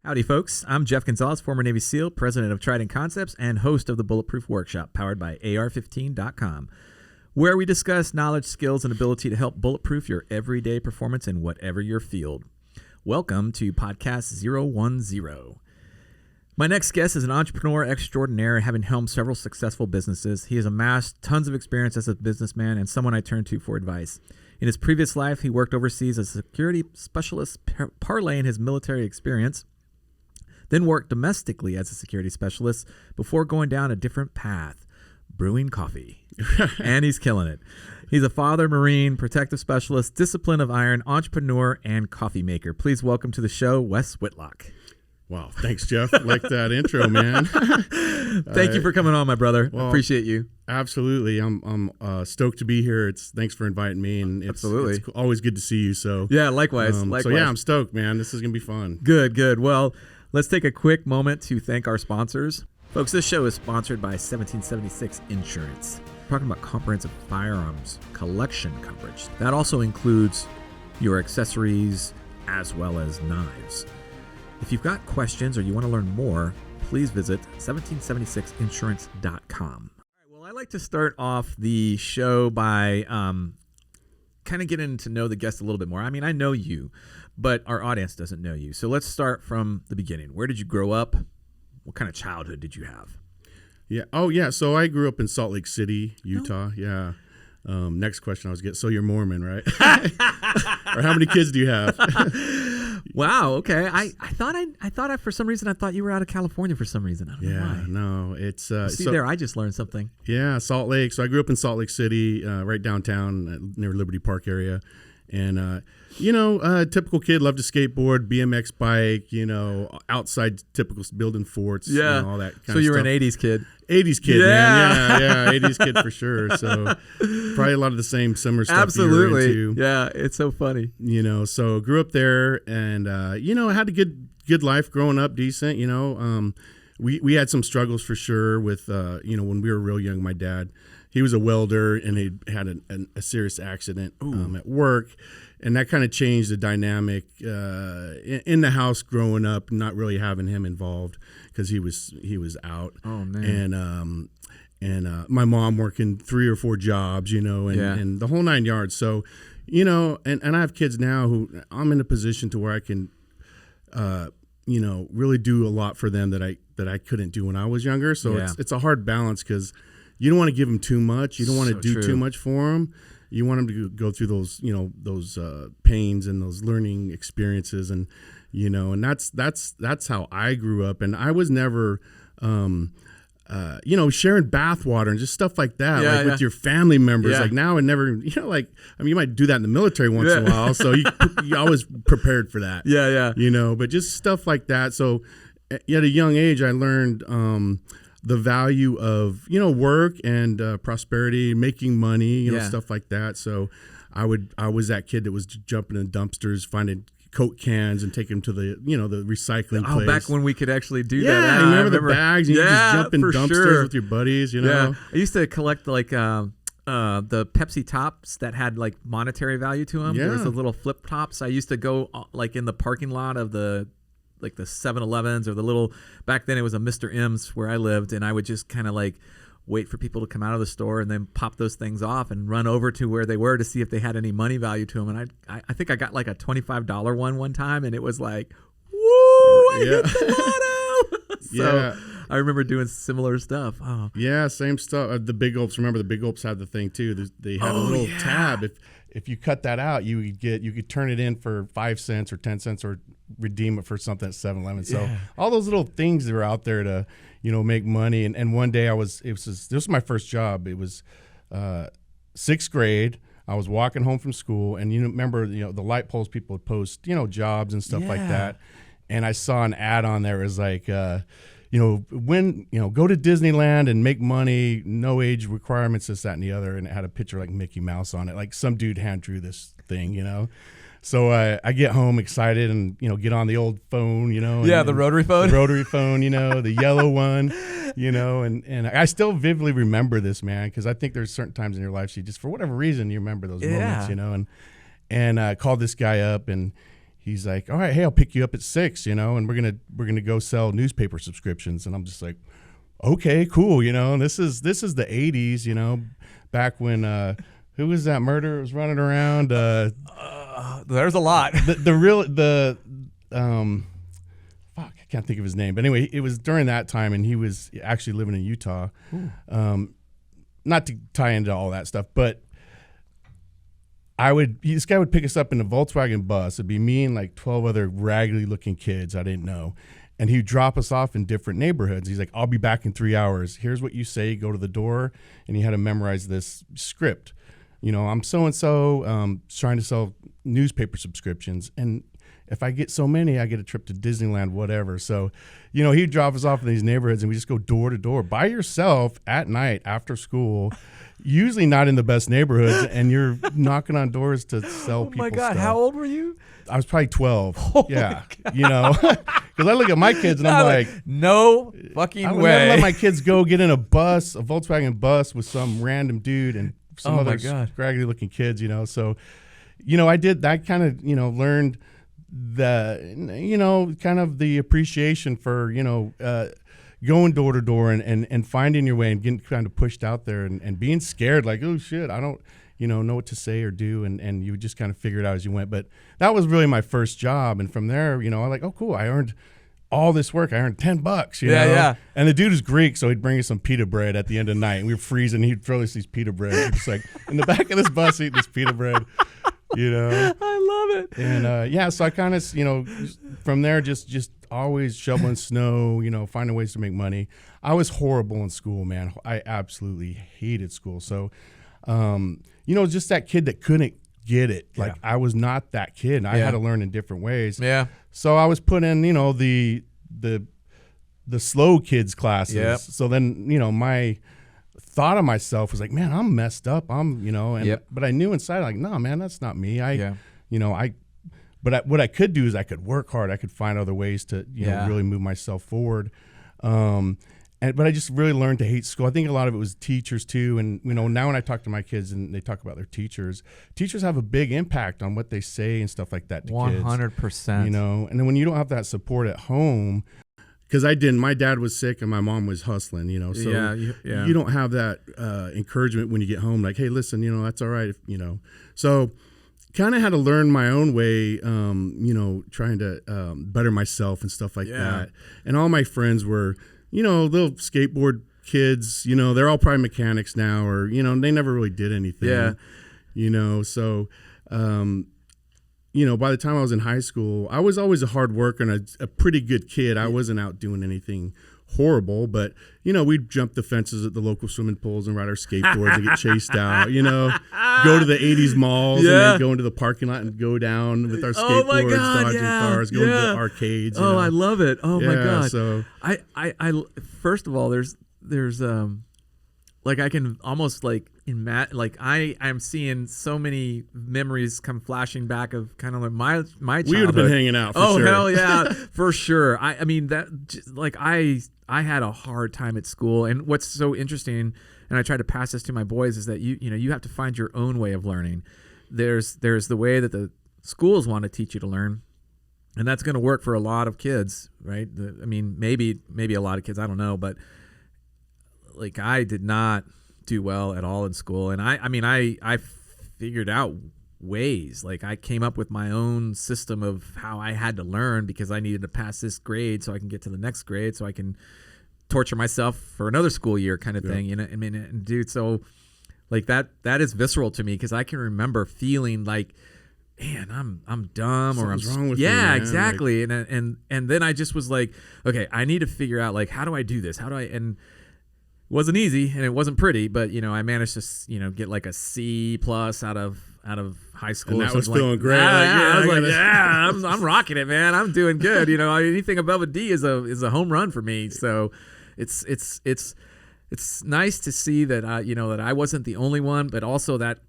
Howdy, folks. I'm Jeff Gonzalez, former Navy SEAL, president of Trident Concepts, and host of the Bulletproof Workshop, powered by AR15.com, where we discuss knowledge, skills, and ability to help bulletproof your everyday performance in whatever your field. Welcome to Podcast 010. My next guest is an entrepreneur extraordinaire, having helmed several successful businesses. He has amassed tons of experience as a businessman and someone I turn to for advice. In his previous life, he worked overseas as a security specialist, parlaying his military experience, then worked domestically as a security specialist before going down a different path, brewing coffee. And he's killing it. He's a father, Marine, protective specialist, discipline of iron, entrepreneur, and coffee maker. Please welcome to the show, Wes Whitlock. Wow. Thanks, Jeff. Like that intro, man. Thank you for coming on, my brother. Well, appreciate you. Absolutely. I'm stoked to be here. Thanks for inviting me. And it's always good to see you. So yeah, likewise. So yeah, I'm stoked, man. This is going to be fun. Good. Well, let's take a quick moment to thank our sponsors. Folks, this show is sponsored by 1776 Insurance. We're talking about comprehensive firearms collection coverage. That also includes your accessories as well as knives. If you've got questions or you want to learn more, please visit 1776insurance.com. All right, well, I like to start off the show by kind of getting to know the guest a little bit more. I mean, I know you, but our audience doesn't know you. So let's start from the beginning. Where did you grow up? What kind of childhood did you have? Yeah. Oh, yeah. So I grew up in Salt Lake City, Utah. Oh. Yeah. Next question I was getting. So you're Mormon, right? Or how many kids do you have? Wow. Okay. I thought for some reason I thought you were out of California for some reason. I don't know why. No, it's there. I just learned something. Yeah, Salt Lake. So I grew up in Salt Lake City, right downtown near Liberty Park area, and typical kid, loved to skateboard, BMX bike. Outside typical building forts. Yeah, all that. So you were an '80s kid. 80s kid, man. Yeah, 80s kid for sure. So probably a lot of the similar stuff. Absolutely. You were into. Yeah, it's so funny. So grew up there, and I had a good life growing up, decent. We had some struggles for sure with when we were real young. My dad, he was a welder, and he had a serious accident at work. And that kind of changed the dynamic in the house growing up, not really having him involved because he was out. Oh man! And my mom working 3 or 4 jobs, and the whole 9 yards. So, and I have kids now who I'm in a position to where I can, really do a lot for them that I couldn't do when I was younger. So it's a hard balance because you don't want to give them too much. You don't want to do too much for them. You want them to go through those pains and those learning experiences, and and that's how I grew up. And I was never, sharing bathwater and just stuff like that, with your family members. Yeah. Like now, I never, you might do that in the military once in a while, so you always prepared for that. Yeah. But just stuff like that. So at a young age, I learned the value of work and prosperity, making money, stuff like that. So I was that kid that was jumping in dumpsters, finding Coke cans and taking them to the the recycling place. Back when we could actually do that. Yeah, I remember the bags. And you just jump in dumpsters with your buddies. Yeah, I used to collect the Pepsi tops that had like monetary value to them. Yeah. There was the little flip tops. I used to go in the parking lot of the 7-Elevens or the little, back then it was a Mr. M's where I lived, and I would just kind of wait for people to come out of the store and then pop those things off and run over to where they were to see if they had any money value to them. And I think I got like a $25 one time, and it was like, woo, I hit the lotto. So I remember doing similar stuff. Oh. Yeah, same stuff. The Big Gulps, remember the Big Gulps had the thing too. They had a little tab. If you cut that out, you could turn it in for 5 cents or 10 cents or redeem it for something at 7-Eleven. So all those little things that are out there to, make money. And one day this was my first job. It was 6th grade. I was walking home from school, and remember, the light poles people would post, jobs and stuff like that. And I saw an ad on there. It was like, go to Disneyland and make money, no age requirements, this, that, and the other. And it had a picture like Mickey Mouse on it. Like some dude hand drew this thing, So I get home excited and, get on the old phone, the rotary phone. The rotary phone, the yellow one, and I still vividly remember this, man, because I think there's certain times in your life, just for whatever reason, you remember those moments, and called this guy up, and he's like, all right, hey, I'll pick you up at 6, and we're gonna go sell newspaper subscriptions. And I'm just like, okay, cool, And this is the 80s, back when who was that murderer was running around? There's a lot. Fuck, I can't think of his name. But anyway, it was during that time, and he was actually living in Utah. Not to tie into all that stuff, but this guy would pick us up in a Volkswagen bus. It'd be me and like 12 other raggedy looking kids I didn't know. And he'd drop us off in different neighborhoods. He's like, I'll be back in 3 hours. Here's what you say, go to the door. And he had to memorize this script. I'm so-and-so trying to sell newspaper subscriptions. And if I get so many, I get a trip to Disneyland, whatever. So, he'd drop us off in these neighborhoods and we just go door to door by yourself at night after school, usually not in the best neighborhoods, and you're knocking on doors to sell people my God, stuff. how old were you? I was probably 12. Yeah. Because I look at my kids and I'm like, no fucking I would way. never let my kids go get in a Volkswagen bus with some random dude and some other scraggly looking kids, So, I did that kind of, learned the, kind of the appreciation for, going door to door and finding your way and getting kind of pushed out there and being scared, like, oh shit, I don't, know what to say or do. And you just kind of figure it out as you went. But that was really my first job. And from there, I'm like, oh, cool. I earned all this work. I earned $10, you know? Yeah. And the dude is Greek, so he'd bring us some pita bread at the end of the night. And we were freezing. He'd throw us these pita bread. We're just like in the back of this bus eating this pita bread, I love it. And so I kind of, from there, just always shoveling snow, finding ways to make money. I was horrible in school, man. I absolutely hated school. So, just that kid that couldn't get it. Like I was not that kid. I had to learn in different ways. Yeah. So I was put in, the slow kids classes. Yep. So then, my thought of myself was like, man, I'm messed up. But I knew inside, like, no, man, that's not me. But what I could do is I could work hard. I could find other ways to, really move myself forward. But I just really learned to hate school. I think a lot of it was teachers too. And, now when I talk to my kids and they talk about their teachers have a big impact on what they say and stuff like that to 100%. kids. And then when you don't have that support at home, because I didn't, my dad was sick and my mom was hustling, so you don't have that encouragement when you get home, like, hey, listen, that's all right. So kind of had to learn my own way, trying to better myself and stuff like that. And all my friends were, little skateboard kids, they're all probably mechanics now, or, they never really did anything. So, by the time I was in high school, I was always a hard worker and a pretty good kid. I wasn't out doing anything horrible, but, we'd jump the fences at the local swimming pools and ride our skateboards and get chased out, go to the 80s malls and then go into the parking lot and go down with our skateboards, dodging cars, go to the arcades. I love it. Oh my God. So I first of all, there's like I can almost like I'm seeing so many memories come flashing back of kind of like my childhood. We would have been hanging out for sure. Oh hell yeah, for sure. I mean that like I had a hard time at school, and what's so interesting, and I try to pass this to my boys, is that you have to find your own way of learning. There's the way that the schools want to teach you to learn, and that's going to work for a lot of kids, right? Maybe a lot of kids, I don't know, but like I did not do well at all in school, and I figured out ways. Like I came up with my own system of how I had to learn, because I needed to pass this grade so I can get to the next grade so I can torture myself for another school year, kind of thing. Dude, so like that is visceral to me, because I can remember feeling like, man, I'm dumb, something's or I'm wrong with me, man. Exactly. Like, and then I just was like, okay, I need to figure out, like, how do I do this? And it wasn't easy and it wasn't pretty, but I managed to get like a C+ out of high school. And that was feeling great. I'm rocking it, man. I'm doing good. Anything above a D is a home run for me. So it's nice to see that that I wasn't the only one, but also that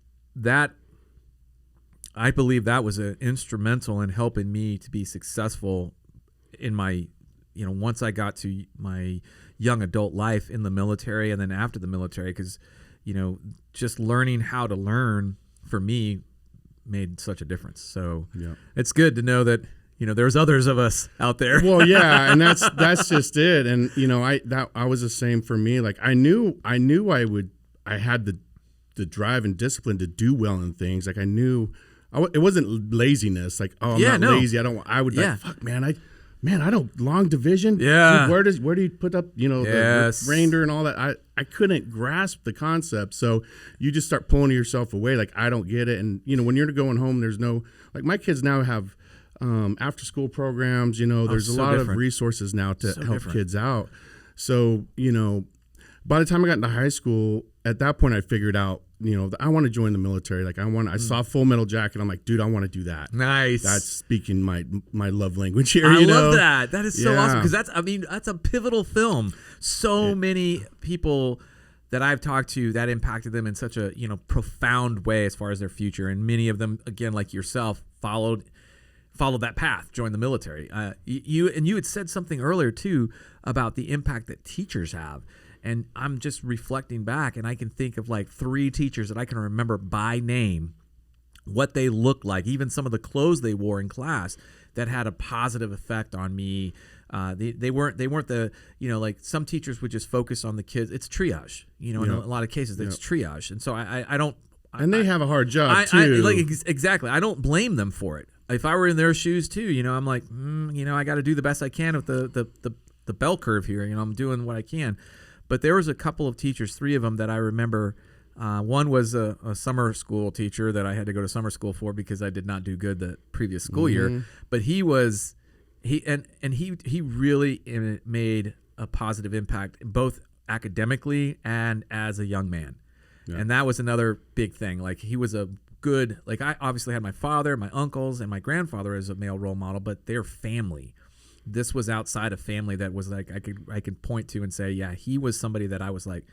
I believe that was instrumental in helping me to be successful in my once I got to my young adult life in the military, and then after the military, because just learning how to learn for me made such a difference. So Yeah. it's good to know that, there's others of us out there. Well, yeah, and that's just it. And I was the same for me. Like I knew I had the drive and discipline to do well in things. Like I knew it wasn't laziness. Like, oh, I'm not lazy. I would like, fuck, man, I don't long division. Yeah. Dude, where do you put up, the reindeer and all that? I couldn't grasp the concept. So you just start pulling yourself away. Like, I don't get it. And, when you're going home, there's no, like my kids now have after school programs, there's a lot of resources now to help kids out. So, by the time I got into high school, at that point I figured out, I want to join the military. Like I saw Full Metal Jacket. I'm like, dude, I want to do that. Nice. That's speaking my love language here. I love that. That is so awesome because that's a pivotal film. So many people that I've talked to that impacted them in such a profound way as far as their future, and many of them, again, like yourself, followed that path, joined the military. You had said something earlier too about the impact that teachers have. And I'm just reflecting back, and I can think of like 3 teachers that I can remember by name, what they looked like, even some of the clothes they wore in class that had a positive effect on me. They weren't the, like some teachers would just focus on the kids. It's triage, in a lot of cases, it's triage. And so I don't. And they have a hard job too. Exactly. I don't blame them for it. If I were in their shoes too, I'm like, I got to do the best I can with the bell curve here. I'm doing what I can. But there was a couple of teachers, 3 of them that I remember. One was a summer school teacher that I had to go to summer school for because I did not do good the previous school year. But he really made a positive impact both academically and as a young man. Yeah. And that was another big thing. Like he was a good, like I obviously had my father, my uncles, and my grandfather as a male role model, but they're family. This was outside of family that was like I could point to and say, yeah, he was somebody that I was like,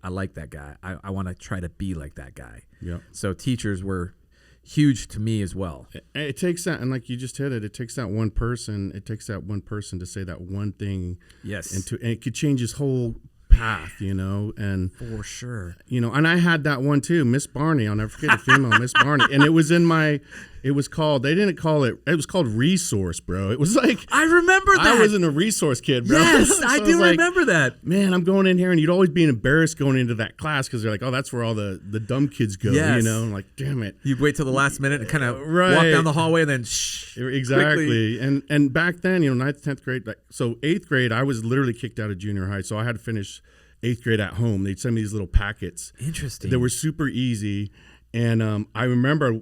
I like that guy. I want to try to be like that guy. Yeah. So teachers were huge to me as well. It takes that, and like you just hit it. It takes that one person. It takes that one person to say that one thing. Yes. And it could change his whole path, and for sure, and I had that one too, Miss Barney. I'll never forget the female Miss Barney, and it was called. They didn't call it. It was called Resource, bro. It was like I remember that. I wasn't a resource kid, bro. Yes, so I do remember that. Man, I'm going in here, and you'd always be embarrassed going into that class because they're like, oh, that's where all the dumb kids go. Yes. I'm like, damn it. You'd wait till the last minute and kind of walk down the hallway and then exactly. Quickly. And back then, 9th, 10th grade, so 8th grade, I was literally kicked out of junior high, so I had to finish 8th grade at home. They'd send me these little packets. Interesting. They were super easy. And I remember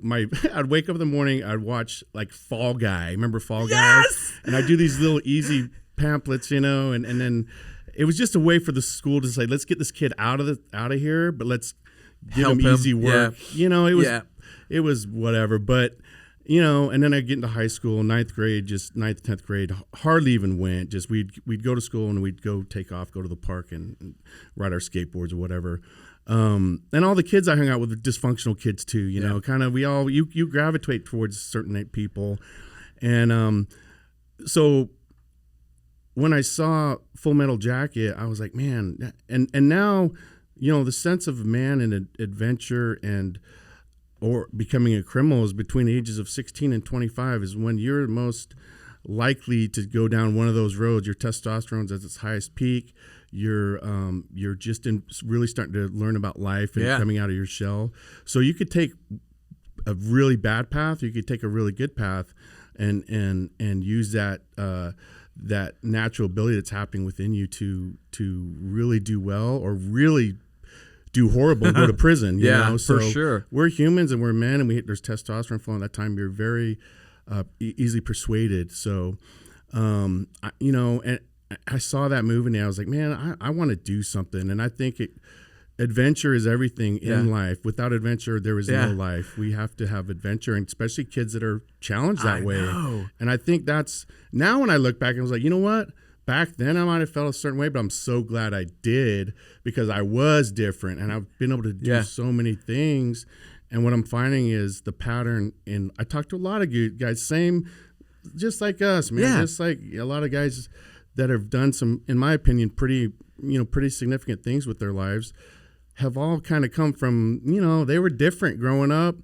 I'd wake up in the morning, I'd watch like Fall Guy. Remember Fall Guy? Yes! And I'd do these little easy pamphlets, and then it was just a way for the school to say, let's get this kid out of here, but let's give him easy work. Yeah. It was whatever. But and then I get into high school, 9th grade, just 9th, 10th grade, hardly even went. Just we'd go to school and we'd go take off, go to the park and ride our skateboards or whatever. And all the kids I hung out with were dysfunctional kids too, kind of, you gravitate towards certain people. And, so when I saw Full Metal Jacket, I was like, man, and now, the sense of man and adventure or becoming a criminal is between the ages of 16 and 25 is when you're most likely to go down one of those roads. Your testosterone's at its highest peak. You're just really starting to learn about life and coming out of your shell. So you could take a really bad path, you could take a really good path, and use that natural ability that's happening within you to really do well or really do horrible and go to prison. You know? So for sure. We're humans and we're men, and there's testosterone flowing. At that time, you're very easily persuaded. So, and I saw that movie and I was like, man, I want to do something. And I think adventure is everything in life. Without adventure, there is no life. We have to have adventure, and especially kids that are challenged that way. Know. And I think that's, now when I look back, I was like, you know what? Back then I might have felt a certain way, but I'm so glad I did, because I was different and I've been able to do so many things. And what I'm finding is the pattern I talked to a lot of guys, same, just like us, man, just like a lot of guys that have done some, in my opinion, pretty significant things with their lives. have all kind of come from, they were different growing up.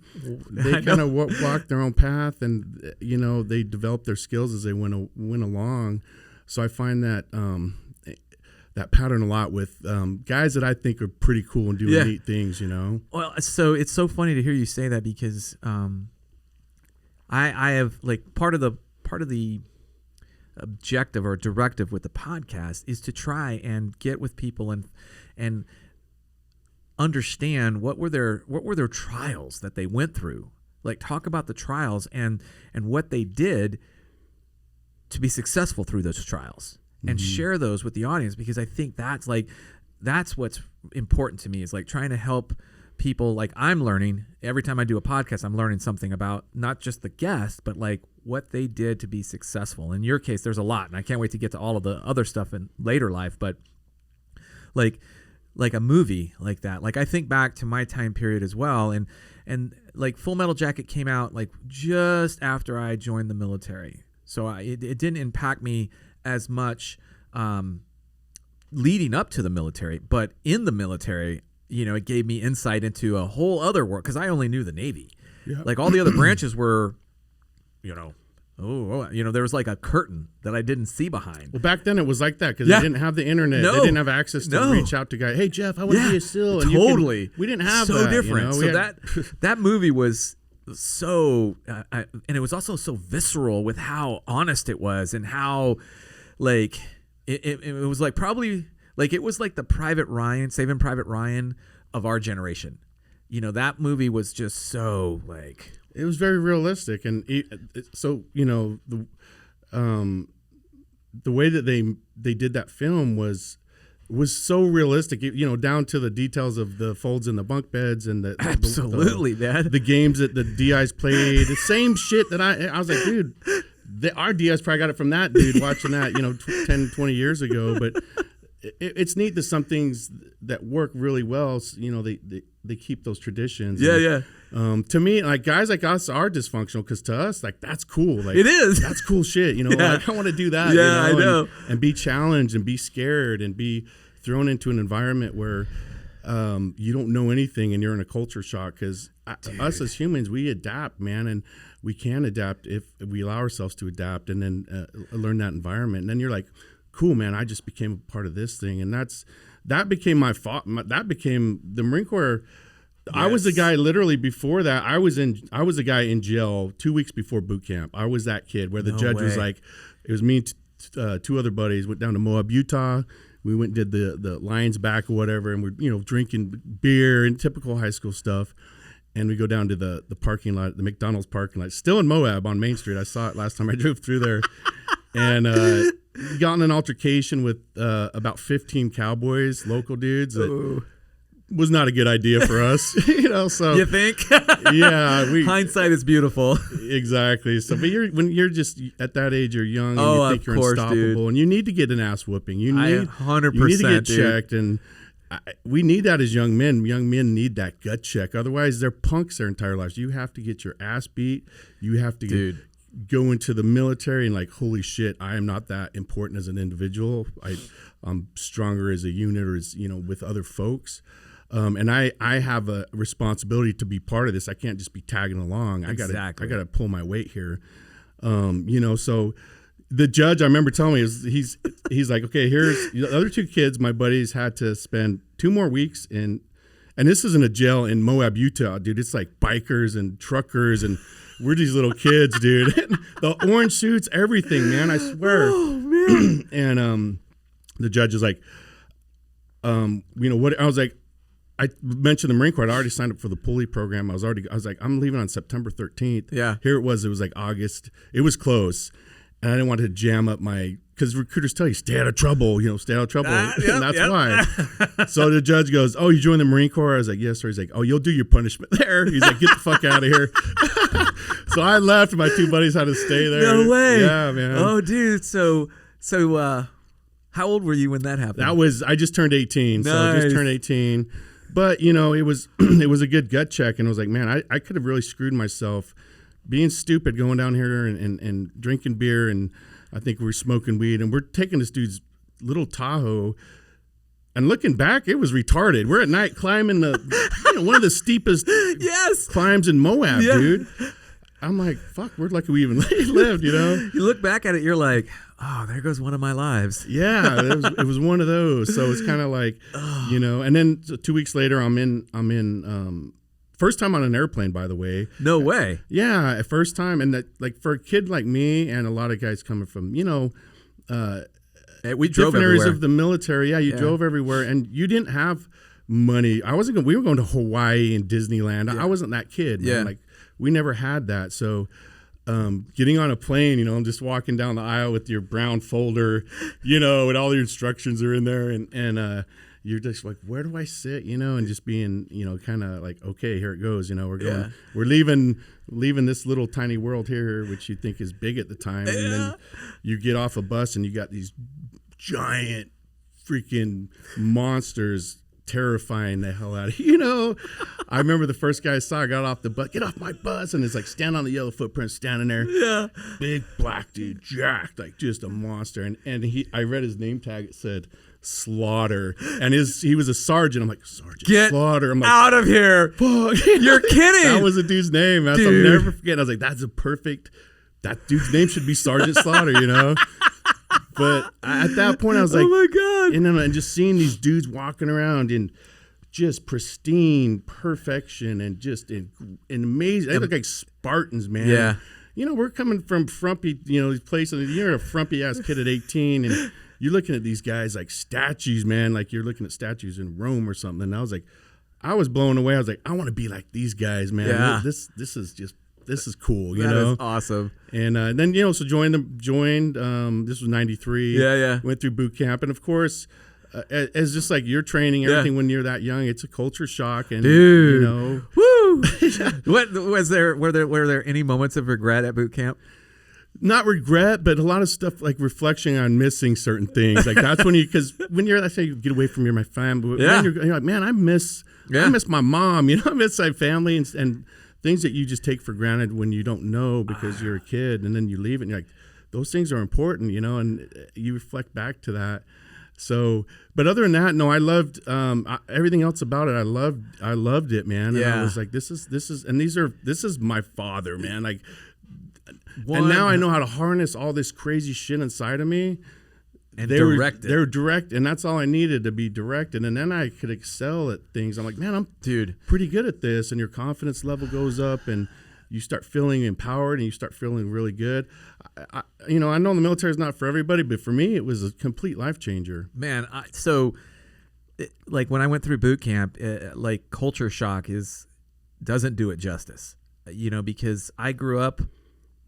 They kind of walked their own path, and, they developed their skills as they went along. So I find that that pattern a lot with guys that I think are pretty cool and doing neat things, Well, so it's so funny to hear you say that, because I have, like, part of the objective or directive with the podcast is to try and get with people and understand what were their trials that they went through. Like, talk about the trials and what they did to be successful through those trials, and share those with the audience, because I think that's what's important to me, is like trying to help people. Like, I'm learning every time I do a podcast, I'm learning something about not just the guest, but like what they did to be successful. In your case, there's a lot, and I can't wait to get to all of the other stuff in later life, but like a movie like that. Like, I think back to my time period as well, and like Full Metal Jacket came out like just after I joined the military, so it didn't impact me as much leading up to the military, but in the military, it gave me insight into a whole other world, because I only knew the Navy. Yeah. Like, all the other branches were, there was like a curtain that I didn't see behind. Well, back then it was like that, because they didn't have the internet. They didn't have access to reach out to guys. Hey, Jeff, I want to be a SEAL. And totally. We didn't have so that. Different. So that movie was so, and it was also so visceral with how honest it was, and how, like, it was like probably like it was like the Saving Private Ryan of our generation. That movie was just so, like, it was very realistic, and so the way that they did that film was so realistic, down to the details of the folds in the bunk beds and absolutely, man, the games that the DIs played, the same shit that I was like, dude, our DIs probably got it from that dude watching that 10, 20 years ago. But it's neat that some things that work really well, they keep those traditions. To me, like, guys like us are dysfunctional, because to us, like, that's cool. Like, it is. That's cool shit. Like, I want to do that. Yeah, I know. And be challenged and be scared and be thrown into an environment where you don't know anything and you're in a culture shock. Because us as humans, we adapt, man, and we can adapt if we allow ourselves to adapt, and then learn that environment. And then you're like, cool, man, I just became a part of this thing. And that became my fault. That became the Marine Corps. Yes. I was the guy literally before that. I was a guy in jail 2 weeks before boot camp. I was that kid where the judge was like, it was me and two other buddies went down to Moab, Utah. We went and did the Lions back or whatever, and we're drinking beer and typical high school stuff. And we go down to the parking lot, the McDonald's parking lot, still in Moab on Main Street. I saw it last time I drove through there. And got in an altercation with about 15 cowboys, local dudes. That was not a good idea for us. So you think? Yeah. Hindsight is beautiful. Exactly. So, but when you're just at that age, you're young, and you think you're unstoppable, dude. And you need to get an ass whooping. You need 100%, you need to get dude. checked, and we need that as young men. Young men need that gut check. Otherwise, they're punks their entire lives. You have to get your ass beat. You have to go into the military and, like, holy shit, I am not that important as an individual. I'm stronger as a unit, or as, with other folks. And I have a responsibility to be part of this. I can't just be tagging along. Exactly. I gotta pull my weight here. So the judge, I remember telling me, he's like, okay, here's the other two kids. My buddies had to spend 2 more weeks in, and this isn't a jail in Moab, Utah, dude. It's like bikers and truckers, and we're these little kids, dude. The orange suits, everything, man. I swear. Oh man. And the judge is like, what? I was like, I mentioned the Marine Corps. I'd already signed up for the pulley program. I was like, I'm leaving on September 13th. Yeah. Here it was like August. It was close. And I didn't want to jam up because recruiters tell you, stay out of trouble, stay out of trouble. And that's why. So the judge goes, oh, you joined the Marine Corps? I was like, yes, sir. He's like, oh, you'll do your punishment there. He's like, get the fuck out of here. So I left. My 2 buddies had to stay there. No way. Yeah, man. Oh, dude. So how old were you when that happened? I just turned 18. Nice. So I just turned 18. But, it was a good gut check. And I was like, man, I could have really screwed myself being stupid, going down here and drinking beer. And I think we're smoking weed. And we're taking this dude's little Tahoe And looking back, it was retarded. We're at night climbing one of the steepest climbs in Moab, dude. I'm like, fuck, we're lucky we even lived, You look back at it, you're like, oh, there goes one of my lives. Yeah, it was one of those. So it's kind of like, And then 2 weeks later, I'm in. First time on an airplane, by the way. No way. Yeah, first time, and that, like, for a kid like me and a lot of guys coming from, we drove different everywhere. areas of the military. Yeah, you drove everywhere, and you didn't have money. We were going to Hawaii and Disneyland. I wasn't that kid. Man. Like, we never had that. So getting on a plane, and just walking down the aisle with your brown folder, and all your instructions are in there, and you're just like, where do I sit, and just being, kind of like, okay, here it goes, we're going, we're leaving this little tiny world here, which you think is big at the time, and then you get off a bus and you got these giant freaking monsters terrifying the hell out of you. I remember the first guy I saw, I got off the bus, get off my bus, and it's like, stand on the yellow footprint, standing there. Yeah. Big black dude, jacked, like just a monster. And I read his name tag, it said Slaughter. And he was a sergeant. I'm like, Sergeant Get Slaughter. I'm like, out of here. Fuck. You're kidding. That was a dude's name. I'll never forget. I was like, that dude's name should be Sergeant Slaughter, But at that point, I was like, oh my God. And just seeing these dudes walking around in just pristine perfection and just in amazing. They look like Spartans, man. Yeah. We're coming from frumpy, these places. You're a frumpy ass kid at 18, and you're looking at these guys like statues, man. Like you're looking at statues in Rome or something. And I was blown away. I was like, I want to be like these guys, man. Yeah. This is cool, That is awesome. And then so joined. This was 93. Yeah. Went through boot camp, and of course, as just like your training, everything when you're that young, it's a culture shock, and dude, woo. What was there? Were there any moments of regret at boot camp? Not regret, but a lot of stuff like reflection on missing certain things. Like that's because when you're, I say, you get away from my family. But when you're like, man, I miss my mom. I miss my family and things that you just take for granted when you don't know because you're a kid, and then you leave it and you're like, those things are important, and you reflect back to that. So, but other than that, no, I loved everything else about it. I loved it, man. And I was like, this is my father, man. Like, and now I know how to harness all this crazy shit inside of me. And they're direct, and that's all I needed, to be directed, and then I could excel at things. I'm like, man, I'm pretty good at this, and your confidence level goes up, and you start feeling empowered, and you start feeling really good. I know the military is not for everybody, but for me, it was a complete life changer. Man, like when I went through boot camp, like culture shock doesn't do it justice, because I grew up.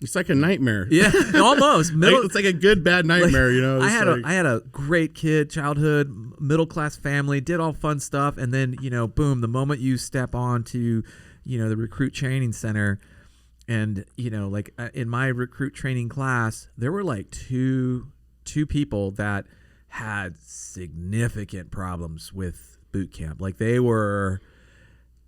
It's like a nightmare. Yeah, almost. It's like a good, bad nightmare, I had a great childhood, middle class family, did all fun stuff, and then boom, the moment you step onto, the recruit training center, and like in my recruit training class, there were like two people that had significant problems with boot camp. Like they were.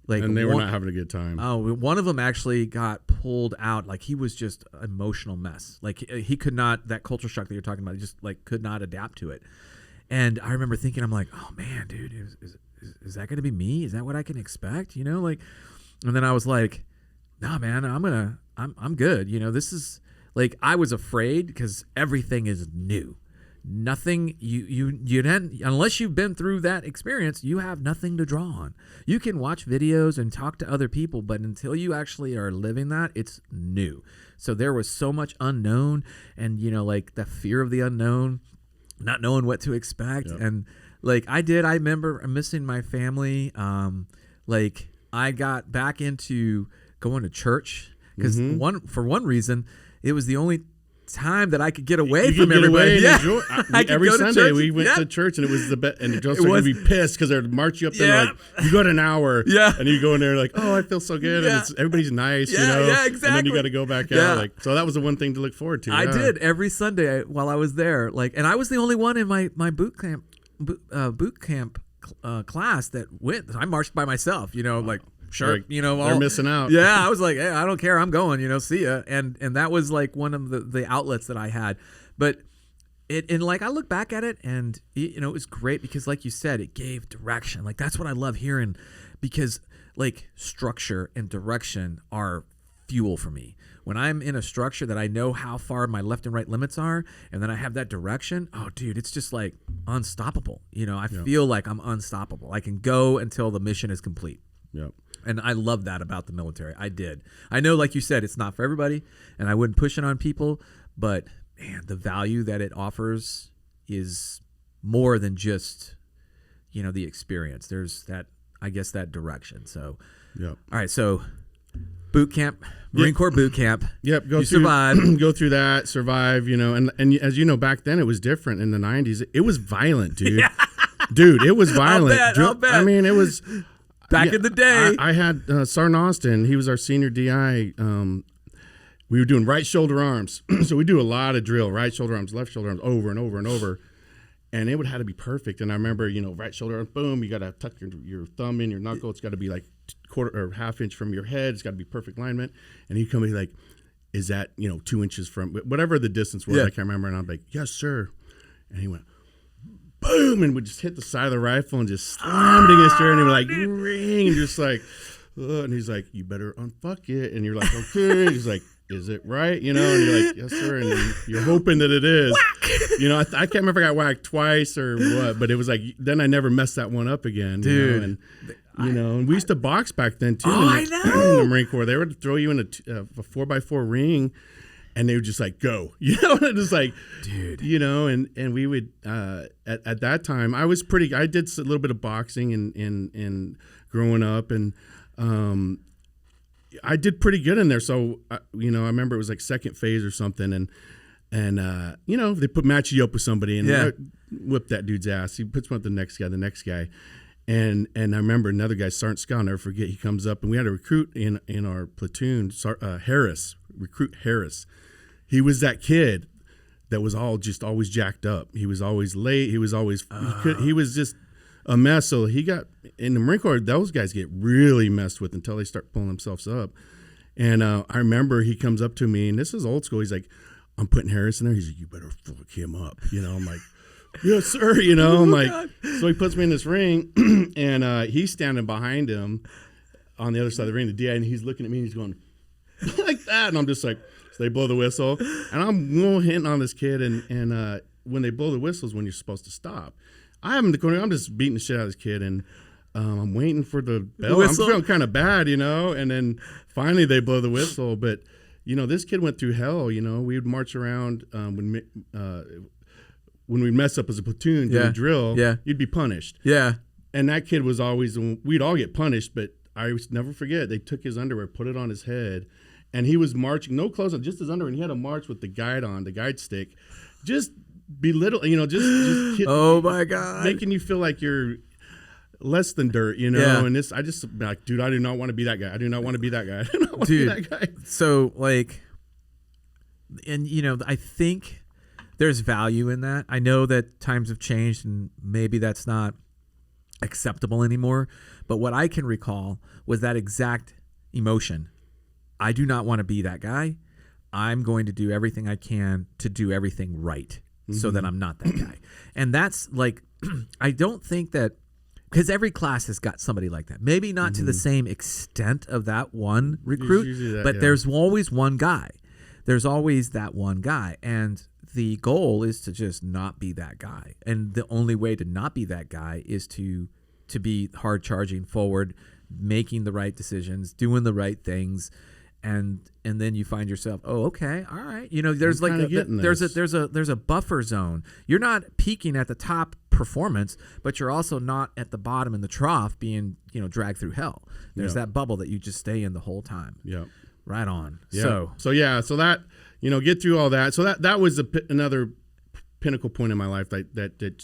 And they were not having a good time. Oh, one of them actually got pulled out. Like he was just an emotional mess. Like he could not, that culture shock that you're talking about, he just like could not adapt to it. And I remember thinking, I'm like, oh man, dude, is that going to be me? Is that what I can expect? And then I was like, nah, man, I'm good. This is like, I was afraid because everything is new. Nothing you didn't, unless you've been through that experience, you have nothing to draw on. You can watch videos and talk to other people, but until you actually are living that, it's new. So there was so much unknown, and like the fear of the unknown, not knowing what to expect. Yep. And like I remember missing my family. Like I got back into going to church because for one reason, it was the only time that I could get away from everybody. Every Sunday we went to church, and it was the best. And Joe started to be pissed because they'd march you up there like, you got an hour, and you go in there like, oh, I feel so good, and everybody's nice, exactly. And then you got to go back out. Like, so that was the one thing to look forward to. I did every Sunday while I was there, like, and I was the only one in my boot camp class that went. I marched by myself, like. Sure, like, they're missing out. Yeah, I was like, hey, I don't care, I'm going, see ya. And that was like one of the outlets that I had. But And like I look back at it, and it was great because, like you said, it gave direction. Like that's what I love hearing, because like structure and direction are fuel for me. When I'm in a structure that I know how far my left and right limits are, and then I have that direction, oh dude, it's just like unstoppable. I feel like I'm unstoppable. I can go until the mission is complete. Yep. And I love that about the military. I know, like you said, it's not for everybody, and I wouldn't push it on people, but man, the value that it offers is more than just, the experience. There's that, I guess, that direction. So, yep. All right. So boot camp, Marine Corps boot camp. Yep. Survive. Go through that, survive, and as you know, back then it was different in the 90s. It was violent, dude. Yeah. Dude, it was violent. I'll bet. I mean, it was back in the day. I had Sergeant Austin. He was our senior DI. We were doing right shoulder arms. So we do a lot of drill, right shoulder arms, left shoulder arms, over and over and over. And it would have to be perfect. And I remember, right shoulder arm, boom, you got to tuck your thumb in your knuckle. It's got to be like quarter or half inch from your head. It's got to be perfect alignment. And he'd come in like, is that, 2 inches from whatever the distance was? Yeah. I can't remember. And I'm like, yes, sir. And he went, boom, and would just hit the side of the rifle and just slammed against her. And he would like, ring, and just like, and he's like, you better unfuck it. And you're like, okay. He's like, is it right? And you're like, yes, sir. And then you're hoping that it is. I can't remember if I got whacked twice or what, but it was like, then I never messed that one up again. Dude. And we used to box back then too. Oh, I know. In the Marine Corps, they would throw you in a 4x4 ring, and they would just like go, just like, dude, and we would, at that time, I did a little bit of boxing and growing up, and, I did pretty good in there. So, I remember it was like second phase or something. And they match you up with somebody and whip that dude's ass. He puts one with the next guy. And I remember another guy, Sergeant Scott, I'll never forget. He comes up and we had a recruit in our platoon, Recruit Harris. He was that kid that was always jacked up. He was always late. He was always, he was just a mess. So he got in the Marine Corps. Those guys get really messed with until they start pulling themselves up. And I remember he comes up to me, and this is old school. He's like, "I'm putting Harris in there." He's like, "You better fuck him up." I'm like, "Yes, sir." I'm like, so he puts me in this ring, and he's standing behind him on the other side of the ring, the DI, and he's looking at me, and he's going like that, and I'm just like, so they blow the whistle, and I'm hitting on this kid, and when they blow the whistles, when you're supposed to stop. I'm just beating the shit out of this kid, and I'm waiting for the bell. I'm feeling kind of bad, and then finally they blow the whistle. But, this kid went through hell. We would march around when we'd mess up as a platoon doing a drill, you'd be punished. Yeah. And that kid was always, we'd all get punished, but I would never forget, they took his underwear, put it on his head, and he was marching, no clothes on, just his underwear, and he had to march with the guide stick, just belittle, just oh my God, making you feel like you're less than dirt, and this, I just like, dude, I do not want to be that guy. I do not want to be that guy. I do not want to be that guy. So like, and I think there's value in that. I know that times have changed and maybe that's not acceptable anymore, but what I can recall was that exact emotion. I do not want to be that guy. I'm going to do everything I can to do everything right. So that I'm not that guy. And that's like, I don't think that, because every class has got somebody like that. Maybe not to the same extent of that one recruit, but there's always one guy. There's always that one guy. And the goal is to just not be that guy. And the only way to not be that guy is to be hard charging forward, making the right decisions, doing the right things. And then you find yourself, oh, okay, all right. There's like there's a buffer zone. You're not peaking at the top performance, but you're also not at the bottom in the trough being dragged through hell. There's that bubble that you just stay in the whole time. Yeah, right on. Yeah. So that get through all that. So that was another pinnacle point in my life that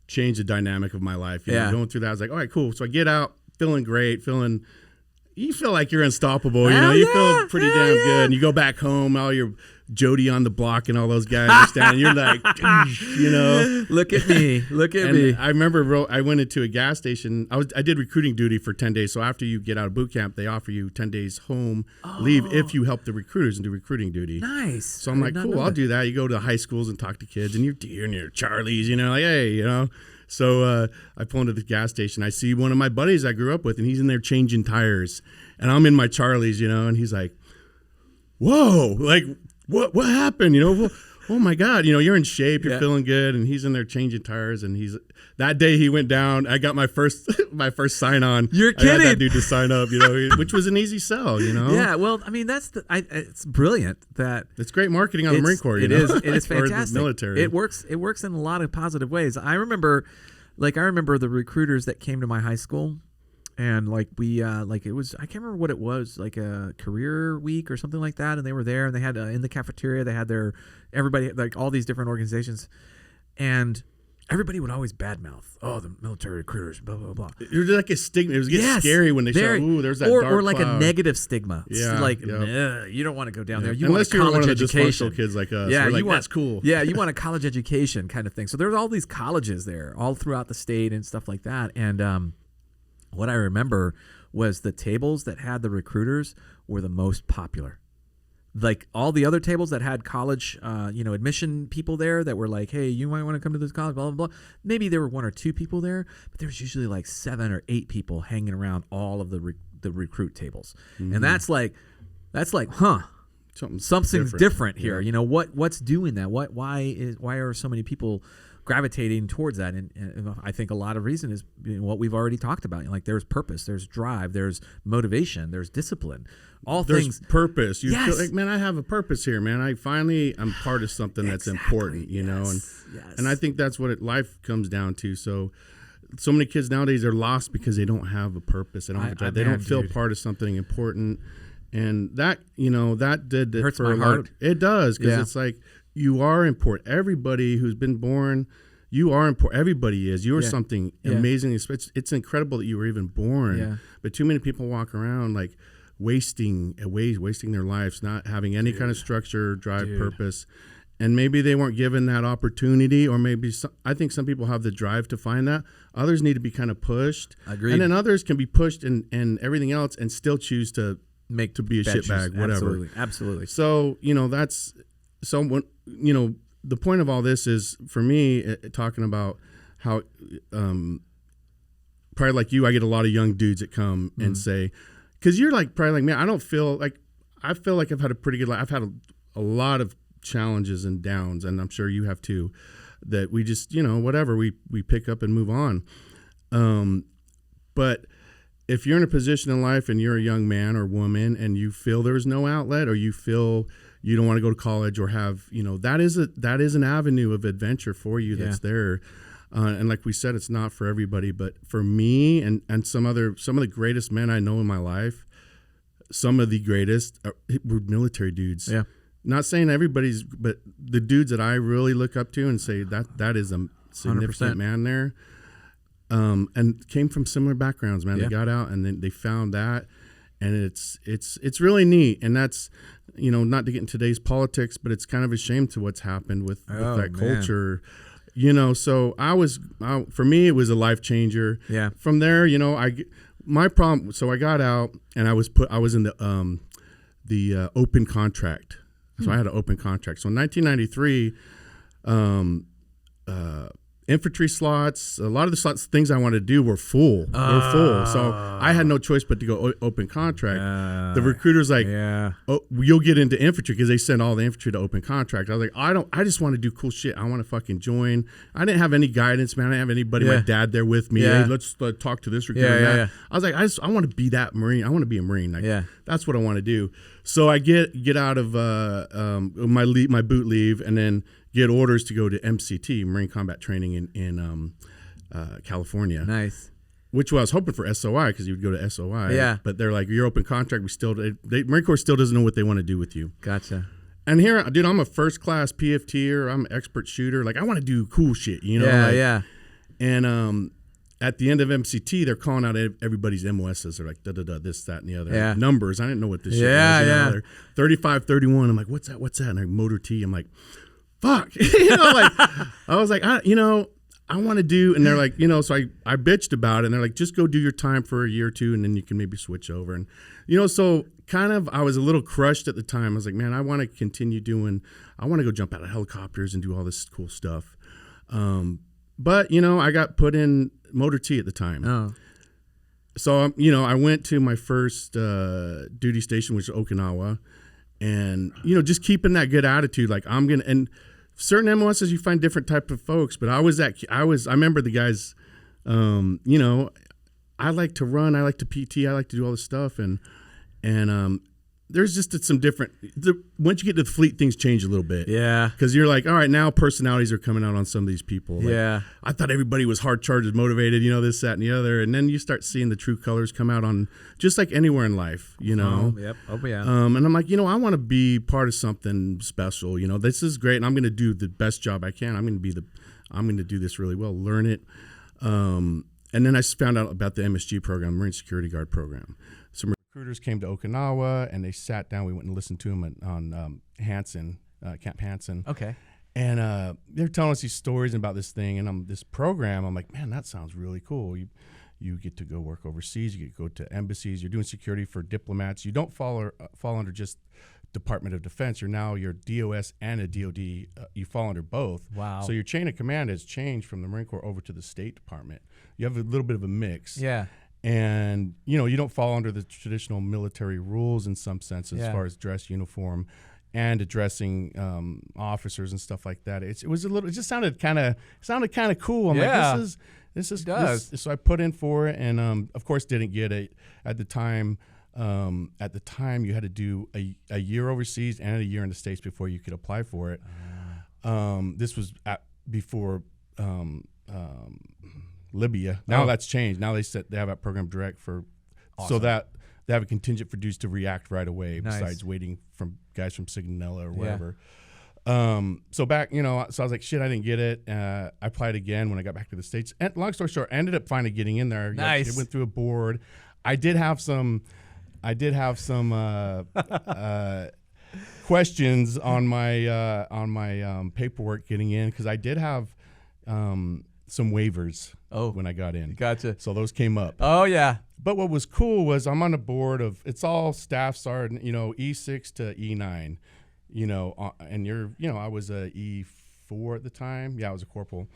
changed the dynamic of my life. Going through that, I was like, all right, cool. So I get out feeling great, you feel like you're unstoppable, you feel pretty damn good. And you go back home, all your Jody on the Block and all those guys are standing. You're like, you know, look at me. I remember I went into a gas station. I did recruiting duty for 10 days. So after you get out of boot camp, they offer you 10 days home leave if you help the recruiters and do recruiting duty. Nice. So I'm like, cool, I'll do that. You go to high schools and talk to kids, and you're near Charlie's, you know, like, hey, you know. So I pull into the gas station. I see one of my buddies I grew up with, and he's in there changing tires. And I'm in my Charlie's, you know, and he's like, whoa, like, what happened? You know, well, oh my God, you know, you're in shape, you're feeling good, and he's in there changing tires. And that day he went down. I got my first sign on. You're kidding? I got that dude to sign up, you know, which was an easy sell, you know. Yeah, well, I mean, it's brilliant that it's great marketing on the Marine Corps. It is fantastic. Or the military. It works in a lot of positive ways. I remember the recruiters that came to my high school. And like it was, I can't remember what it was, like a career week or something like that. And they were there, and they had in the cafeteria, they had everybody, like all these different organizations, and everybody would always badmouth, oh, the military recruiters, blah blah blah. It was like a stigma. It was getting scary when they show, ooh, there's that dark or like cloud. A negative stigma. Yeah, like you don't want to go down there. You Unless want a you're one of the education. dysfunctional kids like us. Yeah, you want that's cool. Yeah, you want a college education kind of thing. So there's all these colleges there, all throughout the state and stuff like that. And what I remember was the tables that had the recruiters were the most popular. Like all the other tables that had college, admission people there that were like, hey, you might want to come to this college, blah, blah, blah. Maybe there were 1 or 2 people there, but there was usually like 7 or 8 people hanging around all of the recruit tables. Mm-hmm. And that's like, something's different here. Yeah. You know, what's doing that? Why are so many people gravitating towards that? And I think a lot of reason is what we've already talked about. Like there's purpose, there's drive, there's motivation, there's discipline. There's purpose. You feel like, man, I have a purpose here, man. I'm part of something that's important, you know. And I think that's what life comes down to. So many kids nowadays are lost because they don't have a purpose. They don't have a drive. They don't feel part of something important. And that, you know, that did it hurts for my heart. It does, because it's like, you are important. Everybody who's been born, you are important. Everybody is. You are something amazing. It's incredible that you were even born. Yeah. But too many people walk around like wasting their lives, not having any kind of structure, drive, purpose. And maybe they weren't given that opportunity, or maybe I think some people have the drive to find that. Others need to be kind of pushed. Agreed. And then others can be pushed and everything else and still choose to be a shitbag, whatever. Absolutely. So, you know, the point of all this is, for me, talking about how probably like you, I get a lot of young dudes that come and say, because you're like probably like me, I feel like I've had a pretty good life. I've had a lot of challenges and downs, and I'm sure you have too, that we just, you know, whatever, we pick up and move on. But if you're in a position in life and you're a young man or woman and you feel there's no outlet, or you feel you don't want to go to college, or have, you know, that is an avenue of adventure for you that's there. And like we said, it's not for everybody, but for me and some of the greatest men I know in my life, some of the greatest were military dudes. Yeah. Not saying everybody's, but the dudes that I really look up to and say that is a significant 100%. Man there. And came from similar backgrounds, man. They got out and then they found that, and it's really neat. And that's, you know, not to get in today's politics, but it's kind of a shame to what's happened with that culture, you know. So for me, it was a life changer. Yeah. From there, you know, my problem. So I got out and I was in the open contract. So I had an open contract. So in 1993, infantry slots, a lot of the things I wanted to do were full. So I had no choice but to go open contract. The recruiter's like, oh, you'll get into infantry, because they send all the infantry to open contract. I was like, I just want to do cool shit. I want to fucking join. I didn't have any guidance, man. I didn't have anybody, my dad there with me. Hey, let's talk to this recruiter. I was like, I want to be that Marine. I want to be a Marine. Like, that's what I want to do. So I get out of my boot leave, and then get orders to go to MCT, Marine Combat Training in California. Nice. Which I was hoping for SOI, because you would go to SOI. Yeah. But they're like, you're open contract. Marine Corps still doesn't know what they want to do with you. Gotcha. And here, dude, I'm a first class PFTer. I'm an expert shooter. Like, I want to do cool shit, you know? Yeah, And at the end of MCT, they're calling out everybody's MOSs. They're like, this, that, and the other. Yeah. Numbers. I didn't know what this shit was. Yeah. 35, 31. I'm like, what's that? And like, motor T. I'm like, fuck. Like, I was like, I want to do, and they're like, so I bitched about it, and they're like, just go do your time for a year or two, and then you can maybe switch over. And, so kind of, I was a little crushed at the time. I was like, man, I want to continue I want to go jump out of helicopters and do all this cool stuff. But, I got put in motor T at the time. Oh. So, I went to my first duty station, which is Okinawa, and, just keeping that good attitude, like and certain MOSs you find different type of folks, but I remember the guys, I like to run, I like to PT, I like to do all this stuff, and there's just some different. Once you get to the fleet, things change a little bit. Yeah, because you're like, all right, now personalities are coming out on some of these people. Like, yeah, I thought everybody was hard charged, motivated, this, that, and the other, and then you start seeing the true colors come out on just like anywhere in life, Oh, yep. Oh, yeah. And I'm like, I want to be part of something special. This is great, and I'm going to do the best job I can. I'm going to do this really well, learn it. And then I found out about the MSG program, Marine Security Guard program. Some recruiters came to Okinawa, and they sat down. We went and listened to them on Hansen, Camp Hansen. Okay. And they're telling us these stories about this thing and this program. I'm like, man, that sounds really cool. You get to go work overseas. You get to go to embassies. You're doing security for diplomats. You don't fall under just Department of Defense. You're DOS and a DOD. You fall under both. Wow. So your chain of command has changed from the Marine Corps over to the State Department. You have a little bit of a mix. Yeah. And, you don't fall under the traditional military rules in some sense as far as dress, uniform, and addressing officers and stuff like that. It just sounded kind of cool. I'm like, this is. So I put in for it, and of course didn't get it at the time. At the time, you had to do a year overseas and a year in the States before you could apply for it. This was before Libya. Now that's changed. Now they have that program direct for, so that they have a contingent for dudes to react right away. Nice. Besides waiting from guys from Signella or whatever. So back, so I was like, shit, I didn't get it. I applied again when I got back to the States. And long story short, I ended up finally getting in there. Nice. It went through a board. I did have some questions on my paperwork getting in, because I did have some waivers when I got in. Gotcha. So those came up. Oh, yeah. But what was cool was I'm on a board of, it's all staff sergeant, E6 to E9, and I was a E4 at the time. Yeah, I was a corporal.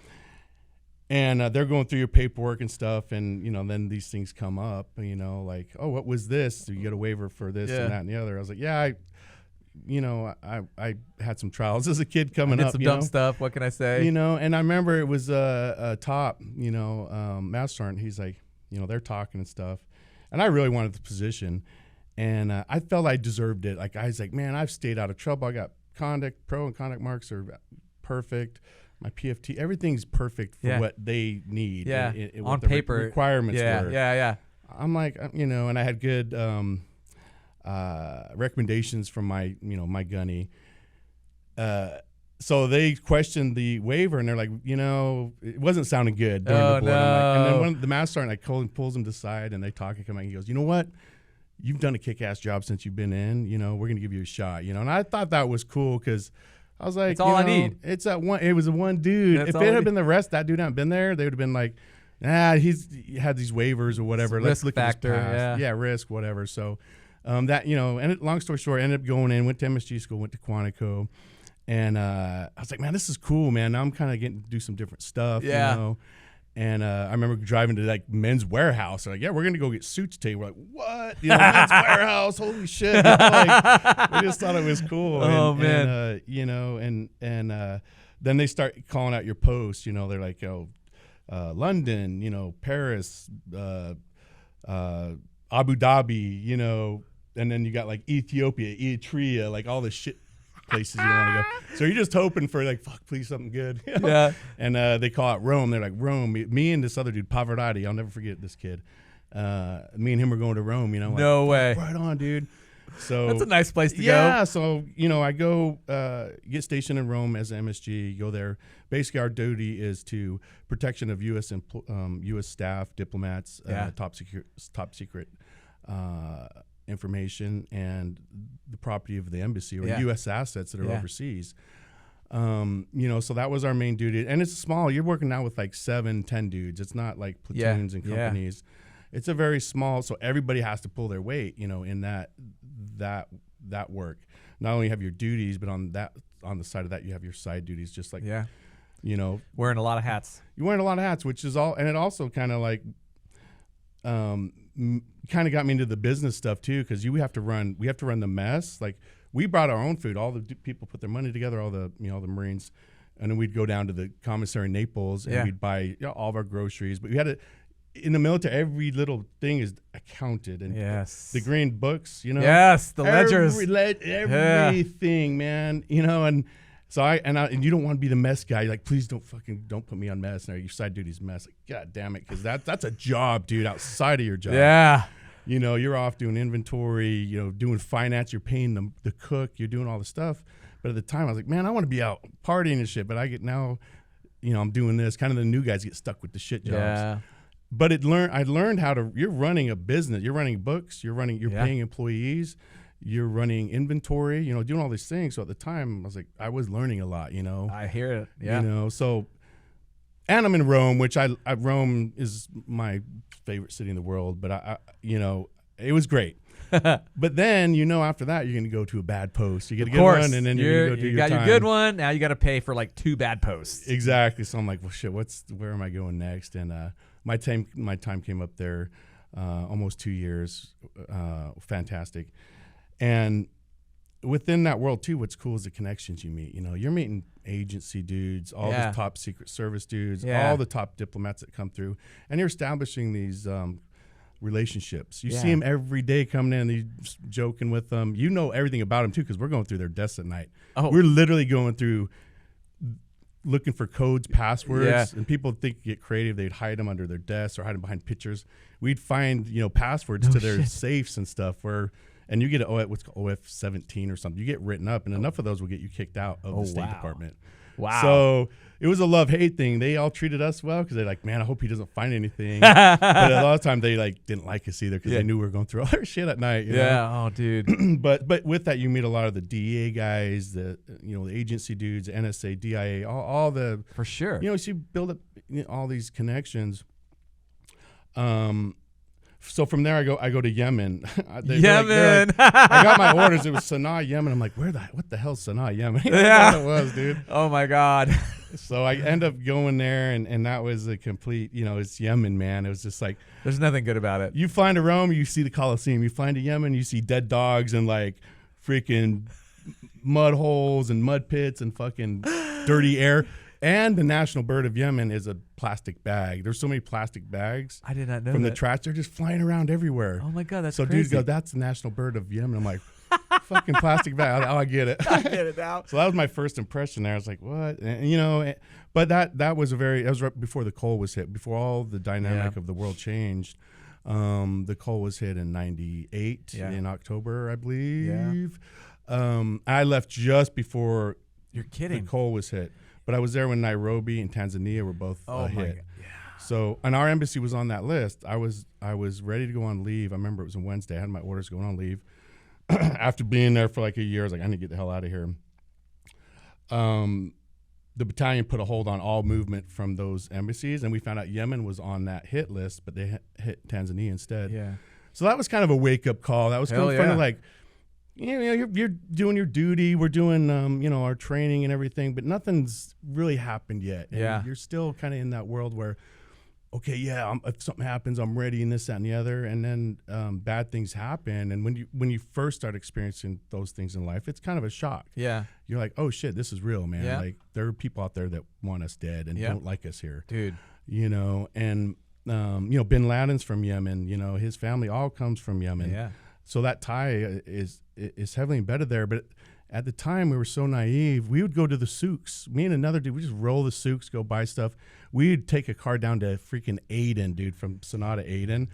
And they're going through your paperwork and stuff, and, then these things come up, like, oh, what was this? You get a waiver for this and that and the other. I was like, yeah, I had some trials as a kid coming up. Some dumb stuff. What can I say? And I remember it was a top, Master Sergeant. He's like, they're talking and stuff. And I really wanted the position. And I felt I deserved it. Like, I was like, man, I've stayed out of trouble. I got pro and conduct marks are perfect. My PFT, everything's perfect for what they need. Yeah, on the paper. Requirements were. Yeah. I'm like, and I had good recommendations from my gunny. So they questioned the waiver, and they're like, it wasn't sounding good during the board. No. And then the master sergeant pulls him to the side, and they talk and come out, and he goes, you know what? You've done a kick-ass job since you've been in. We're going to give you a shot. And I thought that was cool, because I was like, that's all I need. It's that one. It was a one dude. If it had been the rest, that dude hadn't been there, they would have been like, he had these waivers or whatever. Let's look factor, at his past. Yeah, risk, whatever. So that, and long story short, I ended up going in, went to MSG school, went to Quantico, and I was like, man, this is cool, man. Now I'm kind of getting to do some different stuff. Yeah. And I remember driving to like Men's Warehouse. They're like, yeah, we're gonna go get suits today. We're like, what? Men's Warehouse? Holy shit! We just thought it was cool. Oh, man. And then they start calling out your posts. They're like, London, Paris, Abu Dhabi, and then you got like Ethiopia, Eritrea, like all this shit places you don't want to go. So you're just hoping for like, fuck, please something good. Yeah. And they call out Rome. They're like, Rome. Me and this other dude, Pavarotti, I'll never forget this kid. Me and him were going to Rome, No way. Right on, dude. So that's a nice place to go. Yeah, so I go get stationed in Rome as an MSG. Go there. Basically, our duty is to protection of U.S. staff, diplomats, top secret information, and the property of the embassy or U.S. assets that are overseas. So that was our main duty, and it's small. You're working now with like 7-10 dudes. It's not like platoons and companies. It's a very small, so everybody has to pull their weight, in that work. Not only have your duties, but on the side of that, you have your side duties, just like wearing a lot of hats. You're wearing a lot of hats, which is all, and it also kind of like kind of got me into the business stuff too, because we have to run the mess. Like we brought our own food. All the people put their money together, all the the Marines, and then we'd go down to the commissary in Naples and we'd buy all of our groceries. But we had to. In the military, every little thing is accounted, and the green books, Yes, the ledgers, everything, man, and so and you don't want to be the mess guy. Like, please don't put me on mess. Or your side duty's mess. Like, God damn it, because that's a job, dude, outside of your job. Yeah, you're off doing inventory, doing finance. You're paying the cook. You're doing all the stuff. But at the time, I was like, man, I want to be out partying and shit. But I get now, I'm doing this. Kind of the new guys get stuck with the shit jobs. Yeah. But I learned how to. You're running a business. You're running books. You're paying employees. You're running inventory. Doing all these things. So at the time, I was learning a lot. I hear it. Yeah. So, and I'm in Rome, which Rome is my favorite city in the world. But it was great. But then after that, you're going to go to a bad post. You get a good one, and then you're going to go do your time. You got your good one. Now you got to pay for like 2 bad posts. Exactly. So I'm like, well, shit. Where am I going next? And my time came up there, almost 2 years, fantastic. And within that world too, what's cool is the connections you meet. You're meeting agency dudes, all the top Secret Service dudes, all the top diplomats that come through, and you're establishing these relationships. You see them every day coming in, you're joking with them. You know everything about them too, because we're going through their desks at night. Oh. We're literally going through looking for codes, passwords, and people think get creative. They'd hide them under their desks or hide them behind pictures. We'd find passwords to their safes and stuff and you get what's called OF-17 or something. You get written up, and enough of those will get you kicked out of the State Department. Wow. So it was a love-hate thing. They all treated us well because they're like, man, I hope he doesn't find anything. But a lot of time they didn't like us either because they knew we were going through all their shit at night. You know? Oh, dude. But with that, you meet a lot of the DEA guys, the agency dudes, NSA, DIA, all the for sure. So you build up all these connections. So from there, I go to Yemen. Yemen. I got my orders. It was Sana'a, Yemen. I'm like, what the hell's Sana'a, Yemen? That's what it was, dude. Oh my God. So I end up going there, and that was a complete, it's Yemen, man. It was just like, there's nothing good about it. You fly into Rome, you see the Colosseum. You fly into Yemen, you see dead dogs and like freaking mud holes and mud pits and fucking dirty air. And the national bird of Yemen is a plastic bag. There's so many plastic bags. I did not know from that. the trash. They're just flying around everywhere. Oh my God, that's so crazy. So dudes go, that's the national bird of Yemen. I'm like, fucking plastic bag. I get it. I get it now. So that was my first impression there. I was like, what? And, but that was right before the coal was hit, before all the dynamic of the world changed. The coal was hit in 98 in October, I believe. Yeah. I left just before You're kidding. the coal was hit. But I was there when Nairobi and Tanzania were both hit. My God. Yeah. So, and our embassy was on that list. I was ready to go on leave. I remember it was a Wednesday. I had my orders going on leave. After being there for like a year, I was like, I need to get the hell out of here. The battalion put a hold on all movement from those embassies, and we found out Yemen was on that hit list, but they hit Tanzania instead. Yeah. So that was kind of a wake-up call. That was kind of like, you're doing your duty. We're doing, our training and everything, but nothing's really happened yet. And you're still kind of in that world where, okay, if something happens, I'm ready and this, that, and the other. And then bad things happen. And when you first start experiencing those things in life, it's kind of a shock. Yeah. You're like, oh shit, this is real, man. Yeah. Like there are people out there that want us dead and don't like us here. Dude. And Bin Laden's from Yemen, his family all comes from Yemen. Yeah. So that tie is heavily embedded there. But at the time, we were so naive. We would go to the souks. Me and another dude, we just roll the souks, go buy stuff. We'd take a car down to freaking Aden, dude, from Sana'a to Aden.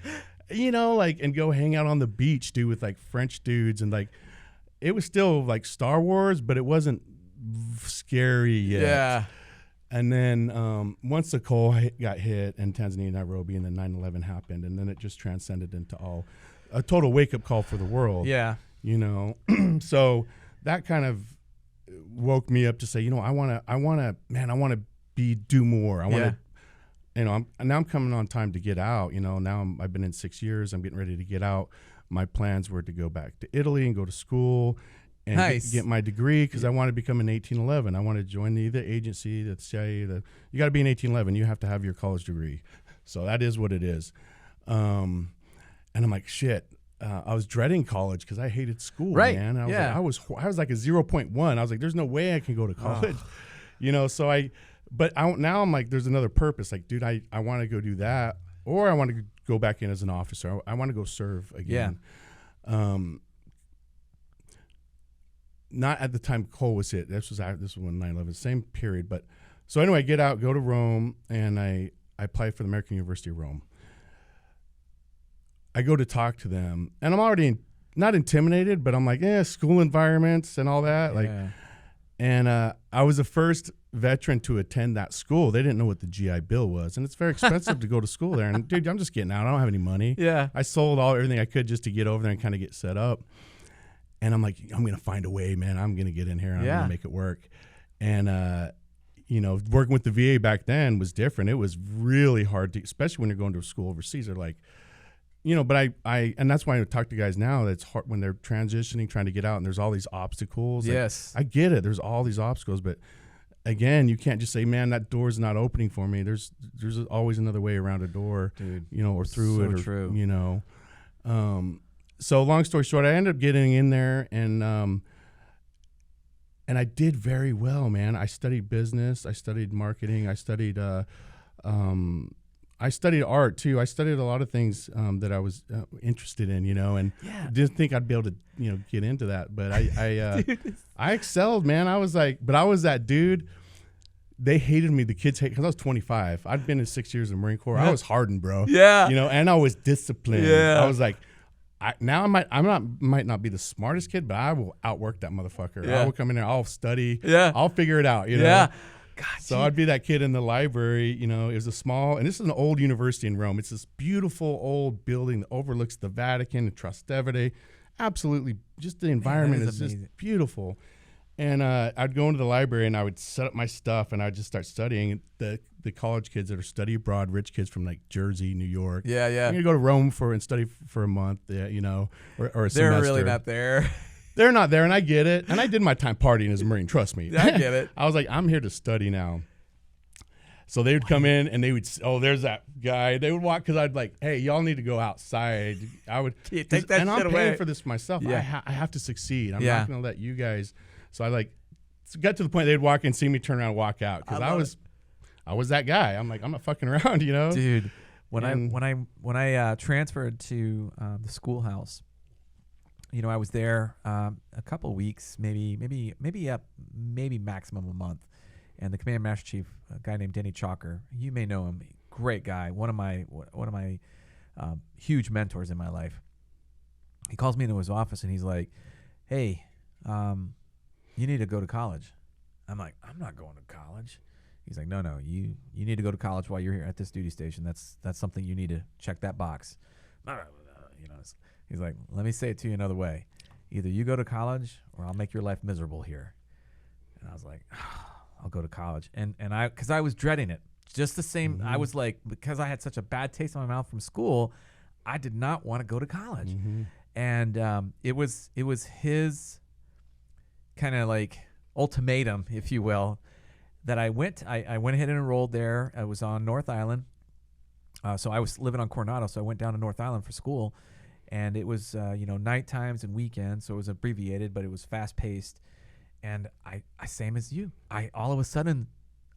you know, like, and go hang out on the beach, dude, with like French dudes. And like, it was still like Star Wars, but it wasn't scary yet. Yeah. And then once the coal got hit in Tanzania, Nairobi, and then 9/11 happened, and then it just transcended into a total wake-up call for the world. Yeah. You know, so that kind of woke me up to say, you know, I want to do more. I want to, you know, now I'm coming on time to get out. You know, now I've been in 6 years. I'm getting ready to get out. My plans were to go back to Italy and go to school and get my degree, because I want to become an 1811. I want to join the agency, the CIA. You got to be an 1811. You have to have your college degree. So that is what it is. And I'm like, shit. I was dreading college because I hated school, man. And I was like a 0.1. I was like, there's no way I can go to college, you know. So now I'm like, there's another purpose. Like, dude, I want to go do that, or I want to go back in as an officer. I want to go serve again. Yeah. Not at the time coal was hit. This was when 9/11, same period. But so anyway, I get out, go to Rome, and I applied for the American University of Rome. I go to talk to them, and I'm already not intimidated, but I'm like, school environments and all that. Like, and I was the first veteran to attend that school. They didn't know what the GI Bill was, and it's very expensive to go to school there. And dude, I'm just getting out. I don't have any money. Yeah, I sold everything I could just to get over there and kind of get set up. And I'm like, I'm gonna find a way, man. I'm gonna get in here. And I'm gonna make it work. And you know, working with the VA back then was different. It was really hard to, especially when you're going to a school overseas. They're like, you know, but I and that's why I talk to guys now that's hard when they're transitioning, trying to get out, and there's all these obstacles. Yes. Like, I get it. There's all these obstacles, but again, you can't just say, man, that door's not opening for me. There's always another way around a door, dude, you know, or through it, or, true. You know. So long story short, I ended up getting in there, and I did very well, man. I studied business. I studied marketing. I studied art too. I studied a lot of things that I was interested in, you know, and didn't think I'd be able to, you know, get into that. But I excelled, man. I was that dude. They hated me. The kids hate, because I was 25. I'd been in 6 years in the Marine Corps. I was hardened, bro. Yeah. You know, and I was disciplined. Yeah. I was like, I might not be the smartest kid, but I will outwork that motherfucker. Yeah. I will come in there. I'll study. Yeah. I'll figure it out. You know. Yeah. God, so I'd be that kid in the library. You know, it was and this is an old university in Rome. It's this beautiful old building that overlooks the Vatican and Trastevere. Absolutely, just the environment is just beautiful. And I'd go into the library and I would set up my stuff and I'd just start studying. The college kids that are study abroad, rich kids from like Jersey, New York. Yeah, yeah. I'm gonna go to Rome and study for a month. Yeah, you know, or a semester. They're really not there. They're not there, and I get it. And I did my time partying as a Marine. Trust me. I get it. I was like, I'm here to study now. So they would come in and they would, there's that guy. They would walk, because I'd like, hey, y'all need to go outside. I would take that shit away. And I'm paying for this myself. Yeah. I have to succeed. I'm not going to let you guys. So I got to the point they'd walk in, see me turn around and walk out, because I was that guy. I'm like, I'm not fucking around, you know? Dude, when I transferred to the schoolhouse, you know, I was there a couple of weeks, maybe maximum a month. And the command master chief, a guy named Denny Chalker, you may know him, great guy, one of my huge mentors in my life. He calls me into his office and he's like, "Hey, you need to go to college." I'm like, "I'm not going to college." He's like, "No, you need to go to college while you're here at this duty station. That's something you need to check that box." You know. He's like, "Let me say it to you another way. Either you go to college or I'll make your life miserable here." And I was like, I'll go to college. And because I was dreading it. Just the same, mm-hmm. I was like, because I had such a bad taste in my mouth from school, I did not want to go to college. Mm-hmm. And it was his kind of like ultimatum, if you will, that I went ahead and enrolled there. I was on North Island. So I was living on Coronado, so I went down to North Island for school. And it was, night times and weekends, so it was abbreviated, but it was fast-paced. And I same as you. All of a sudden,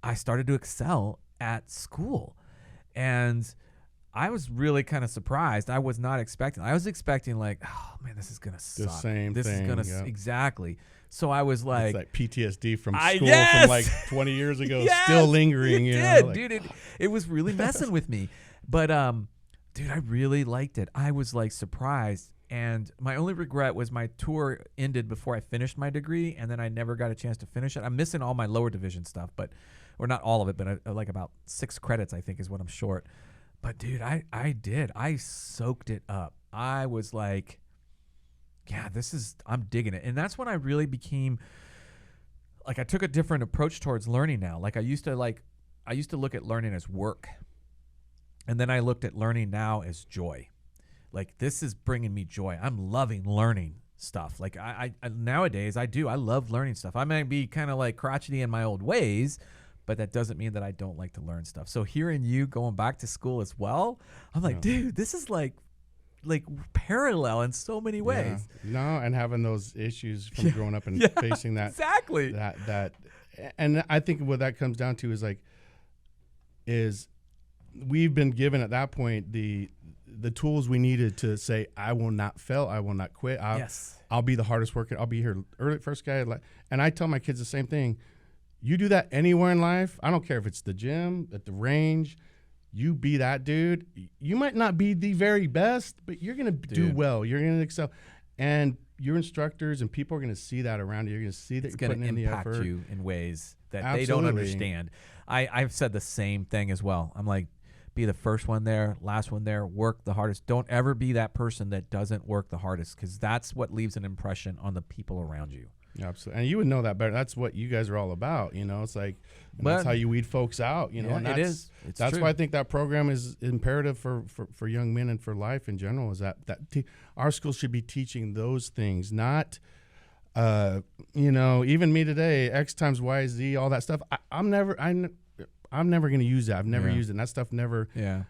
I started to excel at school. And I was really kind of surprised. I was not expecting. I was expecting like, oh, man, this is going to suck. The same thing. This is going to, exactly. So I was like. It's like PTSD from school from like 20 years ago, still lingering. It you did, know? Like, dude. It was really messing with me. But Dude, I really liked it. I was like surprised. And my only regret was my tour ended before I finished my degree, and then I never got a chance to finish it. I'm missing all my lower division stuff, or not all of it, but I like about 6 credits, I think, is what I'm short. But dude, I did. I soaked it up. I was like, yeah, I'm digging it. And that's when I really became, like, I took a different approach towards learning now. Like I used to look at learning as work. And then I looked at learning now as joy. Like, this is bringing me joy. I'm loving learning stuff. Like I nowadays I love learning stuff. I might be kind of like crotchety in my old ways, but that doesn't mean that I don't like to learn stuff. So hearing you going back to school as well, I'm like, dude, this is like parallel in so many ways. No, and having those issues from growing up and facing that. Exactly. That and I think what that comes down to is we've been given at that point the tools we needed to say, I will not fail, I will not quit. I'll be the hardest worker. I'll be here early, first guy. And I tell my kids the same thing. You do that anywhere in life. I don't care if it's the gym, at the range. You be that dude. You might not be the very best, but you're going to do well. You're going to excel. And your instructors and people are going to see that around you. You're going to see that you're putting in the effort. It's going to impact you in ways that they don't understand. I've said the same thing as well. I'm like, be the first one there, last one there, work the hardest. Don't ever be that person that doesn't work the hardest, because that's what leaves an impression on the people around you. Absolutely. And you would know that better. That's what you guys are all about. It's like, that's how you weed folks out, and it is. That's why I think that program is imperative for young men and for life in general, is that our schools should be teaching those things, not, even me today, X times Y, Z, all that stuff. I'm never going to use that. I've never used it. And that stuff never. Yeah.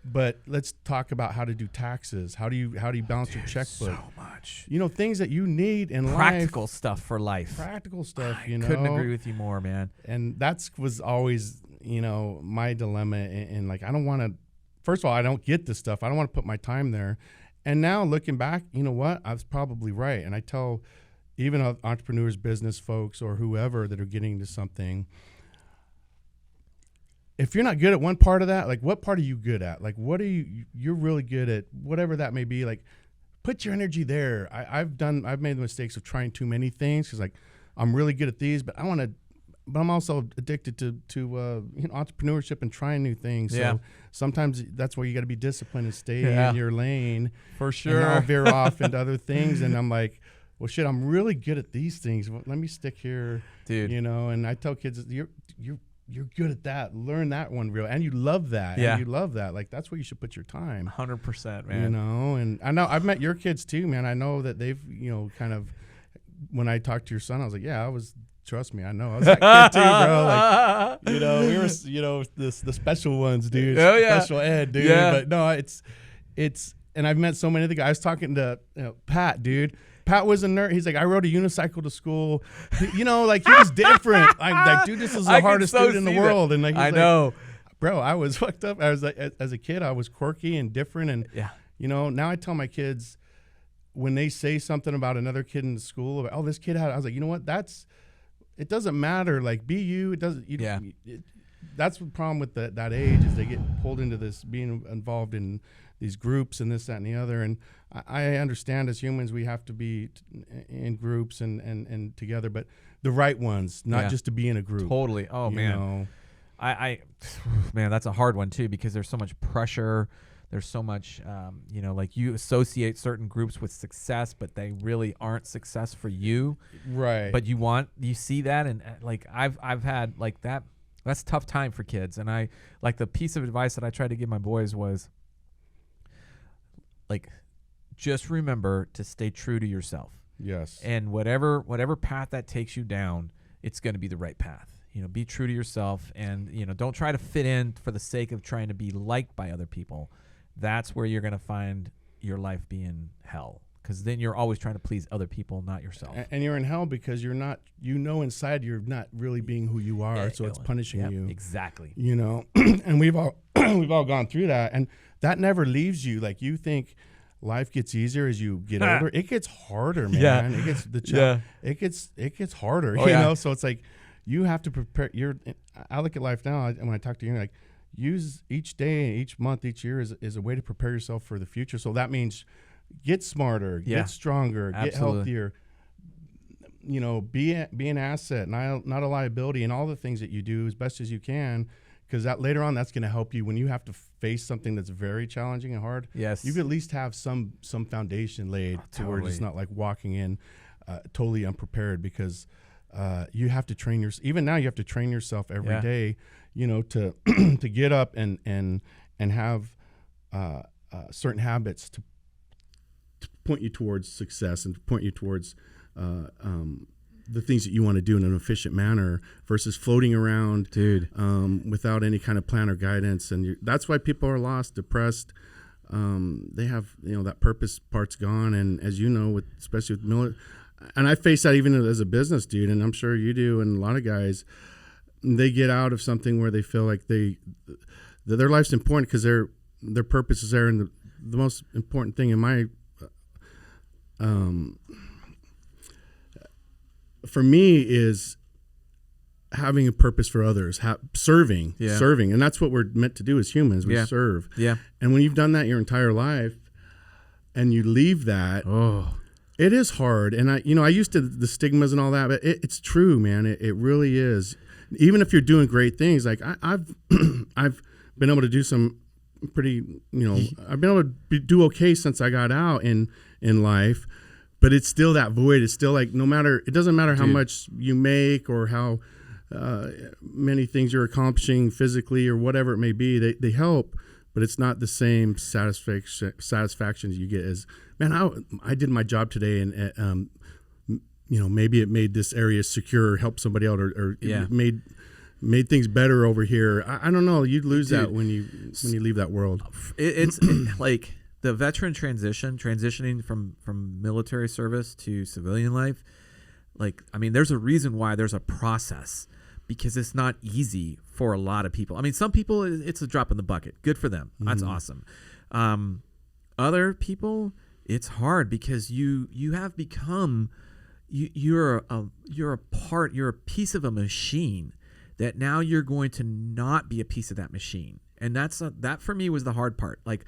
But let's talk about how to do taxes. How do you balance your checkbook? So much. Things that you need in practical life. stuff for life. Practical stuff. Couldn't agree with you more, man. And that was always, my dilemma. And like, I don't want to. First of all, I don't get this stuff. I don't want to put my time there. And now looking back, you know what? I was probably right. And I tell even entrepreneurs, business folks, or whoever that are getting into something, if you're not good at one part of that, like, what part are you good at? Like, what are you're really good at, whatever that may be. Like, put your energy there. I've made the mistakes of trying too many things, because like, I'm really good at these, but I'm also addicted to entrepreneurship and trying new things. Yeah. So sometimes that's where you got to be disciplined and stay in your lane. For sure. And I'll veer off into other things, and I'm like, well, shit, I'm really good at these things. Well, let me stick here, dude. And I tell kids, you're good at that. Learn that one and you love that. Yeah. And you love that. Like, that's where you should put your time. 100%, man. And I know I've met your kids too, man. I know that they've, kind of, when I talked to your son, I was like, trust me, I know. I was that kid too, bro. Like, we were, the special ones, dude. Oh, yeah. Special ed, dude. Yeah. But no, it's, and I've met so many of the guys. I was talking to Pat, dude. Pat was a nerd. He's like, I rode a unicycle to school. He was different. Like, dude, this is the hardest dude in the world. And like, I know, bro, I was fucked up. I was like, as a kid, I was quirky and different. And now I tell my kids, when they say something about another kid in the school, about, this kid had, I was like, you know what? It doesn't matter. Like, be you. It doesn't. That's the problem with that age, is they get pulled into this, being involved in these groups and this, that, and the other. And I understand, as humans, we have to be in groups and together, but the right ones, not just to be in a group. Totally. Oh, man. Man, that's a hard one too, because there's so much pressure. There's so much, like, you associate certain groups with success, but they really aren't success for you. Right. But you see that. And like, I've had like that. That's a tough time for kids. And I, like, the piece of advice that I tried to give my boys was, like, just remember to stay true to yourself. Yes. And whatever path that takes you down, it's going to be the right path. Be true to yourself, and, don't try to fit in for the sake of trying to be liked by other people. That's where you're going to find your life being hell, because then you're always trying to please other people, not yourself. And you're in hell because you're not, inside you're not really being who you are, so it's punishing you. Exactly. And we've all gone through that, and that never leaves you. Like, you think life gets easier as you get older. It gets harder, man. It gets harder. So it's like, you have to prepare. I look at life now, and when I talk to you, like, use each day, each month, each year is a way to prepare yourself for the future. So that means get smarter, get stronger, get healthier. Be an asset, not a liability, and all the things that you do as best as you can, because that later on, that's going to help you when you have to face something that's very challenging and hard. Yes, you could at least have some foundation laid to where it's not like walking in totally unprepared, because you have to train even now you have to train yourself every day, to to get up and have certain habits to point you towards success and to point you towards the things that you want to do in an efficient manner versus floating around, without any kind of plan or guidance. And that's why people are lost, depressed. They have, that purpose part's gone. And as you know, especially with military, and I face that even as a business dude, and I'm sure you do, and a lot of guys, they get out of something where they feel like that their life's important because their purpose is there. And the most important thing in my for me is having a purpose for others, serving, and that's what we're meant to do as humans. We serve. Yeah. And when you've done that your entire life, and you leave that, it is hard. And I used to the stigmas and all that, but it's true, man. It really is. Even if you're doing great things, like I've been able to do some pretty, I've been able to do okay since I got out in life. But it's still that void. It's still like it doesn't matter how much you make or how many things you're accomplishing physically or whatever it may be. They help, but it's not the same satisfaction you get as, man, I did my job today, and maybe it made this area secure, helped somebody out, or it made things better over here. I don't know. You'd lose that when you leave that world. It's like the veteran transitioning from military service to civilian life. Like, I mean, there's a reason why there's a process, because it's not easy for a lot of people. I mean, some people, it's a drop in the bucket. Good for them. That's awesome. Other people, it's hard because you have become, you're a piece of a machine that now you're going to not be a piece of that machine. And that for me was the hard part. Like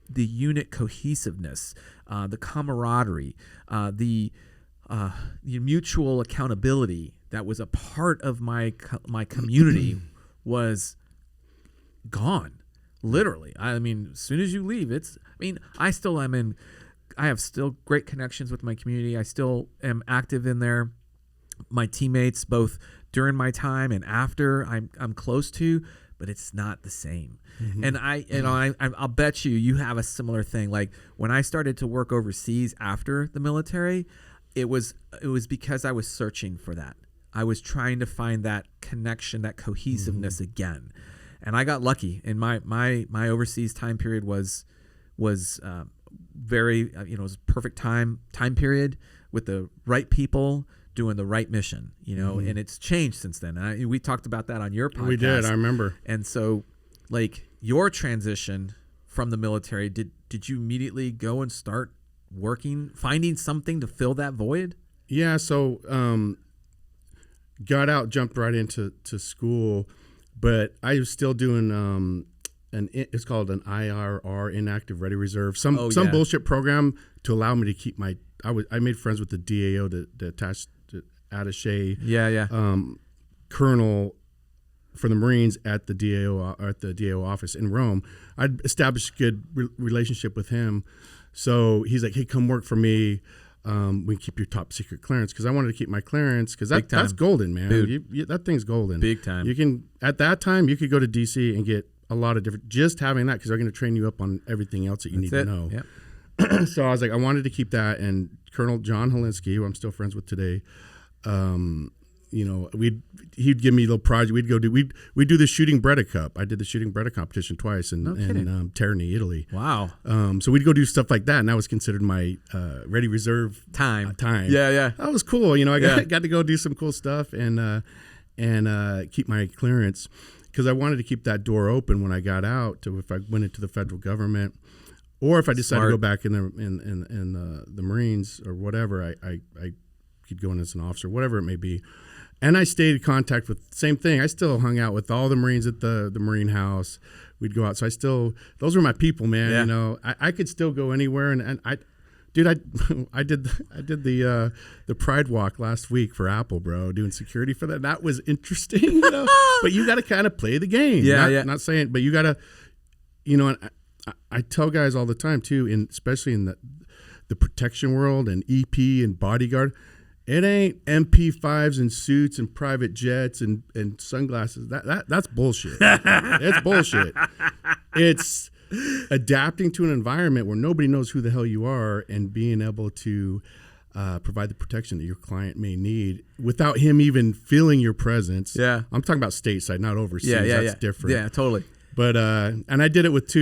the unit cohesiveness, the camaraderie, the mutual accountability that was a part of my community was gone, literally. I mean, as soon as you leave, I have still great connections with my community. I still am active in there. My teammates, both during my time and after, I'm close to, but it's not the same. And I'll bet you have a similar thing. Like when I started to work overseas after the military, it was because I was searching for that. I was trying to find that connection, that cohesiveness again. And I got lucky. And my overseas time period was very, it was a perfect time period with the right people doing the right mission, and it's changed since then. And we talked about that on your podcast. We did, I remember. And so, like, your transition from the military, did you immediately go and start working, finding something to fill that void? Yeah, so got out, jumped right into school, but I was still doing it's called an IRR, Inactive Ready Reserve, some bullshit program to allow me to keep I made friends with the DAO, the attached attaché colonel for the Marines at the DAO office in Rome. I'd established a good relationship with him, so he's like, "Hey, come work for me. We can keep your top secret clearance," because I wanted to keep my clearance, because that's golden, man. That thing's golden, big time. At that time you could go to DC and get a lot of different, just having that, because they're going to train you up on everything else that you need to know. Yep. So I was like, I wanted to keep that, and Colonel John Holinsky, who I'm still friends with today, he'd give me a little project. We'd do the shooting Bretta Cup. I did the shooting Bretta competition twice in Terni, Italy. Wow. So we'd go do stuff like that, and that was considered my ready reserve time. Yeah. That was cool. I got to go do some cool stuff and keep my clearance, because I wanted to keep that door open when I got out, if I went into the federal government, or if I decided to go back in the Marines or whatever, I could go in as an officer, whatever it may be. And I stayed in contact with same thing. I still hung out with all the Marines at the Marine House. We'd go out. So those were my people, man. Yeah. You know, I could still go anywhere. And I did the Pride Walk last week for Apple, bro, doing security for that. That was interesting, you know? But you got to kind of play the game. Not saying, but you got to, you know, and I tell guys all the time too, especially in the protection world and EP and bodyguard, it ain't MP5s and suits and private jets and sunglasses. That's bullshit. It's bullshit. It's adapting to an environment where nobody knows who the hell you are and being able to provide the protection that your client may need without him even feeling your presence. Yeah. I'm talking about stateside, not overseas. That's different. Yeah, totally. But and I did it with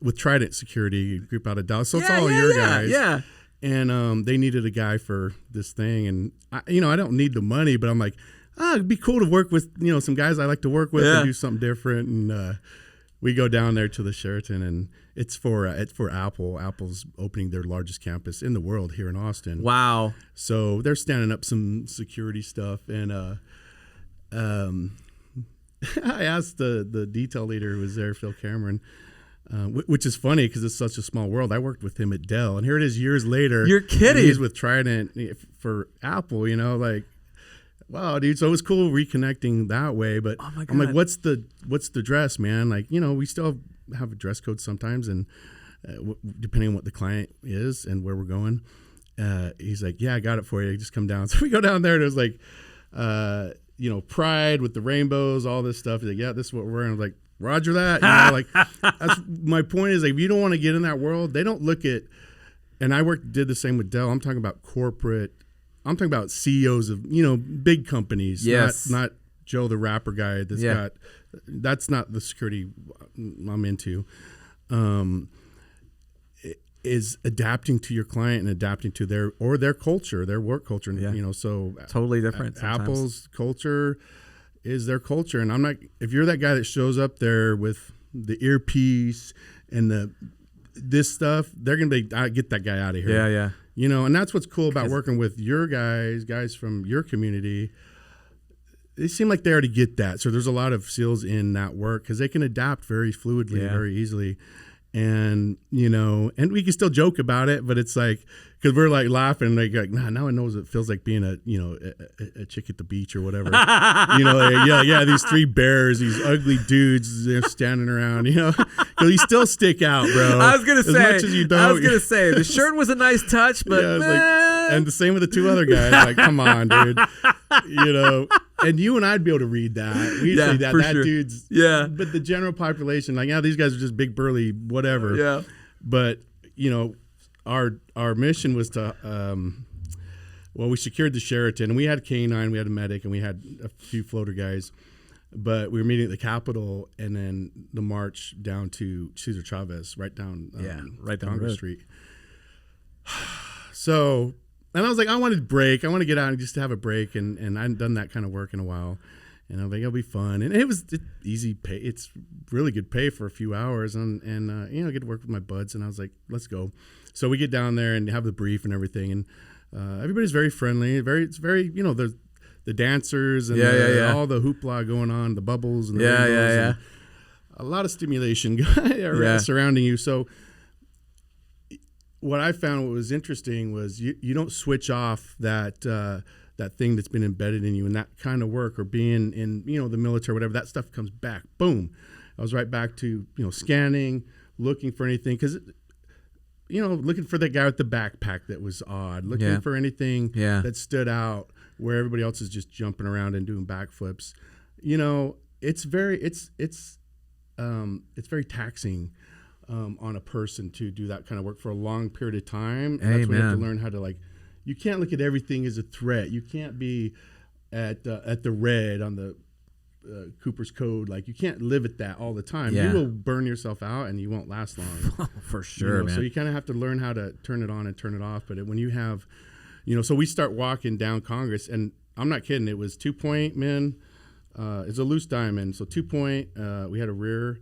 with Trident Security Group out of Dallas. So it's all your guys. Yeah. And they needed a guy for this thing. And, I don't need the money, but I'm like, it'd be cool to work with, some guys I like to work with and do something different. And we go down there to the Sheraton, and it's for Apple. Apple's opening their largest campus in the world here in Austin. Wow. So they're standing up some security stuff. And I asked the detail leader who was there, Phil Cameron, which is funny because it's such a small world. I worked with him at Dell, and here it is years later. You're kidding. He's with Trident for Apple, like, wow, dude. So it was cool reconnecting that way. But oh my God. I'm like, what's the dress, man? Like, we still have a dress code sometimes, and depending on what the client is and where we're going. He's like, yeah, I got it for you. Just come down. So we go down there, and it was like, Pride with the rainbows, all this stuff. He's like, yeah, this is what we're wearing. I was like, Roger that. That's my point is, like, if you don't want to get in that world, they don't look at, and did the same with Dell. I'm talking about corporate. I'm talking about CEOs of, big companies. Yes. Not Joe the rapper guy that's not the security I'm into. Is adapting to your client and adapting to their culture, their work culture. And, so totally different. Apple's culture is their culture. And I'm not, if you're that guy that shows up there with the earpiece and this stuff, they're going to be, get that guy out of here. Yeah. And that's what's cool about working with your guys from your community. They seem like they already get that. So there's a lot of SEALs in that work because they can adapt very fluidly, very easily. And, and we can still joke about it, but it's like, because we're like laughing, like now I know what it feels like being a chick at the beach or whatever. These three bears, these ugly dudes, they're standing around, because you still stick out, bro. I was going to say, as much as you don't, the shirt was a nice touch, but and the same with the two other guys. Like, come on, dude. And you and I'd be able to read that. We'd see that. That sure. Dude's. Yeah. But the general population, like, these guys are just big, burly, whatever. Yeah. But, our mission was to, we secured the Sheraton. And we had a K-9, we had a medic, and we had a few floater guys. But we were meeting at the Capitol, and then the march down to Cesar Chavez, right down Congress Street. So... And I was like, I wanted a break. I want to get out and just have a break. And I hadn't done that kind of work in a while. And I was like, it'll be fun. And it was easy pay. It's really good pay for a few hours. And I get to work with my buds. And I was like, let's go. So we get down there and have the brief and everything. And everybody's very friendly. It's very, the dancers and all the hoopla going on, the bubbles and the rainbows and a lot of stimulation surrounding you. So what I found what was interesting was you don't switch off that thing that's been embedded in you, and that kind of work or being in the military, whatever, that stuff comes back. Boom. I was right back to scanning, looking for anything because looking for that guy with the backpack that was odd, looking for anything that stood out where everybody else is just jumping around and doing backflips. It's very taxing. On a person to do that kind of work for a long period of time. And that's when you have to learn how to you can't look at everything as a threat. You can't be at the red on the Cooper's Code. Like, you can't live at that all the time. You will burn yourself out and you won't last long. For sure, man. So you kind of have to learn how to turn it on and turn it off. But when you have, so we start walking down Congress, and I'm not kidding. It was 2-point men. It's a loose diamond. So 2-point, we had a rear.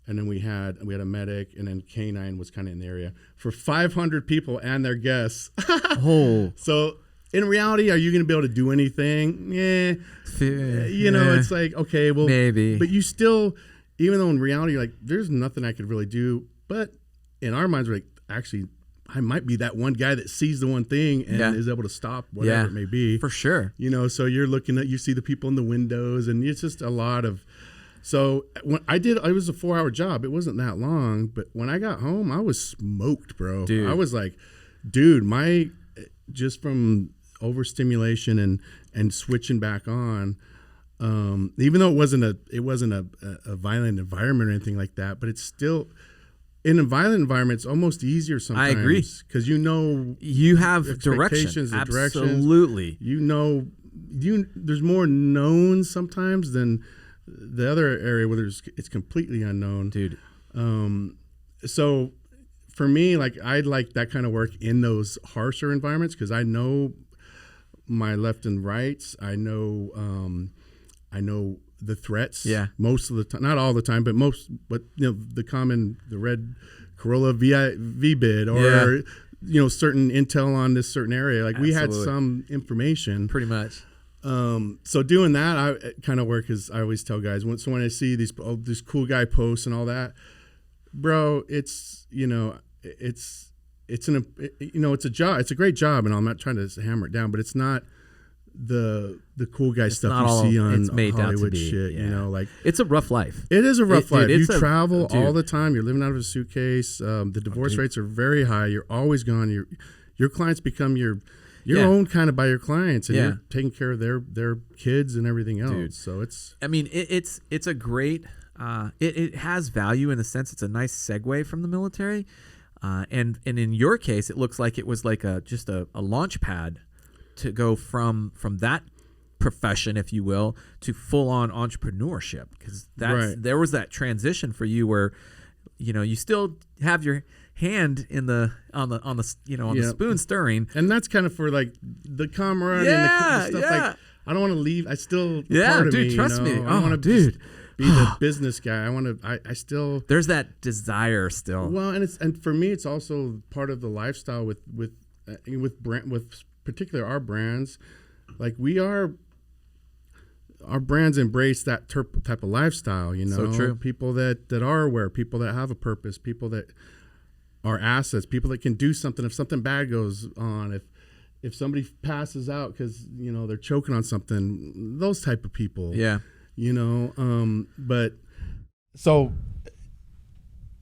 And then we had a medic, and then K-9 was kind of in the area for 500 people and their guests. Oh, so in reality, are you going to be able to do anything? Yeah. It's like, okay, well, maybe. But you still, even though in reality, you're like, there's nothing I could really do. But in our minds, we're like, actually, I might be that one guy that sees the one thing and is able to stop whatever it may be. For sure. So you're looking at, you see the people in the windows, and it's just a lot of. So when it was a 4-hour job. It wasn't that long, but when I got home, I was smoked, bro. Dude. I was like, just from overstimulation and switching back on. Even though it wasn't a violent environment or anything like that, but it's still. In a violent environment, it's almost easier sometimes. I agree. Because you have direction. Absolutely. There's more known sometimes than the other area where it's completely unknown. Dude. So for me, like, I like that kind of work in those harsher environments because I know my left and rights. I know the threats most of the time, not all the time, but the red Corolla V-bid or certain intel on this certain area. Like we had some information pretty much. So doing that, I kind of work as I always tell guys. So when I see this cool guy posts and all that, bro, it's a job. It's a great job, and I'm not trying to hammer it down, but it's not the cool guy stuff you see on Hollywood shit. Like it's a rough life. It is a rough life. You travel all the time. You're living out of a suitcase. The divorce rates are very high. You're always gone. Your clients become your own kind of by your clients, and you're taking care of their kids and everything else. Dude. So it's. I mean, it's a great. It has value in the sense it's a nice segue from the military, and in your case, it looks like it was like just a launch pad to go from that profession, if you will, to full on entrepreneurship, because there was that transition for you where you still have your hand on the spoon stirring, and that's kind of for like the camaraderie and the stuff. Like I don't want to leave. I still part of dude, me, trust me. I want to be the business guy. I want to. I still. There's that desire still. Well, and for me, it's also part of the lifestyle with particularly our brands. Like our brands embrace that type of lifestyle. So true. People that are aware, people that have a purpose, people that are assets, people that can do something if something bad goes on, if somebody passes out because they're choking on something, those type of people. But so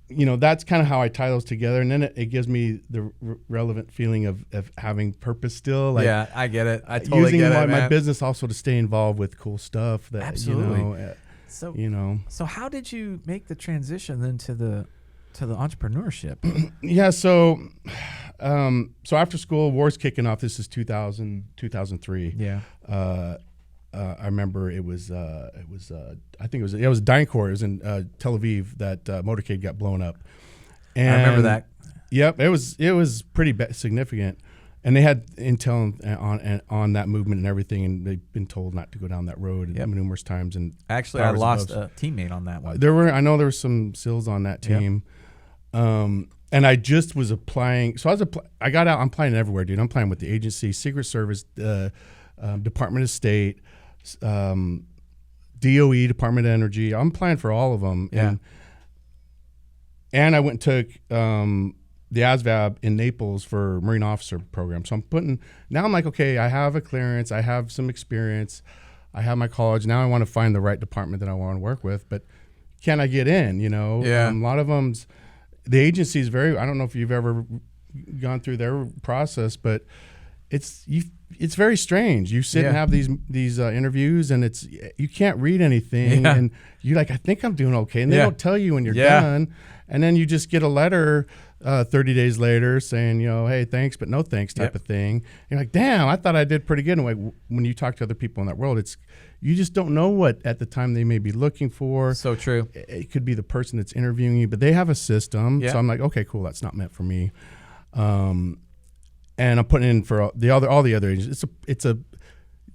that's kind of how I tie those together, and then it gives me the relevant feeling of having purpose still. Like, I get it. I totally get it, using my business also to stay involved with cool stuff. That absolutely. So how did you make the transition then to the entrepreneurship? So after school, war's kicking off. This is 2003. I remember it was I think it was DynCorp. It was in Tel Aviv that motorcade got blown up. And I remember that. Yep, it was pretty significant, and they had intel on that movement and everything, and they've been told not to go down that road numerous times. And actually, I lost a teammate on that one. I know there were some SEALs on that team. And I just was applying. So I got out. I'm applying everywhere, dude. I'm applying with the agency, Secret Service, Department of State, DOE, Department of Energy. I'm applying for all of them. And I went and took the ASVAB in Naples for Marine Officer program. So now I'm like, okay, I have a clearance. I have some experience. I have my college. Now I want to find the right department that I want to work with. But can I get in? A lot of them's. The agency is I don't know if you've ever gone through their process, but it's very strange. You sit and have these interviews, and you can't read anything, and you're like, I think I'm doing okay, and they don't tell you when you're done, and then you just get a letter 30 days later saying, hey, thanks, but no thanks type of thing. You're like, damn, I thought I did pretty good. And when you talk to other people in that world, you just don't know what at the time they may be looking for. So true. It could be the person that's interviewing you, but they have a system. So I'm like, okay, cool, that's not meant for me. And I'm putting in for all the other agents.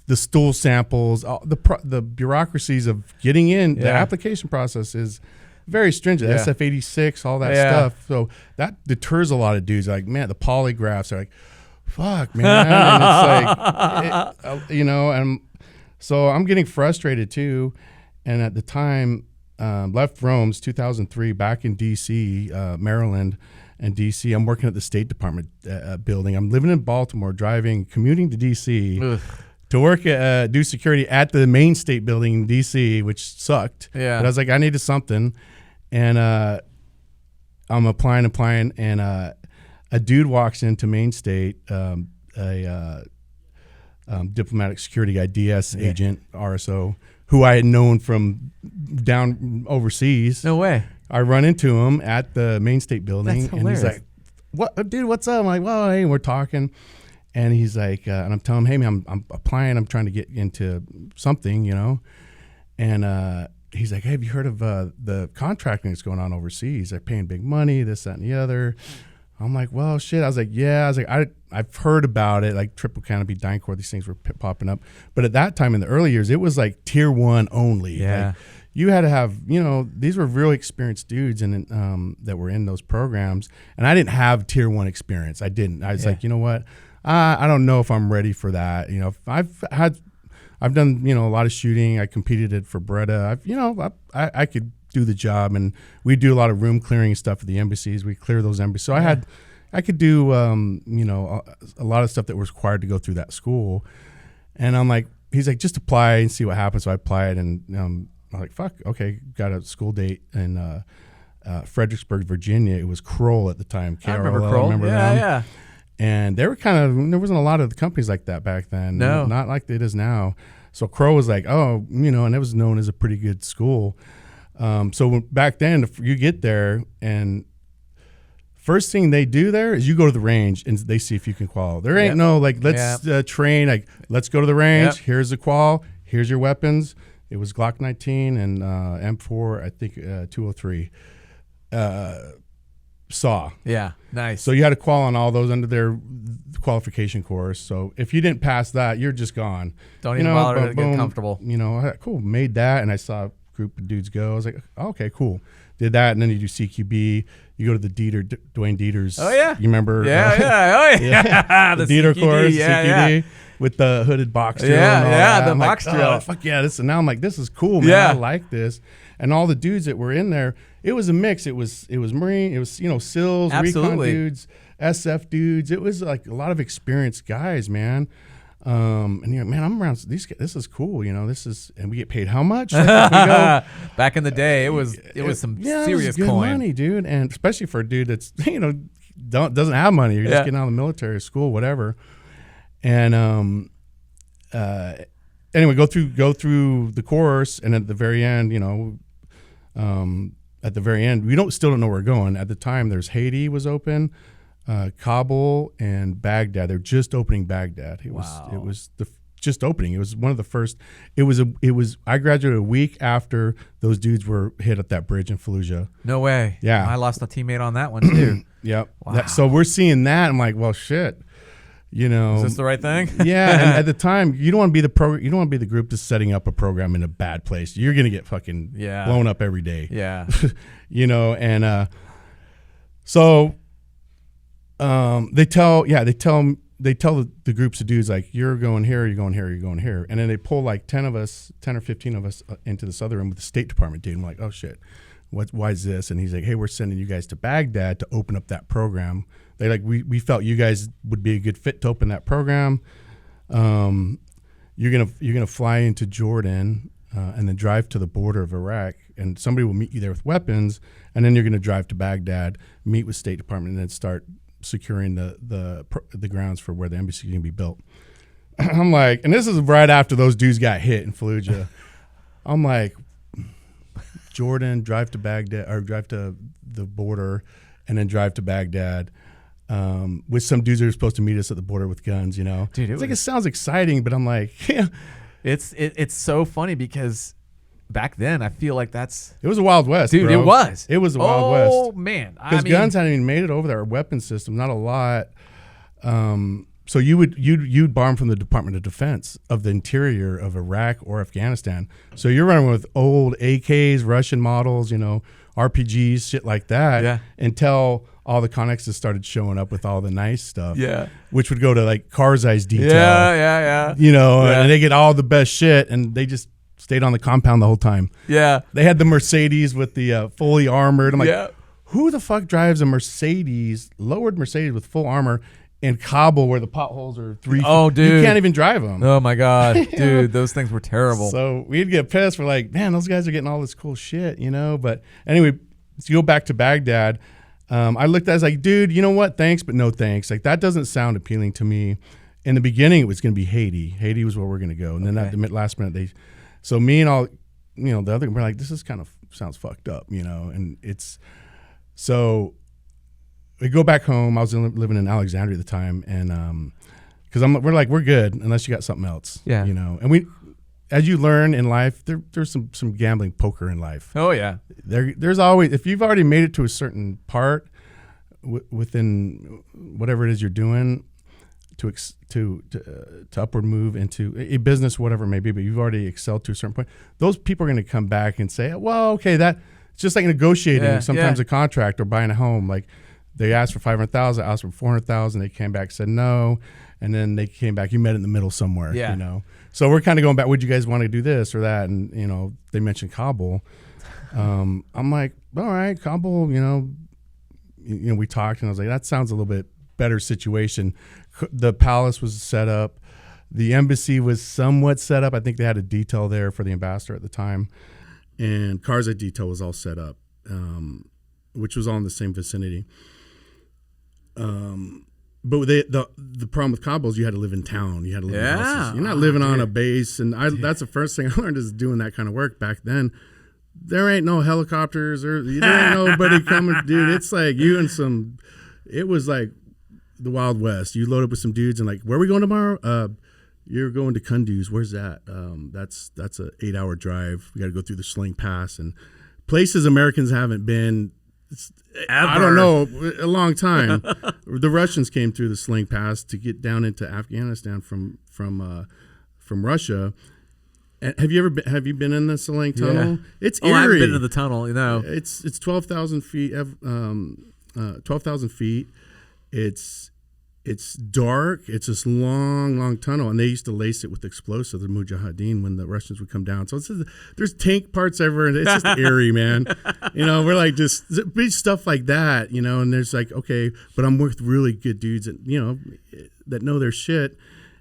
The stool samples, the bureaucracies of getting in. The application process is very stringent. SF-86, all that stuff. So that deters a lot of dudes. Like, man, the polygraphs are like, fuck, man. And it's like, and so I'm getting frustrated too. And at the time, left Rome's 2003 back in D.C., Maryland and D.C. I'm working at the State Department building. I'm living in Baltimore, commuting to D.C. to work do security at the main state building in D.C., which sucked. Yeah. But I was like, I needed something. And I'm applying, and a dude walks into Main State, a diplomatic security guy, DS agent, RSO, who I had known from down overseas. No way. I run into him at the Main State building, and he's like, "What, dude? What's up?" I'm like, "Well, hey," we're talking, and he's like, and I'm telling him, "Hey, man, I'm applying. I'm trying to get into something, and he's like, "Hey, have you heard of the contracting that's going on overseas? They're paying big money, this, that, and the other." I'm like, well, shit. I was like, yeah. I was like, I've heard about it, like triple canopy, DynCorp, these things were popping up. But at that time in the early years, it was like tier 1 only. Yeah. Like, you had to have, these were really experienced dudes and that were in those programs. And I didn't have tier 1 experience. I didn't. I was like, you know what? I don't know if I'm ready for that. I've done, a lot of shooting. I competed for Beretta. I could do the job, and we do a lot of room clearing stuff at the embassies. We clear those embassies. So I could do, a lot of stuff that was required to go through that school. And I'm like, he's like, just apply and see what happens. So I applied, and I'm like, fuck, okay, got a school date in Fredericksburg, Virginia. It was Kroll at the time. I remember Kroll. Them. Yeah. And they were there wasn't a lot of the companies like that back then. No. Not like it is now. So Kroll was like, oh, and it was known as a pretty good school. So back then, if you get there, and first thing they do there is you go to the range and they see if you can qual. There ain't no like, let's train, like, let's go to the range. Yep. Here's the qual. Here's your weapons. It was Glock 19 and M4, I think 203. SAW. Yeah, nice. So you had to qual on all those under their qualification course. So if you didn't pass that, you're just gone. Don't even bother to get comfortable. Cool, made that, and I saw group of dudes go. I was like, oh, okay, cool. Did that, and then you do CQB. You go to the Dwayne Dieter's. Oh yeah, you remember? Yeah. The Dieter CQD, course, yeah, CQD with the hooded box drill. The box drill. drill. Oh, fuck yeah! And now I'm like, this is cool, man. Yeah. I like this. And all the dudes that were in there, it was a mix. It was Marine. It was SILs, recon dudes, SF dudes. It was like a lot of experienced guys, man. And man, I'm around these guys. This is cool, this is, and we get paid how much? Back in the day, it was some serious it was good coin, money, dude, and especially for a dude that's doesn't have money. You're just getting out of the military, school, whatever. And anyway, go through the course, and at the very end, we still don't know where we're going. At the time, there's Haiti was open. Kabul and Baghdad. They're just opening Baghdad. It was just opening. It was one of the first. I graduated a week after those dudes were hit at that bridge in Fallujah. No way. Yeah. I lost a teammate on that one too. Yep. Wow. So we're seeing that. I'm like, well, shit. Is this the right thing? Yeah. And at the time, you don't want to be you don't want to be the group that's setting up a program in a bad place. You're gonna get fucking blown up every day. Yeah. And so. They tell the groups of dudes, like, you're going here, you're going here, you're going here. And then they pull like 10 or 15 of us into this other room with the State Department dude. I'm like, oh shit, why is this? And he's like, hey, we're sending you guys to Baghdad to open up that program. They like, we felt you guys would be a good fit to open that program. You're gonna fly into Jordan and then drive to the border of Iraq, and somebody will meet you there with weapons, and then you're gonna drive to Baghdad, meet with State Department, and then start securing the grounds for where the embassy can be built. I'm like, and this is right after those dudes got hit in Fallujah. I'm like, Jordan, drive to Baghdad, or drive to the border, and then drive to Baghdad with some dudes that are supposed to meet us at the border with guns. Dude, it sounds exciting, but I'm like, yeah, it's so funny because back then, I feel like it was a Wild West, dude. Bro. It was a Wild West. Oh man, because guns hadn't even made it over there. Weapon system, not a lot. So you'd borrow from the Department of Defense of the interior of Iraq or Afghanistan. So you're running with old AKs, Russian models, RPGs, shit like that. Yeah. Until all the connexes started showing up with all the nice stuff. Yeah. Which would go to like Car's Eyes detail. Yeah. You know, and they get all the best shit, and they just stayed on the compound the whole time. Yeah. They had the Mercedes with the fully armored. I'm like, Yeah. who the fuck drives a Mercedes, lowered Mercedes with full armor in Cobble where the potholes are 3 feet? Oh, dude. You can't even drive them. Oh my God, dude, those things were terrible. So we'd get pissed. We're like, man, those guys are getting all this cool shit, you know? But anyway, to go back to Baghdad, I looked at it, I was like, dude, you know what? Thanks, but no thanks. Like, that doesn't sound appealing to me. In the beginning, it was going to be Haiti. Haiti was where we're going to go. And then at the last minute, so me and all, you know, the other, we're like, this is kind of sounds fucked up, you know? And it's, so we go back home. I was living in Alexandria at the time. And, cause we're like, we're good unless you got something else, you know? And as you learn in life, there's some gambling poker in life. Oh yeah. There's always, if you've already made it to a certain part within whatever it is you're doing to upward move into a business, whatever it may be, but you've already excelled to a certain point, those people are going to come back and say, well, okay, it's just like negotiating sometimes a contract or buying a home. Like they asked for 500,000, asked for 400,000, they came back, said no. And then they came back, you met in the middle somewhere, you know? So we're kind of going back, would you guys want to do this or that? And, you know, they mentioned Kabul. I'm like, all right, Kabul, you know, we talked and I was like, that sounds a little bit better situation. The palace was set up. The embassy was somewhat set up. I think they had a detail there for the ambassador at the time. And Karzai detail was all set up, which was all in the same vicinity. But the problem with Kabul is you had to live in town. You had to live in houses. You're not living on a base. And that's the first thing I learned is doing that kind of work back then. There ain't no helicopters or there ain't nobody coming. Dude, it's like you and it was like the Wild West. You load up with some dudes and like, where are we going tomorrow? You're going to Kunduz. Where's that? That's a 8-hour drive. We got to go through the Sling Pass and places Americans haven't been. I don't know, a long time. The Russians came through the Sling Pass to get down into Afghanistan from Russia. And have you been in the Sling Tunnel? Yeah. It's eerie. I've been in the tunnel. You know, it's 12,000 feet. 12,000 feet. It's dark. It's this long tunnel, and they used to lace it with explosives, the Mujahideen, when the Russians would come down. So there's tank parts everywhere, and it's just eerie, man. You know, we're like just big stuff like that, you know. And there's like, okay, but I'm with really good dudes, that, you know, that know their shit,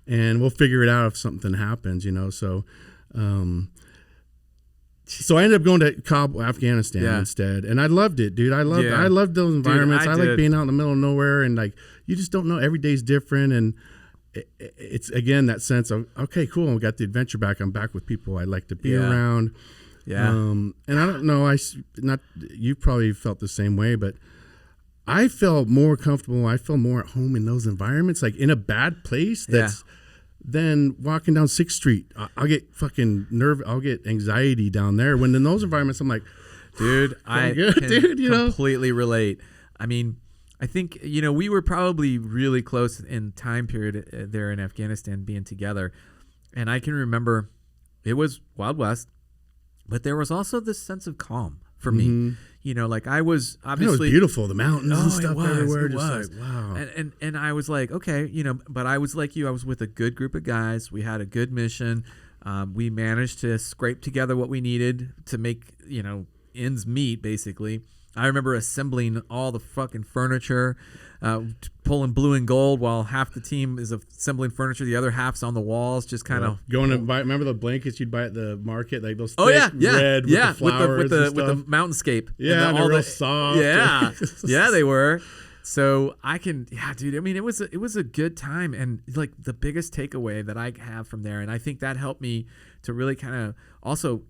and we'll figure it out if something happens, you know. So, so I ended up going to Kabul, Afghanistan instead, and I loved it, dude. I loved those environments. Dude, I like being out in the middle of nowhere, and like you just don't know. Every day's different, and it's again that sense of, okay, cool. I got the adventure back. I'm back with people I like to be around. Yeah. And I don't know. You probably felt the same way, but I felt more comfortable. I felt more at home in those environments, like in a bad place. Then walking down 6th Street, I'll get fucking I'll get anxiety down there. When in those environments, I'm like, dude, I can completely relate. I mean, I think, you know, we were probably really close in time period there in Afghanistan being together. And I can remember it was Wild West, but there was also this sense of calm for me. You know, like I was obviously, it was beautiful, the mountains and stuff everywhere. Just like, wow. And I was like, okay, you know, but I was like you, I was with a good group of guys. We had a good mission. We managed to scrape together what we needed to make, you know, ends meet, basically. I remember assembling all the fucking furniture, pulling blue and gold while half the team is assembling furniture, the other half's on the walls, just kind of going to buy. Remember the blankets you'd buy at the market, like those thick red with the flowers with the mountainscape. Yeah, and they're real soft. Yeah, they were. So I can, dude. I mean, it was a good time, and like the biggest takeaway that I have from there, and I think that helped me to really kind of also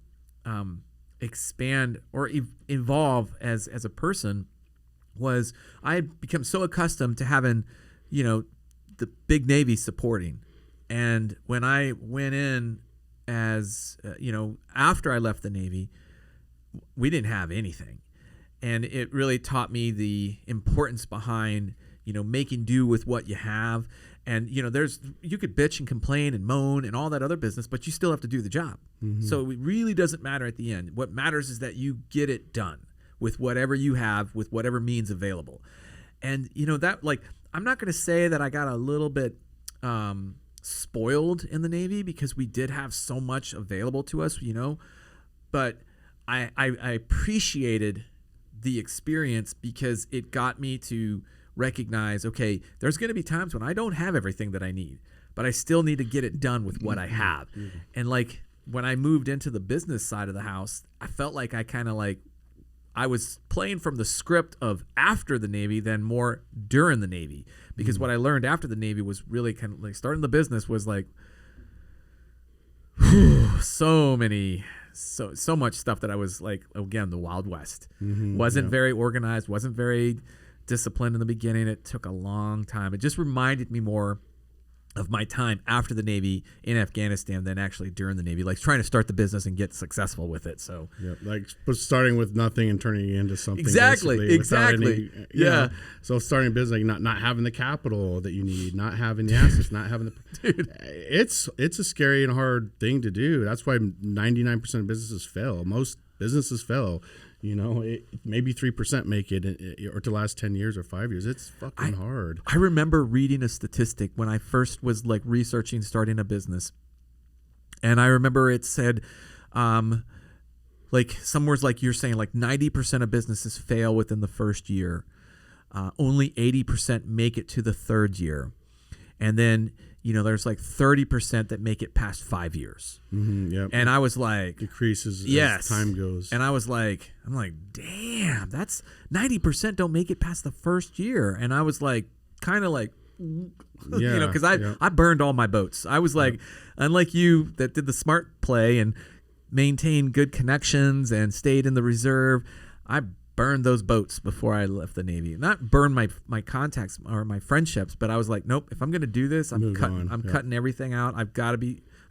expand or evolve as a person, was I had become so accustomed to having, you know, the big Navy supporting. And when I went in as, you know, after I left the Navy, we didn't have anything. And it really taught me the importance behind, you know, making do with what you have. And, you know, you could bitch and complain and moan and all that other business, but you still have to do the job. So it really doesn't matter at the end. What matters is that you get it done with whatever you have, with whatever means available. And that, like, I'm not going to say that I got a little bit spoiled in the Navy, because we did have so much available to us, but I appreciated the experience, because it got me to recognize, okay, there's going to be times when I don't have everything that I need, but I still need to get it done with what I have. And like, when I moved into the business side of the house, I felt like I was playing from the script of after the Navy than more during the Navy, because what I learned after the Navy was really kind of like starting the business was like, so much stuff that I was like, again, the Wild West. Wasn't very organized, wasn't very disciplined in the beginning. It took a long time. It just reminded me more of my time after the Navy in Afghanistan than actually during the Navy, like trying to start the business and get successful with it. So like starting with nothing and turning it into something. Exactly. So starting a business, like not having the capital that you need, not having the assets, not having the dude, it's a scary and hard thing to do. That's why 99% of businesses fail. Most businesses fail. Maybe 3% make it, or to last 10 years or 5 years. It's fucking hard. I remember reading a statistic when I first was like researching starting a business, and I remember it said, like somewhere like you're saying, like 90% of businesses fail within the first year. Only 80% make it to the third year, and then there's like 30% that make it past 5 years. And I was like, decreases as time goes. And I'm like, damn, that's 90% don't make it past the first year. And I was like, kind of like, because I burned all my boats. I was like, unlike you that did the smart play and maintained good connections and stayed in the reserve, I burned those boats before I left the Navy. Not burn my contacts or my friendships, but I was like, nope, if I'm going to do this, I'm cutting everything out. I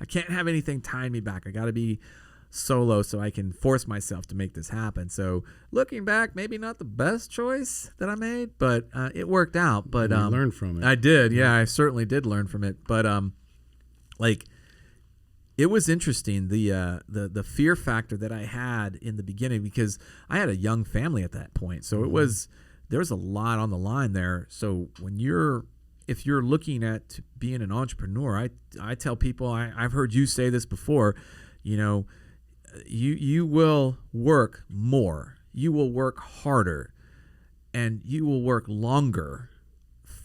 can't have anything tying me back. I got to be solo so I can force myself to make this happen. So looking back, maybe not the best choice that I made, but it worked out. But you learned from it. I did. Yeah, I certainly did learn from it. But like, it was interesting, the fear factor that I had in the beginning, because I had a young family at that point. So there was a lot on the line there. So if you're looking at being an entrepreneur, I tell people, I've heard you say this before, you will work more, you will work harder, and you will work longer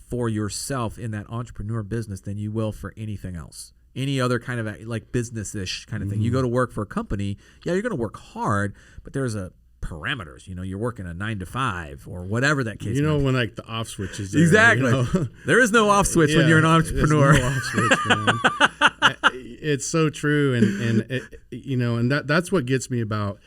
for yourself in that entrepreneur business than you will for anything else. Any other kind of like business-ish kind of thing. You go to work for a company, you're going to work hard, but there's parameters. You're working a 9 to 5 or whatever that case. When like the off switch is there. Exactly. There is no off switch when you're an entrepreneur. There's no off switch, man. It's so true, and that's what gets me about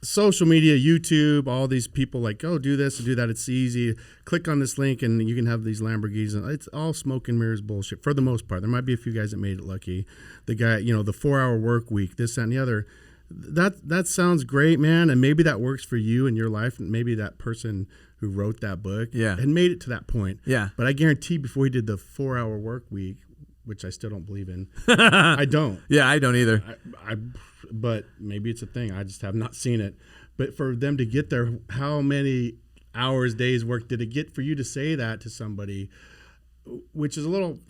social media, YouTube, all these people like, oh, do this and do that. It's easy. Click on this link and you can have these Lamborghinis. And it's all smoke and mirrors bullshit for the most part. There might be a few guys that made it lucky. The guy, the 4-hour work week, this, that, and the other. That sounds great, man. And maybe that works for you in your life. And maybe that person who wrote that book had made it to that point. Yeah. But I guarantee before he did the 4-hour work week, which I still don't believe in, I don't. Yeah, I don't either. But maybe it's a thing. I just have not seen it. But for them to get there, how many hours, days work did it get for you to say that to somebody? Which is a little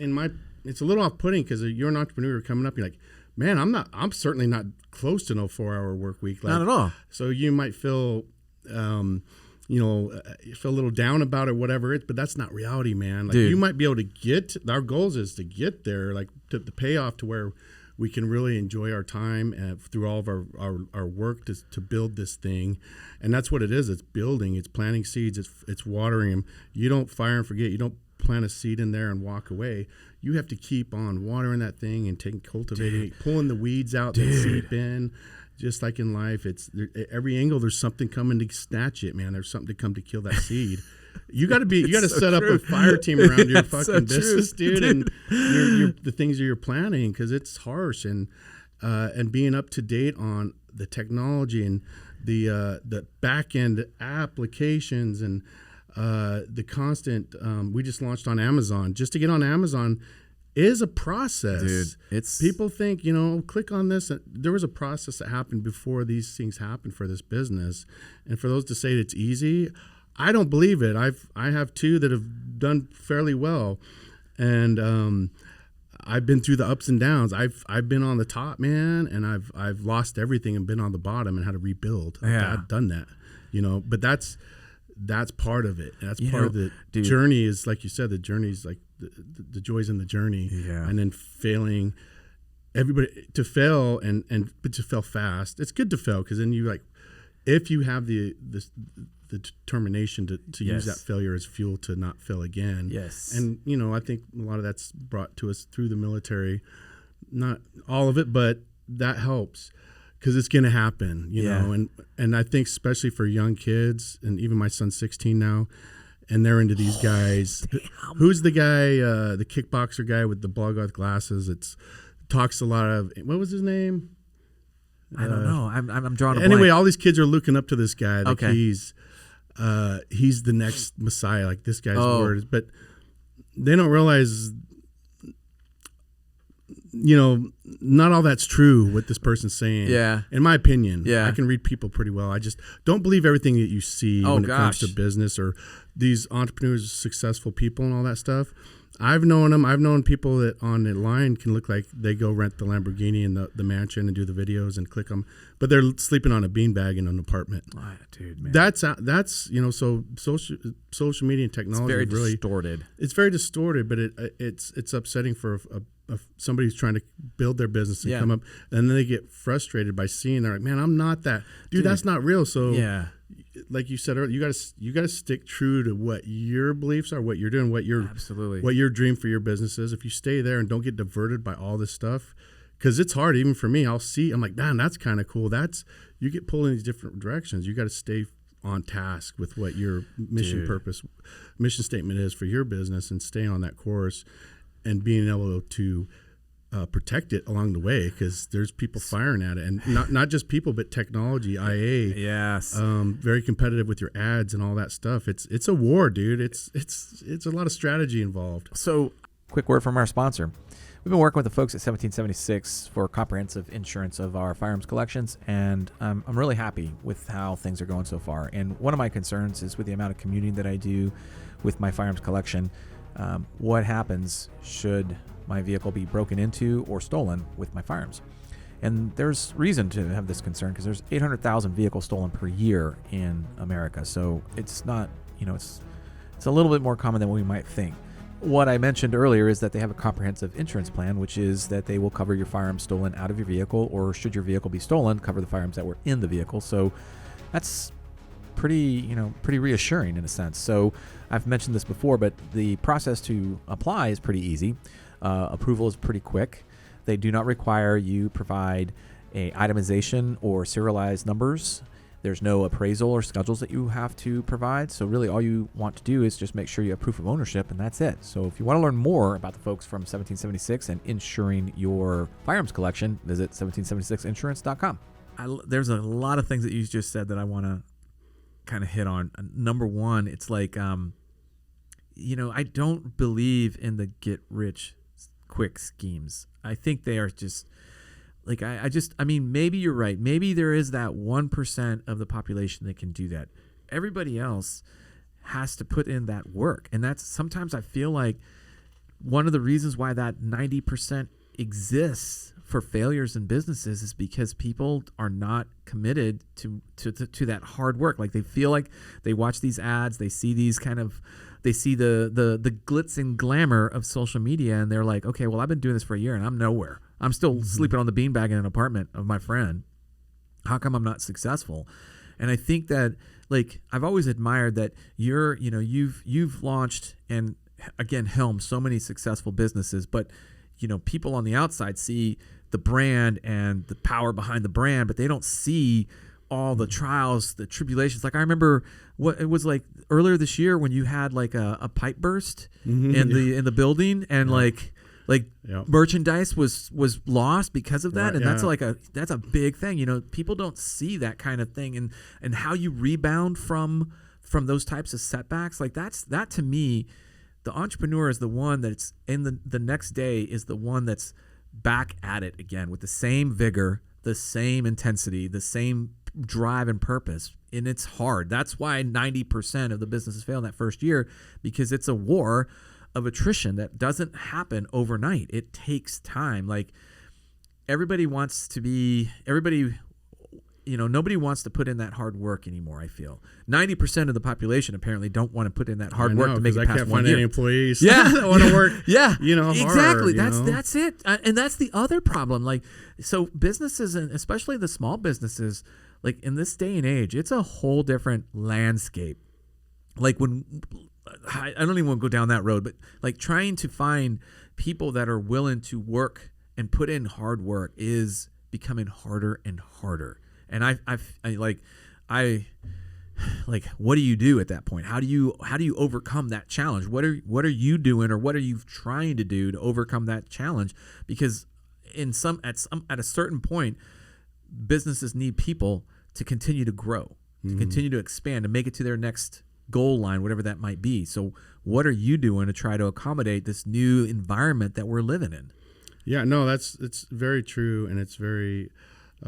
it's a little off-putting, because you're an entrepreneur coming up. You're like, man, I'm certainly not close to no 4-hour work week. Not at all. So you might feel, feel a little down about it, whatever it is, but that's not reality, man. Like, you might be able to our goals is to get there, like to the payoff to where we can really enjoy our time through all of our work to build this thing. And that's what it is. It's building, it's planting seeds, it's watering them. You don't fire and forget. You don't plant a seed in there and walk away. You have to keep on watering that thing and cultivating it, pulling the weeds out that seep in. Just like in life, every angle there's something coming to snatch it, man. There's something to come to kill that seed. You got to set up a fire team around your fucking business, dude, and the things that you're planning, because it's harsh, and being up to date on the technology and the back end applications and the constant. We just launched on Amazon. Just to get on Amazon is a process. Dude, it's people think, click on this. There was a process that happened before these things happened for this business, and for those to say it's easy, I don't believe it. I have two that have done fairly well, and I've been through the ups and downs. I've been on the top, man, and I've lost everything and been on the bottom and had to rebuild. Yeah. I've done that, but that's part of it. That's part of the dude, journey. Is like you said, the journey is like the joys in the journey, and then failing. Everybody to fail but to fail fast. It's good to fail because then you if you have the determination to use that failure as fuel to not fail again. Yes. And I think a lot of that's brought to us through the military. Not all of it, but that helps because it's going to happen. You know, and I think especially for young kids, and even my son's 16 now, and they're into these guys. Damn. Who's the guy? The kickboxer guy with the blog talks a lot of, what was his name? I don't know. I'm drawing a anyway, blank. all these kids are looking up to this guy. Like Okay. he's the next Messiah. Like this guy's word, but they don't realize, not all that's true. What this person's saying. Yeah. In my opinion. Yeah. I can read people pretty well. I just don't believe everything that you see when it comes to business or these entrepreneurs, successful people, and all that stuff. I've known them. I've known people that on the line can look like they go rent the Lamborghini and the mansion and do the videos and click them, but they're sleeping on a beanbag in an apartment. Oh, dude, man. That's so social media and technology It's very really distorted. It's very distorted, but it's upsetting for somebody who's trying to build their business and come up, and then they get frustrated by seeing they're like, man, I'm not that dude. That's not real. So like you said earlier, you gotta stick true to what your beliefs are, what you're doing, what your dream for your business is. If you stay there and don't get diverted by all this stuff, because it's hard even for me. I'm like, man, that's kind of cool. You get pulled in these different directions. You got to stay on task with what your mission statement is for your business, and stay on that course, and being able to protect it along the way, because there's people firing at it, and not just people, but technology, IA. Yes. Very competitive with your ads and all that stuff. It's a war, dude. It's a lot of strategy involved. So, quick word from our sponsor. We've been working with the folks at 1776 for comprehensive insurance of our firearms collections, and I'm really happy with how things are going so far. And one of my concerns is with the amount of commuting that I do with my firearms collection. What happens should my vehicle be broken into or stolen with my firearms? And there's reason to have this concern, because there's 800,000 vehicles stolen per year in America. So it's not, it's a little bit more common than we might think. What I mentioned earlier is that they have a comprehensive insurance plan, which is that they will cover your firearms stolen out of your vehicle, or should your vehicle be stolen, cover the firearms that were in the vehicle. So that's pretty reassuring in a sense. So I've mentioned this before, but the process to apply is pretty easy. Approval is pretty quick. They do not require you provide a itemization or serialized numbers. There's no appraisal or schedules that you have to provide. So really all you want to do is just make sure you have proof of ownership, and that's it. So if you want to learn more about the folks from 1776 and insuring your firearms collection, visit 1776insurance.com. There's a lot of things that you just said that I want to kind of hit on. Number one, it's like, I don't believe in the get rich quick schemes. I think they are just like, maybe you're right. Maybe there is that 1% of the population that can do that. Everybody else has to put in that work. And that's sometimes I feel like one of the reasons why that 90% exists for failures in businesses is because people are not committed to that hard work. Like, they feel like they watch these ads, they see these they see the glitz and glamour of social media, and they're like, okay, well, I've been doing this for a year and I'm nowhere. I'm still sleeping on the beanbag in an apartment of my friend. How come I'm not successful? And I think that, like, I've always admired that you've launched and again helmed so many successful businesses, but people on the outside see the brand and the power behind the brand, but they don't see all the trials, the tribulations. Like, I remember what it was like earlier this year when you had like a pipe burst in the building, and merchandise was lost because of that. Right, and that's a big thing. People don't see that kind of thing, and how you rebound from those types of setbacks. Like, that to me, the entrepreneur is the one that's in the next day is the one that's back at it again with the same vigor, the same intensity, the same drive and purpose. and it's hard. That's why 90% of the businesses fail in that first year, because it's a war of attrition that doesn't happen overnight. It takes time. Like everybody wants to be, nobody wants to put in that hard work anymore. I feel 90% of the population apparently don't want to put in that hard work to make it past 1 year. I can't find any employees. Yeah, that want to work. Yeah, exactly. Hard, that's it, and that's the other problem. Like, so businesses, and especially the small businesses, like in this day and age, it's a whole different landscape. Like when I don't even want to go down that road, but like trying to find people that are willing to work and put in hard work is becoming harder and harder. And I what do you do at that point? How do you overcome that challenge? What are you doing, or what are you trying to do to overcome that challenge? Because at a certain point, businesses need people to continue to grow, to continue to expand, and make it to their next goal line, whatever that might be. So what are you doing to try to accommodate this new environment that we're living in? Yeah, no, it's very true, and it's very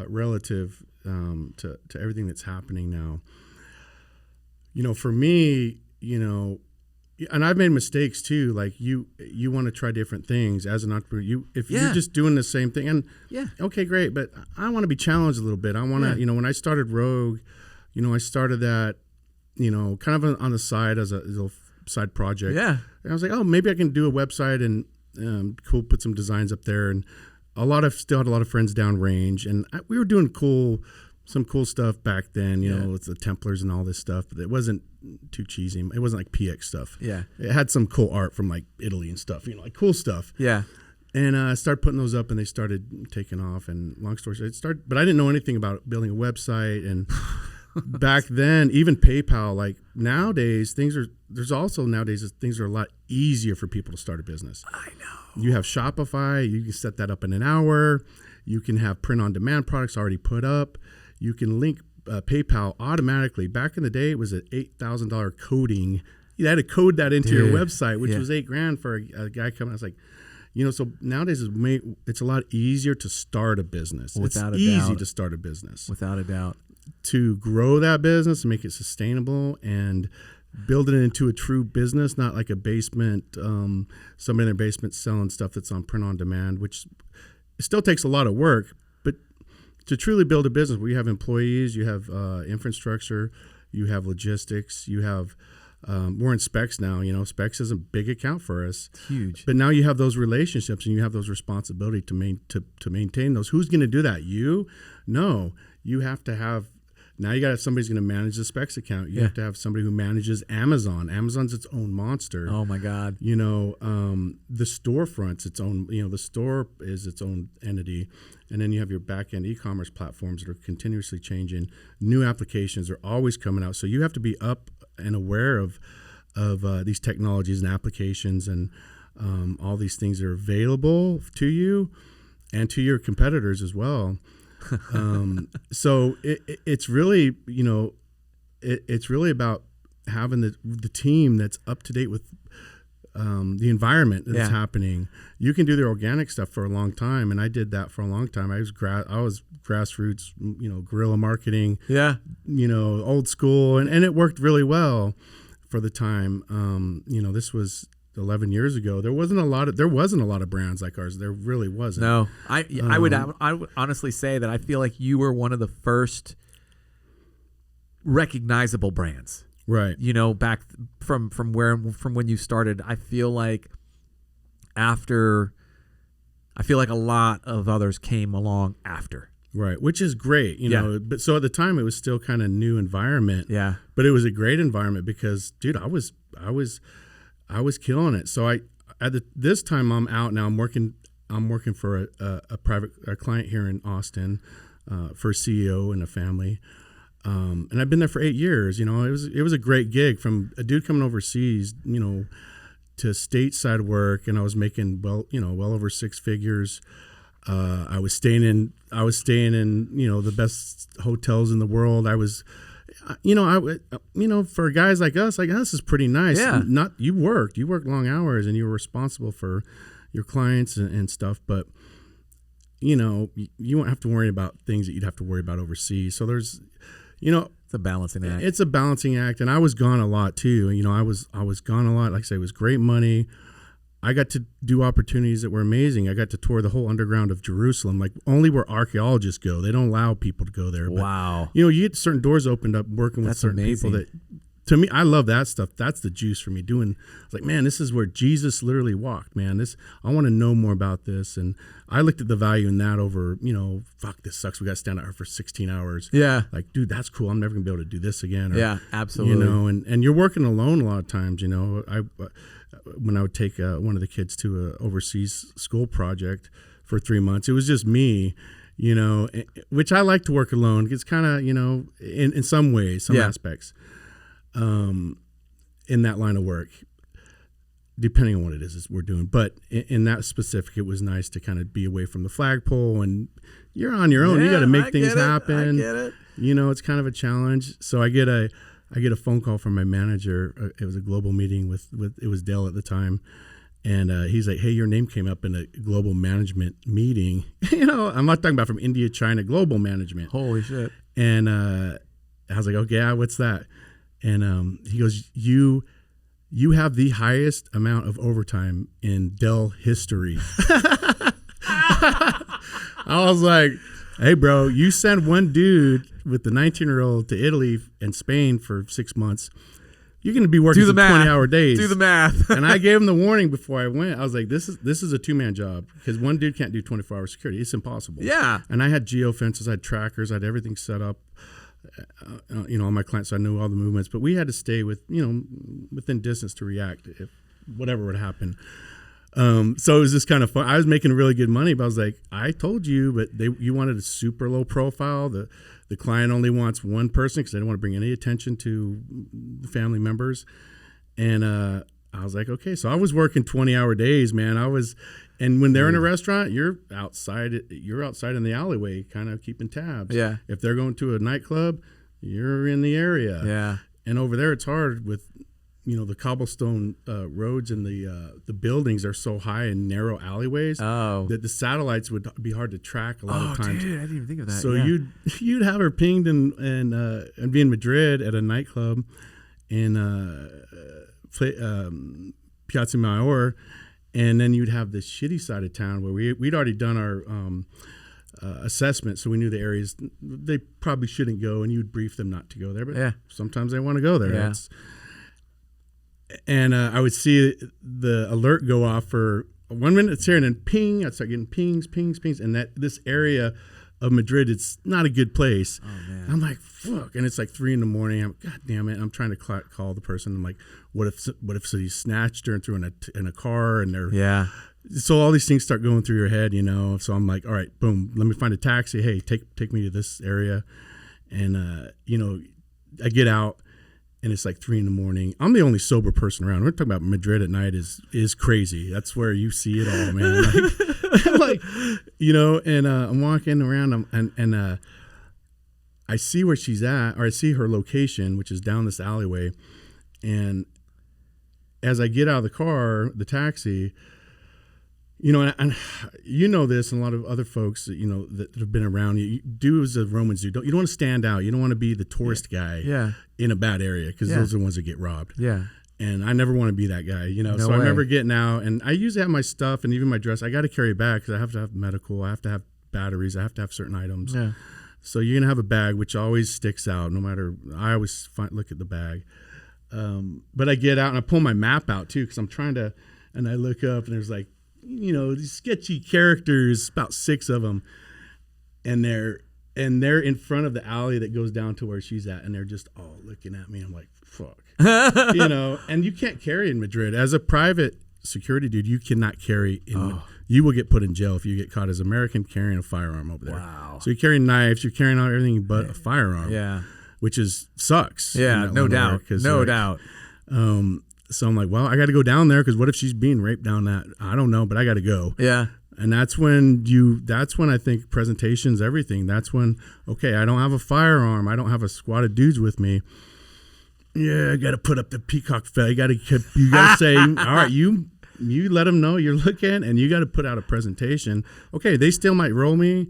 relative to everything that's happening now. For me, and I've made mistakes too. Like you want to try different things as an entrepreneur. If you're just doing the same thing, and okay, great, but I want to be challenged a little bit. I want to, when I started Rogue, I started that, kind of on the side as a side project. Yeah, and I was like, oh, maybe I can do a website and put some designs up there, and still had a lot of friends downrange, and we were doing some cool stuff back then, with the Templars and all this stuff, but it wasn't too cheesy. It wasn't like PX stuff. Yeah. It had some cool art from like Italy and stuff, like cool stuff. Yeah. And I started putting those up, and they started taking off, and long story short, but I didn't know anything about building a website. And back then, even PayPal, like nowadays, things are a lot easier for people to start a business. I know. You have Shopify, you can set that up in an hour. You can have print-on-demand products already put up. You can link PayPal automatically. Back in the day, it was an $8,000 coding. You had to code that into your website, which was $8,000 for a guy coming. I was like, so nowadays it's a lot easier to start a business. Without it's easy to start a business. Without a doubt. To grow that business and make it sustainable and build it into a true business, not like a basement, somebody in their basement selling stuff that's on print on demand, which still takes a lot of work. But to truly build a business where you have employees, you have infrastructure, you have logistics, you have we're in Specs now. Specs is a big account for us. It's huge. But now you have those relationships and you have those responsibility to maintain those. Who's going to do that? You? No. You have to have. Now you got to have somebody's going to manage the Specs account. You have to have somebody who manages Amazon. Amazon's its own monster. Oh my God. The storefront's its own. The store is its own entity, and then you have your back end e-commerce platforms that are continuously changing. New applications are always coming out, so you have to be up and aware of these technologies and applications and all these things that are available to you and to your competitors as well. So it's really, it's really about having the team that's up to date with the environment that's happening. You can do the organic stuff for a long time, and I did that for a long time. I was grassroots, guerrilla marketing. Yeah, old school, and it worked really well for the time. This was 11 years ago. There wasn't a lot of brands like ours. There really wasn't. No, I would honestly say that I feel like you were one of the first recognizable brands. Right. Back from when you started. I feel like a lot of others came along after. Right, which is great, But so at the time, it was still kind of new environment. Yeah. But it was a great environment because, dude, I was killing it. So this time I'm out now. I'm working for a client here in Austin, for a CEO and a family. And I've been there for 8 years. It was a great gig from a dude coming overseas, to stateside work, and I was making well over six figures. I was staying in the best hotels in the world. I was, for guys like us, like this is pretty nice. Yeah. You worked long hours, and you were responsible for your clients and stuff, but you won't have to worry about things that you'd have to worry about overseas. So there's, a balancing act. It's a balancing act, and I was gone a lot too. You know, I was gone a lot. Like I say, it was great money. I got to do opportunities that were amazing. I got to tour the whole underground of Jerusalem, like only where archaeologists go. They don't allow people to go there. Wow. But, you know, you get certain doors opened up working with certain people that, to me, I love that stuff. That's the juice for me doing. It's like, man, this is where Jesus literally walked, man. I want to know more about this. And I looked at the value in that over, you know, fuck, this sucks. We got to stand out here for 16 hours. Yeah. Like, dude, that's cool. I'm never gonna be able to do this again. Or, yeah, absolutely. You know, and you're working alone a lot of times, you know. When I would take one of the kids to a overseas school project for 3 months, it was just me, you know, which I like to work alone. It's kind of, you know, in some ways, some aspects, in that line of work, depending on what it is we're doing. But in that specific, it was nice to kind of be away from the flagpole, and you're on your own. You got to make things happen. I get it. You know, it's kind of a challenge. So I get a phone call from my manager. It was a global meeting with it was Dell at the time. And he's like, hey, your name came up in a global management meeting. You know, I'm not talking about from India, China, global management. Holy shit. And I was like, okay, what's that? And he goes, you have the highest amount of overtime in Dell history. I was like, hey, bro, you send one dude with the 19-year-old to Italy and Spain for 6 months. You're going to be working some 20-hour days. Do the math. And I gave him the warning before I went. I was like, this is a two-man job because one dude can't do 24-hour security. It's impossible. Yeah. And I had geofences, I had trackers, I had everything set up, you know, on my clients, so I knew all the movements. But we had to stay within distance to react if whatever would happen. So it was just kind of fun. I was making really good money, but I was like, I told you, but you wanted a super low profile. The client only wants one person because they don't want to bring any attention to the family members. And I was like, okay. So I was working 20-hour days, man. And when they're in a restaurant, you're outside in the alleyway, kind of keeping tabs. Yeah. If they're going to a nightclub, you're in the area. Yeah. And over there, it's hard with, you know, the cobblestone roads and the buildings are so high and narrow alleyways that the satellites would be hard to track a lot of times. Dude, I didn't even think of that. So you'd have her pinged and be in Madrid at a nightclub in Piazza Mayor, and then you'd have the shitty side of town where we'd already done our assessment, so we knew the areas they probably shouldn't go, and you'd brief them not to go there. But sometimes they want to go there. Yeah. And I would see the alert go off for 1 minute it's here, and then ping, I'd start getting pings, and that this area of Madrid, it's not a good place. Oh, man. I'm like, fuck. And it's like 3 a.m. I'm God damn it. I'm trying to call the person. I'm like, what if he snatched her and threw in a car, and they're so all these things start going through your head, you know. So I'm like, all right, boom, let me find a taxi. Hey, take me to this area. And you know, I get out, and it's like 3 a.m. I'm the only sober person around. We're talking about Madrid at night is crazy. That's where you see it all, man. Like you know, and I'm walking around, and I see where she's at, or I see her location, which is down this alleyway. And as I get out of the car, the taxi, you know, and you know this, and a lot of other folks, you know, that have been around, you do as the Romans do. You don't want to stand out. You don't want to be the tourist guy in a bad area, because those are the ones that get robbed. Yeah. And I never want to be that guy, you know. So I remember getting out, and I usually have my stuff and even my dress. I got to carry it back because I have to have medical. I have to have batteries. I have to have certain items. Yeah. So you're gonna have a bag, which always sticks out. No matter, I always look at the bag. But I get out and I pull my map out too, because I'm trying to. And I look up, and there's like, you know, these sketchy characters, about 6 of them, and they're in front of the alley that goes down to where she's at, and they're just all looking at me. I'm like, fuck. You know, and you can't carry in Madrid as a private security dude. You cannot carry in. You will get put in jail if you get caught as American carrying a firearm over there. Wow. So you're carrying knives, you're carrying out everything but a firearm. Yeah. Which sucks. Yeah, no doubt. No doubt. So I'm like, well, I got to go down there, because what if she's being raped down that? I don't know, but I got to go. Yeah. And that's when I think presentation's everything. That's when, okay, I don't have a firearm. I don't have a squad of dudes with me. Yeah, I got to put up the peacock fell. You got to say, all right, you let them know you're looking, and you got to put out a presentation. Okay, they still might roll me,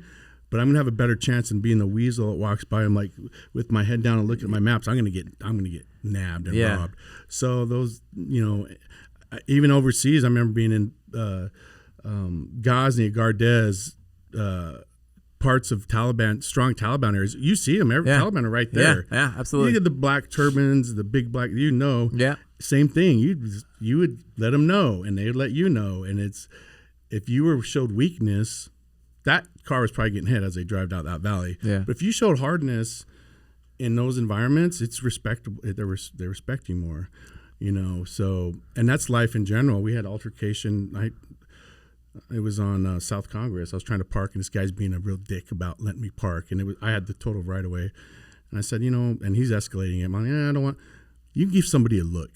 but I'm gonna have a better chance than being the weasel that walks by. I'm like with my head down and looking at my maps. I'm gonna get nabbed and robbed. So those, even overseas, I remember being in Ghazni, Gardez, parts of strong Taliban areas. You see them, Taliban are right there. Yeah, absolutely. You get the black turbans, the big black, Yeah. Same thing. You would let them know, and they'd let you know. And it's, if you showed weakness, that car was probably getting hit as they drive down that valley. Yeah. But if you showed hardness in those environments, it's respectable. They respect you more, So, and that's life in general. We had altercation. It was on South Congress. I was trying to park, and this guy's being a real dick about letting me park. And I had the total right of way. And I said, and he's escalating it. I'm like, I don't want. You can give somebody a look.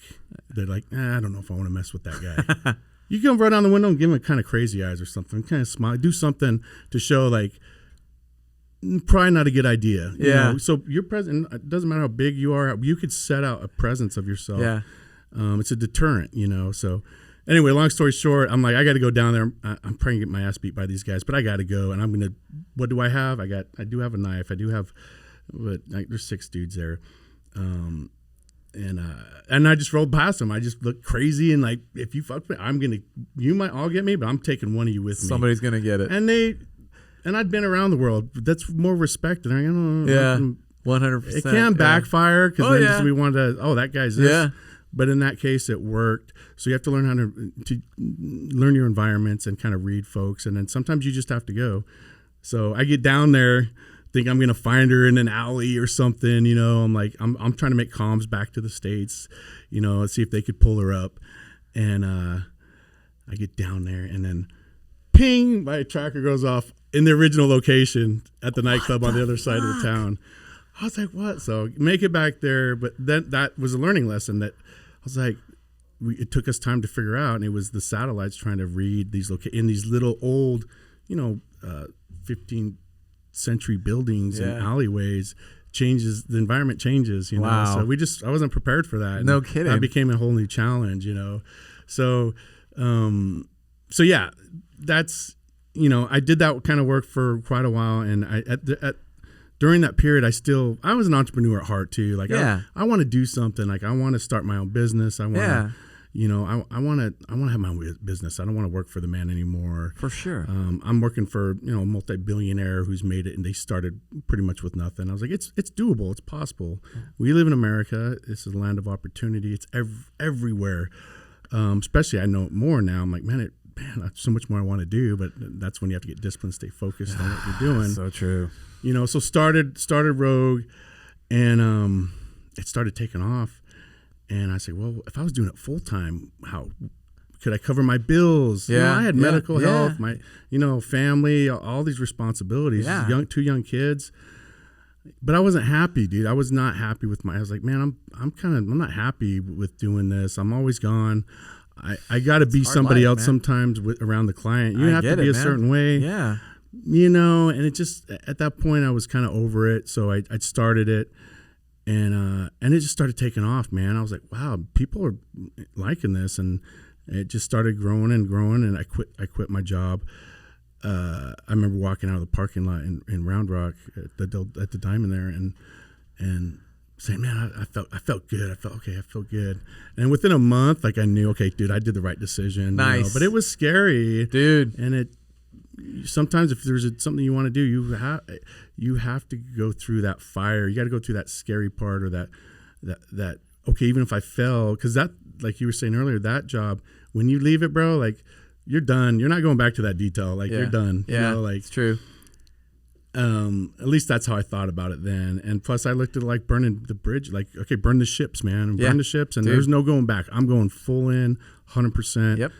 They're like, I don't know if I want to mess with that guy. You can run down the window and give him kind of crazy eyes or something. Kind of smile. Do something to show like, probably not a good idea. Yeah. So your presence, it doesn't matter how big you are. You could set out a presence of yourself. Yeah. It's a deterrent, So anyway, long story short, I'm like, I got to go down there. I'm trying to get my ass beat by these guys, but I got to go. And I'm going to, what do I have? I do have a knife. I do have, but there's 6 dudes there. And I just rolled past them. I just looked crazy and like, if you fuck with me, you might all get me, but I'm taking one of you with me. Somebody's gonna get it. And I'd been around the world. That's more respect. And 100%. It can backfire because we wanted to. Oh, that guy's this. Yeah. But in that case, it worked. So you have to learn how to learn your environments and kind of read folks. And then sometimes you just have to go. So I get down there. Think I'm gonna find her in an alley or something, I'm like, I'm trying to make comms back to the States, see if they could pull her up. And I get down there, and then ping, my tracker goes off in the original location at the nightclub on the other side of the town. I was like, what? So make it back there, but then that was a learning lesson that I was like, it took us time to figure out, and it was the satellites trying to read these in these little old, 15th century buildings and alleyways. The environment changes, Wow. So I wasn't prepared for that. No and kidding. That became a whole new challenge, So yeah, that's, I did that kind of work for quite a while. And during that period, I was an entrepreneur at heart too. Like, I want to do something. Like, I want to start my own business. I want to, I want to have my own business. I don't want to work for the man anymore. For sure. I'm working for, a multi-billionaire who's made it, and they started pretty much with nothing. I was like, it's doable. It's possible. We live in America. This is a land of opportunity. It's everywhere. Especially I know it more now. I'm like, man, that's so much more I want to do, but that's when you have to get disciplined, stay focused on what you're doing. So true. So started Rogue, and it started taking off. And I said, well, if I was doing it full time, how could I cover my bills? Yeah, I had medical health, my family, all these responsibilities. Yeah. Two young kids, but I wasn't happy, dude. I was not happy with I was like, man, I'm not happy with doing this. I'm always gone. I got to be somebody else, man. Sometimes around the client. You have to be a certain way. Yeah. And it just, at that point I was kind of over it. So I started it. And it just started taking off, man. I was like, wow, people are liking this. And it just started growing and growing. And I quit my job. I remember walking out of the parking lot in Round Rock at the Diamond there and saying, man, I felt good. I felt good. And within a month, like, I knew, okay, dude, I did the right decision. Nice. But it was scary. Dude. And sometimes if there's something you want to do, you have to go through that fire. You got to go through that scary part, or that okay, even if I fail, because that, like you were saying earlier, that job, when you leave it, bro, like, you're done. You're not going back to that detail. Like, you're done. Yeah, it's true. At least that's how I thought about it then. And plus, I looked at it like burning the bridge. Like, okay, burn the ships, man. Burn the ships, and there's no going back. I'm going full in, 100%. Yep.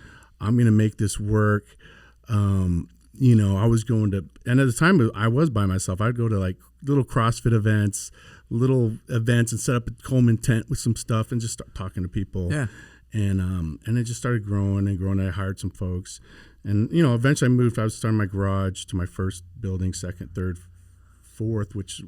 I'm going to make this work. I was going to, and at the time I was by myself. I'd go to like little CrossFit events, and set up a Coleman tent with some stuff and just start talking to people. Yeah. And it just started growing and growing. I hired some folks, and eventually I moved. I was starting my garage to my first building, second, third, fourth, which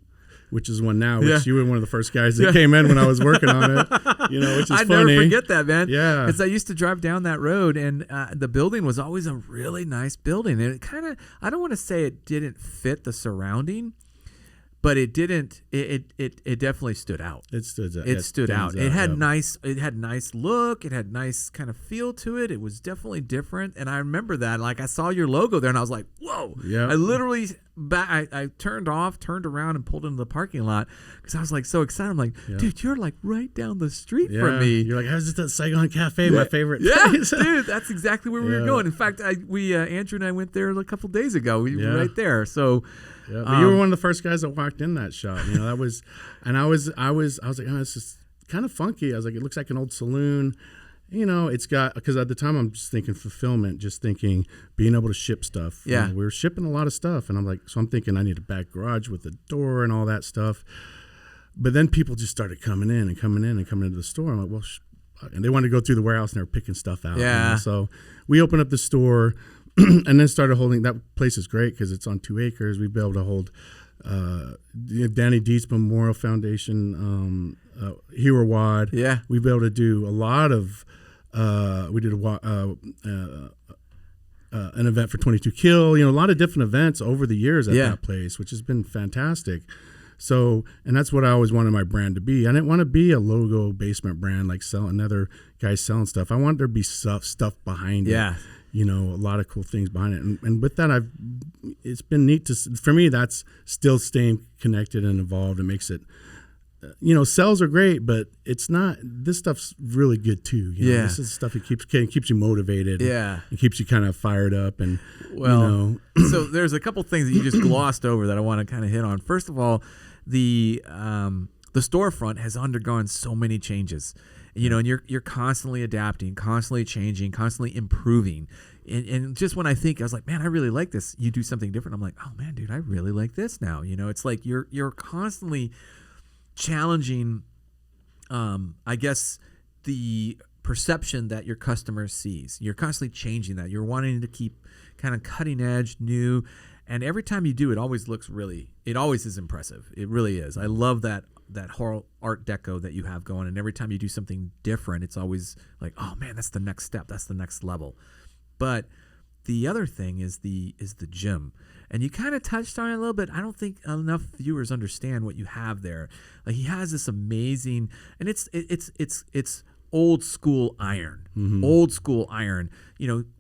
which is one now, which you were one of the first guys that came in when I was working on it, which is I funny. never forget that, man. Yeah. Because I used to drive down that road, and the building was always a really nice building. And it kind of, I don't want to say it didn't fit the surrounding, but it didn't. It definitely stood out. It stood out. It stood out. It had nice. It had nice look. It had nice kind of feel to it. It was definitely different. And I remember that. Like I saw your logo there, and I was like, "Whoa!" Yeah. I literally I turned around, and pulled into the parking lot because I was like so excited. I'm like, "Dude, you're like right down the street from me." You're like, "I was just at Saigon Cafe, my favorite." Yeah, place. dude, that's exactly where we were going. In fact, we Andrew and I went there a couple days ago. We were right there. So. Yeah, but you were one of the first guys that walked in that shop. That was, and I was like, oh, this is kind of funky. I was like, it looks like an old saloon. It's got, because at the time I'm just thinking fulfillment, just thinking being able to ship stuff. Yeah, we were shipping a lot of stuff, and I'm like, so I'm thinking I need a back garage with a door and all that stuff. But then people just started coming into the store. I'm like, well, and they wanted to go through the warehouse and they were picking stuff out. Yeah. So we opened up the store. And then started holding, that place is great because it's on 2 acres. We'd be able to hold Danny Dietz Memorial Foundation, Hero Wad. Yeah. We'd be able to do a lot of, we did an event for 22 Kill, a lot of different events over the years at that place, which has been fantastic. So, and that's what I always wanted my brand to be. I didn't want to be a logo basement brand like selling other guys selling stuff. I wanted there to be stuff behind it. Yeah. A lot of cool things behind it. And with that, it's been neat for me, that's still staying connected and involved. It makes it, sales are great, but it's not, this stuff's really good too. This is stuff that keeps you motivated. Yeah. And keeps you kind of fired up. And, so there's a couple things that you just glossed over that I want to kind of hit on. First of all, the storefront has undergone so many changes. And you're constantly adapting, constantly changing, constantly improving. And just when I think, I was like, man, I really like this. You do something different. I'm like, oh man, dude, I really like this now. It's like you're constantly challenging, I guess, the perception that your customer sees. You're constantly changing that. You're wanting to keep kind of cutting edge, new. And every time you do, it always is impressive. It really is. I love that whole art deco that you have going, and every time you do something different, it's always like, oh man, that's the next step, that's the next level. But the other thing is the gym, and you kind of touched on it a little bit. I don't think enough viewers understand what you have there. Like, he has this amazing, and it's old school iron,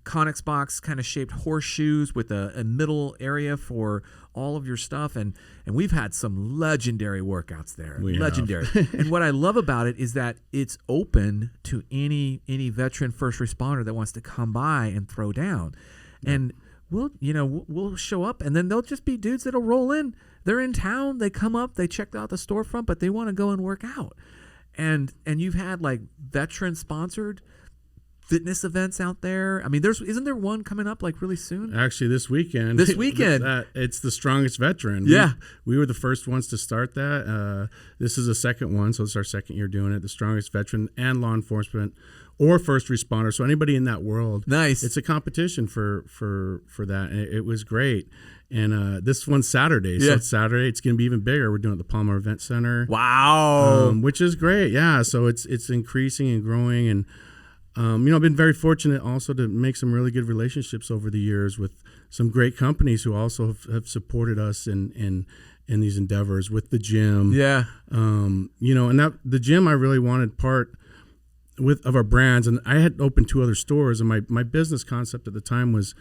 Conex box kind of shaped horseshoes with a middle area for all of your stuff. And we've had some legendary workouts there. Legendary. And what I love about it is that it's open to any veteran first responder that wants to come by and throw down. Yeah. And we'll show up, and then they'll just be dudes that'll roll in. They're in town, they come up, they checked out the storefront, but they want to go and work out. And you've had like veteran sponsored fitness events out there. I mean, isn't there one coming up like really soon? Actually, this weekend. It's the Strongest Veteran. Yeah. We were the first ones to start that. This is the second one, so it's our second year doing it. The Strongest Veteran and law enforcement or first responder. So anybody in that world. Nice. It's a competition for that. And it was great. And this one's Saturday. So it's Saturday. It's going to be even bigger. We're doing it at the Palmer Event Center. Wow. Which is great. Yeah. So it's increasing and growing. And, I've been very fortunate also to make some really good relationships over the years with some great companies who also have supported us in these endeavors with the gym. Yeah. And that the gym I really wanted part of our brands. And I had opened 2 other stores. And my business concept at the time was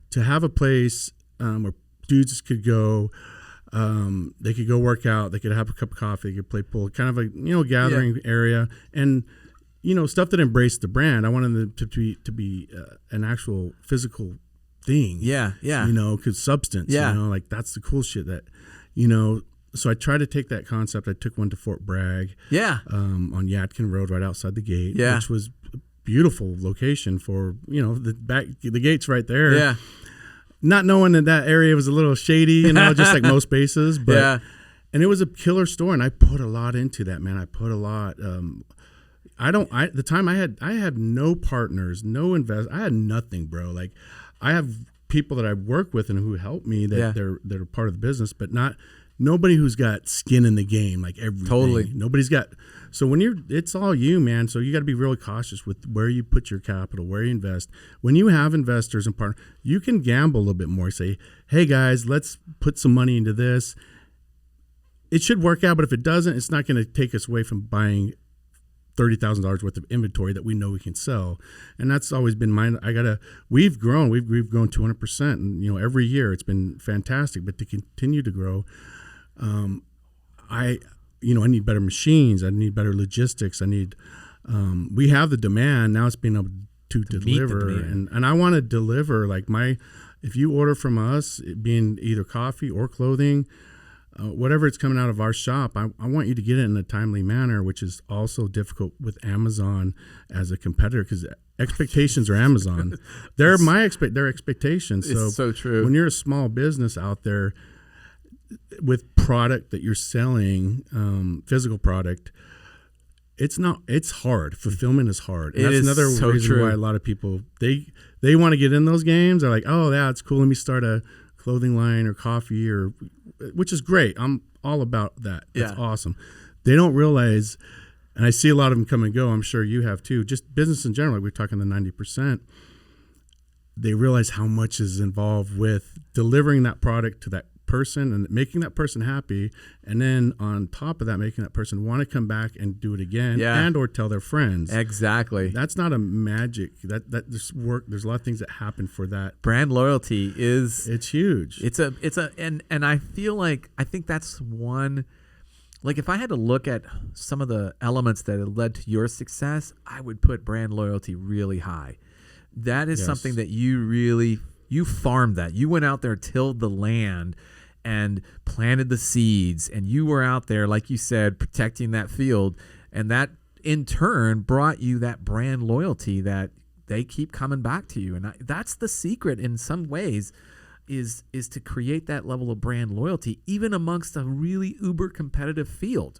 to have a place where dudes could go, they could go work out, they could have a cup of coffee, they could play pool, kind of a gathering area, and stuff that embraced the brand. I wanted them to be an actual physical thing. Yeah. Because substance. Like that's the cool shit that So I tried to take that concept. I took one to Fort Bragg. Yeah. On Yadkin Road, right outside the gate. Yeah. Which was a beautiful location for the gate's right there. Yeah. Not knowing that area was a little shady, just like most bases, but and it was a killer store, and I put a lot into that, man. I put a lot. At the time I had no partners, no I had nothing, bro. Like, I have people that I work with and who help me that they're part of the business, but nobody who's got skin in the game, like everything. Totally. Nobody's got. So it's all you, man. So you got to be really cautious with where you put your capital, where you invest. When you have investors and partners, you can gamble a little bit more. Say, hey guys, let's put some money into this. It should work out, but if it doesn't, it's not going to take us away from buying $30,000 worth of inventory that we know we can sell. And that's always been mine. We've grown 200%, and every year it's been fantastic. But to continue to grow, I need better machines. I need better logistics. We have the demand. Now it's being able to deliver, and I want to deliver if you order from us, it being either coffee or clothing, whatever it's coming out of our shop, I want you to get it in a timely manner, which is also difficult with Amazon as a competitor, because expectations are Amazon. They're their expectations. It's so true. When you're a small business out there with product that you're selling, physical product, it's hard. Fulfillment is hard. And that's another reason why a lot of people, they want to get in those games. They're like, oh yeah, it's cool. Let me start a clothing line or coffee, which is great. I'm all about that. That's awesome. They don't realize, and I see a lot of them come and go. I'm sure you have too. Just business in general, like we're talking the 90%. They realize how much is involved with delivering that product to that person and making that person happy, and then on top of that, making that person want to come back and do it again, and or tell their friends. Exactly. That's not a magic. That just work. There's a lot of things that happen for that. Brand loyalty it's huge. And I think that's one. Like if I had to look at some of the elements that have led to your success, I would put brand loyalty really high. That is something that you farmed that. You went out there, tilled the land, and planted the seeds, and you were out there, like you said, protecting that field, and that in turn brought you that brand loyalty that they keep coming back to you. And that's the secret in some ways, is to create that level of brand loyalty even amongst a really uber competitive field.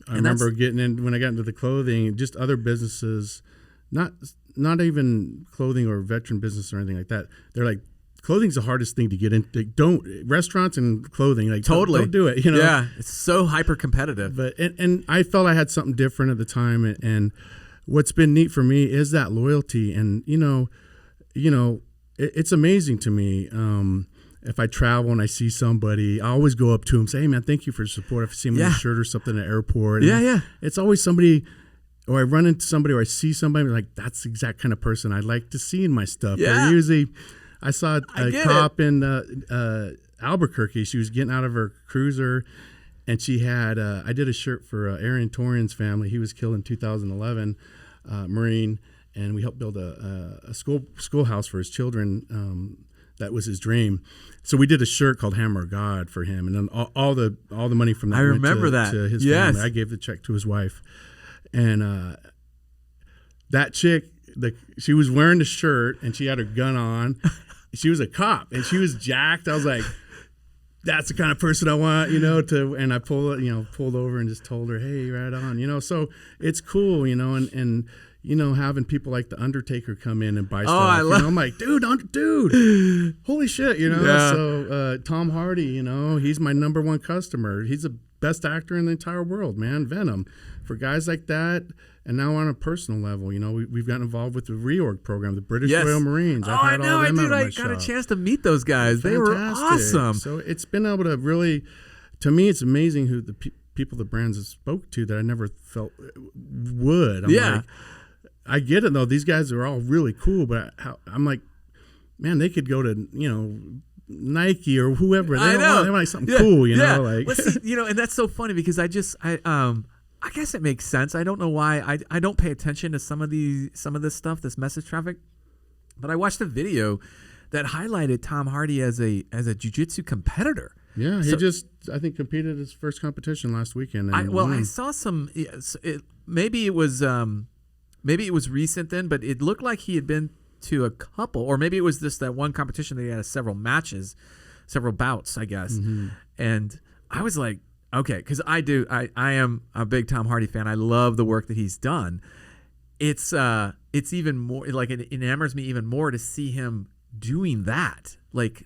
I remember getting in when I got into the clothing, just other businesses, not even clothing or veteran business or anything like that. They're like, clothing's the hardest thing to get into. Restaurants and clothing, totally don't do it. Yeah, it's so hyper competitive. But and I felt I had something different at the time. And what's been neat for me is that loyalty. And it's amazing to me. If I travel and I see somebody, I always go up to them, say, "Hey man, thank you for your support." If I see them in a shirt or something at the airport, it's always somebody. Or I run into somebody, or I see somebody, like that's the exact kind of person I like to see in my stuff. Yeah. I saw a cop in Albuquerque. She was getting out of her cruiser, and she had. I did a shirt for Arian Torian's family. He was killed in 2011, Marine, and we helped build a schoolhouse for his children. That was his dream. So we did a shirt called Hammer of God for him, and then all the money from that I remember went to his family. I gave the check to his wife. And that chick, she was wearing the shirt and she had her gun on. She was a cop and she was jacked. I was like, that's the kind of person I want, and I pulled over and just told her, hey, right on, so it's cool, and having people like the Undertaker come in and buy stuff. I'm like, dude, holy shit, So Tom Hardy, he's my number one customer. He's the best actor in the entire world, man. Venom. For guys like that, and now on a personal level, we've gotten involved with the reorg program, the British Royal Marines. I got a chance to meet those guys. They were awesome. So it's been able to really, to me, it's amazing who the people the brands have spoke to that I never felt would. Like, I get it though. These guys are all really cool, but I'm like, man, they could go to Nike or whoever. They want like something cool, like. Well, see, and that's so funny because I guess it makes sense. I don't know why I don't pay attention to some of this stuff, this message traffic, but I watched a video that highlighted Tom Hardy as a jiu-jitsu competitor. Yeah, he just I think competed his first competition last weekend. I saw some. Maybe it was recent then, but it looked like he had been to a couple, or maybe it was just that one competition that he had several bouts, I guess. Mm-hmm. And I was like, okay, because I am a big Tom Hardy fan. I love the work that he's done. It's even more like it enamors me even more to see him doing that. Like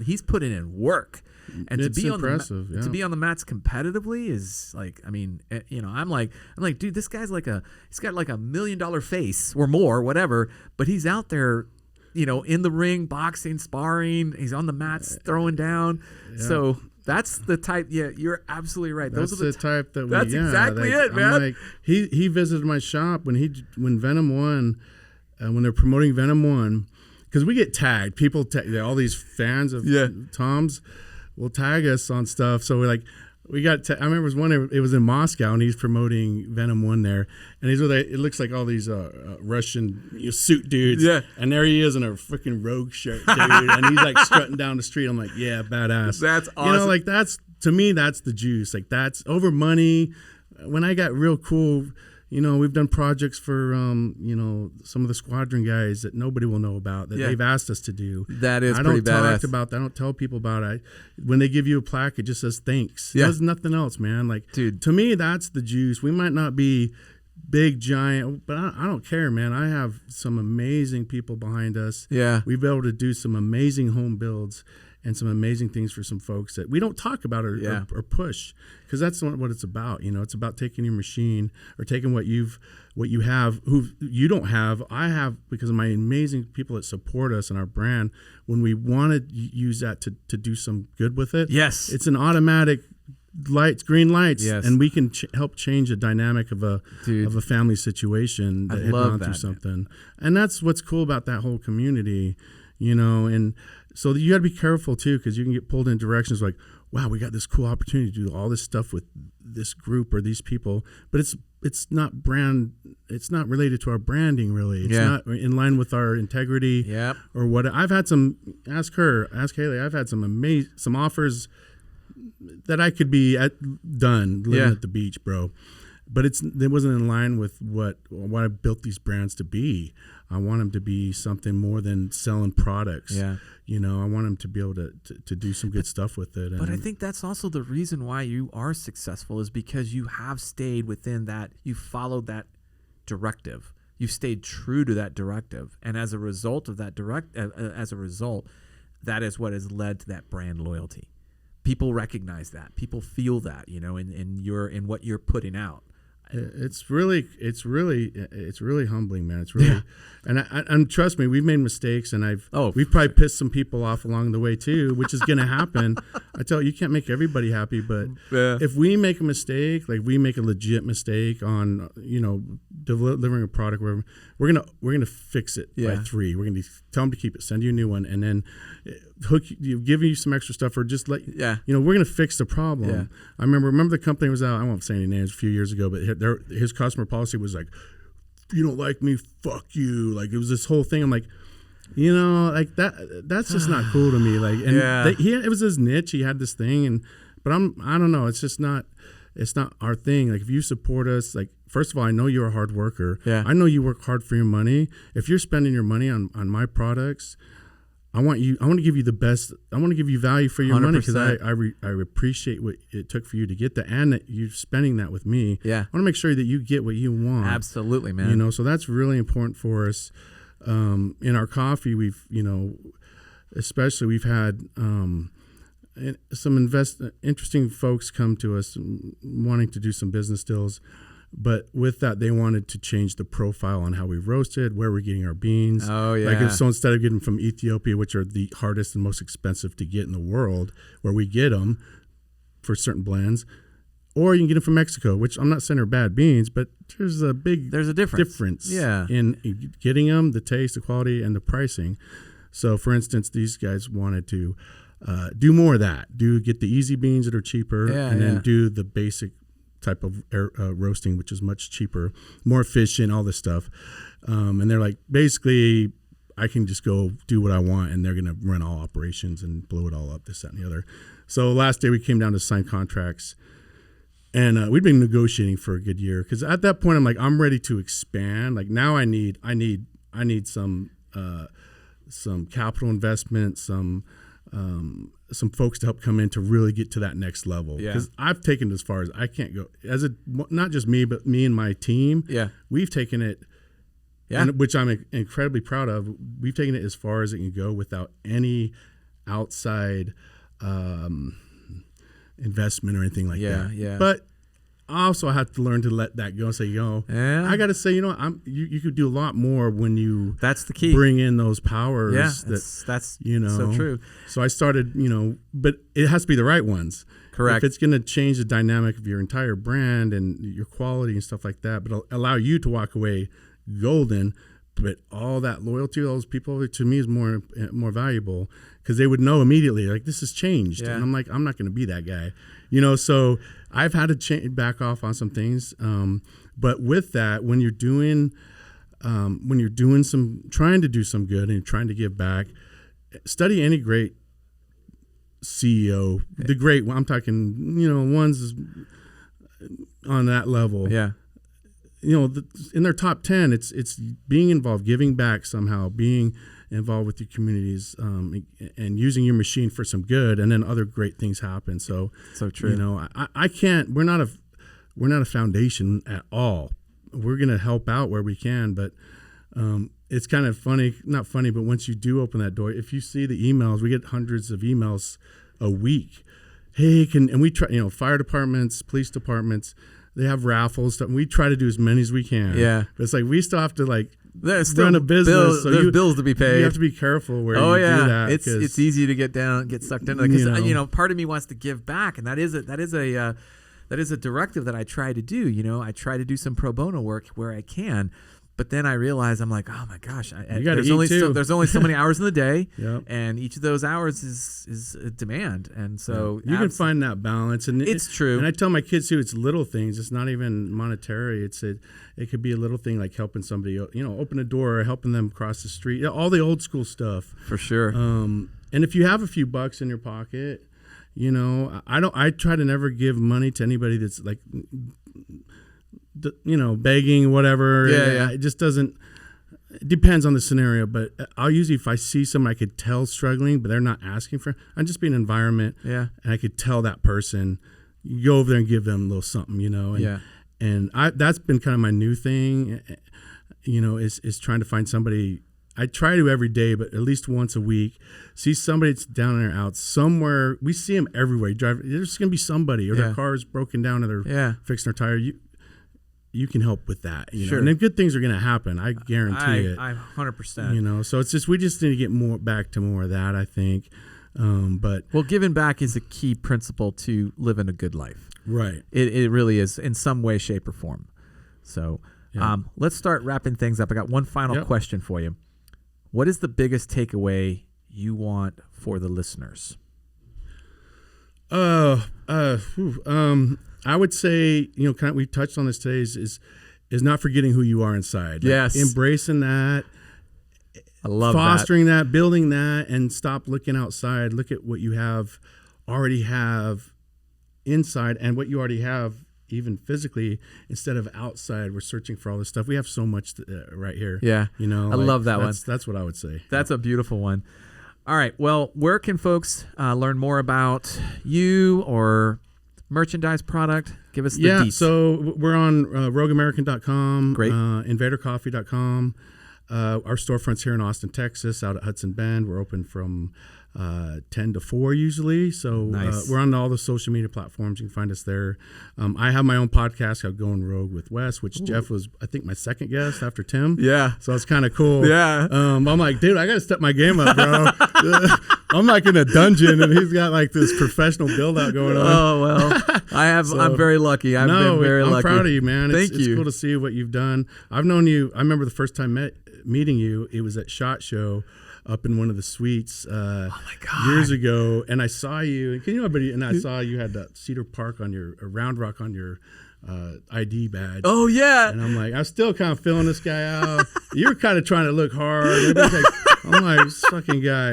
he's putting in work, and it's impressive. to be on the mats competitively is like, I mean, I'm like, dude, this guy's he's got like $1 million face or more, whatever, but he's out there, in the ring, boxing, sparring. He's on the mats, throwing down. Yeah. So that's the type. Yeah, you're absolutely right. That's Those are the type that. That's exactly it, man. I'm like, he visited my shop when Venom won, when they're promoting Venom 1. Because we get tagged. People, all these fans of Tom's will tag us on stuff. So we got, I remember it was in Moscow, and he's promoting Venom 1 there. And he's with, it looks like all these Russian suit dudes. Yeah. And there he is in a freaking Rogue shirt, dude. And he's like strutting down the street. I'm like, yeah, badass. That's awesome. To me, that's the juice. Like, that's over money. When I got real cool, we've done projects for, some of the squadron guys that nobody will know about that they've asked us to do. That is pretty badass. I don't talk about that. I don't tell people about it. When they give you a plaque, it just says thanks. Yeah. There's nothing else, man. Like, dude, to me, that's the juice. We might not be big, giant, but I don't care, man. I have some amazing people behind us. Yeah. We've been able to do some amazing home builds and some amazing things for some folks that we don't talk about or push, because that's not what it's about. It's about taking your machine or taking what you have, who you don't have. I have, because of my amazing people that support us and our brand. When we want to use that to do some good with it, yes, it's an automatic green lights, yes, and we can help change the dynamic of a family situation that had gone through something. And that's what's cool about that whole community, and. So you got to be careful too, because you can get pulled in directions like, wow, we got this cool opportunity to do all this stuff with this group or these people, but it's not related to our branding, really. It's not in line with our integrity or what. I've had ask Haley, I've had some offers that I could be done living at the beach, bro. But it wasn't in line with what I built these brands to be. I want them to be something more than selling products. Yeah. I want them to be able to do some good stuff with it. But I think that's also the reason why you are successful, is because you have stayed within that. You followed that directive. You stayed true to that directive. And as a result of that that is what has led to that brand loyalty. People recognize that. People feel that, in what you're putting out. It's really humbling, man. It's really, and trust me, we've made mistakes, and we've probably pissed some people off along the way too, which is going to happen. I tell you can't make everybody happy, but if we make a mistake, like we make a legit mistake on, delivering a product, where we're gonna fix it by 3. We're gonna tell them to keep it, send you a new one, and then give you some extra stuff, or just we're gonna fix the problem. Yeah. I remember the company was out. I won't say any names, a few years ago, but his customer policy was like, "You don't like me, fuck you." Like, it was this whole thing. I'm like, like that's just not cool to me. Like, and it was his niche. He had this thing, but I don't know. It's just not. It's not our thing. Like, if you support us, like, first of all, I know you're a hard worker. Yeah. I know you work hard for your money. If you're spending your money on my products, I want to give you the best. I want to give you value for your 100%. Money, because I appreciate what it took for you to get that, and that you're spending that with me. Yeah. I want to make sure that you get what you want. Absolutely, man. So that's really important for us. In our coffee, we've had some interesting folks come to us wanting to do some business deals. But with that, they wanted to change the profile on how we roasted, where we're getting our beans. Oh, yeah. So instead of getting them from Ethiopia, which are the hardest and most expensive to get in the world, where we get them for certain blends, or you can get them from Mexico, which I'm not saying are bad beans, but there's a difference in getting them, the taste, the quality, and the pricing. So, for instance, these guys wanted to do more of that. Get the easy beans that are cheaper, and then do the basic type of roasting, which is much cheaper, more efficient, all this stuff. And they're like, basically, I can just go do what I want, and they're going to run all operations and blow it all up, this, that, and the other. So last day we came down to sign contracts, and we'd been negotiating for a good year, because at that point I'm like, I'm ready to expand. Like, now I need some capital investment, some folks to help come in to really get to that next level. Because I've taken it as far as I can't go. Not just me, but me and my team. Yeah, we've taken it Yeah. which I'm incredibly proud of. We've taken it as far as it can go without any outside investment or anything like that. Yeah. But I also have to learn to let that go and say, I got to say, you could do a lot more when you that's the key. Bring in those powers. Yeah, that's so true. So I started, but it has to be the right ones. Correct. If it's going to change the dynamic of your entire brand and your quality and stuff like that, but it'll allow you to walk away golden. But all that loyalty, all those people, to me is more valuable because they would know immediately, like, this has changed. Yeah. And I'm like, I'm not going to be that guy, So I've had to back off on some things. But with that, when you're doing trying to do some good and you're trying to give back, study any great CEO, the great one. I'm talking, ones on that level. Yeah. In their top 10, it's being involved, giving back somehow, being involved with your communities, and using your machine for some good, and then other great things happen. So true. I can't. We're not a foundation at all. We're gonna help out where we can, but it's kind of funny, not funny, but once you do open that door, if you see the emails, we get hundreds of emails a week. Hey, and we try, fire departments, police departments. They have raffles. We try to do as many as we can. Yeah. But it's like we still have to run a business. There's bills to be paid. You have to be careful where you do that. It's easy to get sucked into that because part of me wants to give back, and that is a directive that I try to do. I try to do some pro bono work where I can. But then I realize I'm like, oh my gosh, there's only so many hours in the day, yep. And each of those hours is a demand, and so you can find that balance, and it's true. And I tell my kids too, it's little things. It's not even monetary. It could be a little thing like helping somebody, open a door, or helping them cross the street, all the old school stuff for sure. And if you have a few bucks in your pocket, I try to never give money to anybody that's like, begging, whatever. Yeah. It just doesn't. It depends on the scenario, but I'll usually, if I see someone I could tell struggling, but they're not asking for, I'd just be in an environment, and I could tell that person, you go over there and give them a little something, and that's been kind of my new thing, is trying to find somebody. I try to every day, but at least once a week, see somebody that's down or out somewhere. We see them everywhere. There's going to be somebody, or their car is broken down, or they're fixing their tire. You can help with that, Sure. And then good things are going to happen. I guarantee it. I 100%. So it's just, we just need to get back to more of that, I think. But giving back is a key principle to living a good life. Right. It really is in some way, shape, or form. So let's start wrapping things up. I got one final question for you. What is the biggest takeaway you want for the listeners? I would say, kind of, we touched on this today, is not forgetting who you are inside. Yes. Embracing that. I love fostering that, building that, and stop looking outside. Look at what you already have inside, and what you already have even physically, instead of outside. We're searching for all this stuff. We have so much right here. Yeah. I love that one. That's what I would say. That's a beautiful one. All right. Well, where can folks learn more about you or merchandise, product? Give us the deets. So we're on rogueamerican.com, Great. invadercoffee.com. Our storefront's here in Austin, Texas, out at Hudson Bend. We're open from 10 to 4 usually. So nice. We're on all the social media platforms. You can find us there. I have my own podcast called Going Rogue with Wes, which Jeff was, I think, my second guest after Tim. Yeah. So it's kind of cool. Yeah. I'm like, dude, I got to step my game up, bro. I'm like in a dungeon, and he's got like this professional build out going on. Oh, well, I'm very lucky. I've been very lucky. I'm proud of you, man. Thank you. It's cool to see what you've done. I've known you. I remember the first time meeting you. It was at SHOT Show up in one of the suites years ago, and I saw you. And I saw you had that Cedar Park on your Round Rock on your ID badge. Oh yeah. And I'm like, I'm still kind of filling this guy out. You were kind of trying to look hard. I'm like, this fucking guy.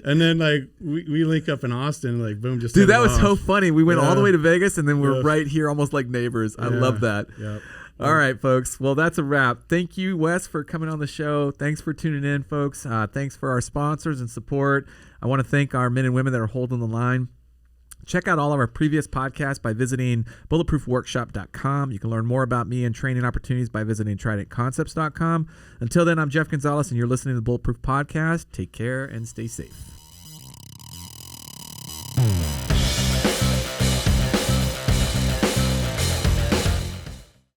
And then like we link up in Austin, like boom, just dude, that was so funny. We went all the way to Vegas, and then we're right here, almost like neighbors. I love that. Yep. All right, folks. Well, that's a wrap. Thank you, Wes, for coming on the show. Thanks for tuning in, folks. Thanks for our sponsors and support. I want to thank our men and women that are holding the line. Check out all of our previous podcasts by visiting bulletproofworkshop.com. You can learn more about me and training opportunities by visiting tridentconcepts.com. Until then, I'm Jeff Gonzalez, and you're listening to the Bulletproof Podcast. Take care and stay safe.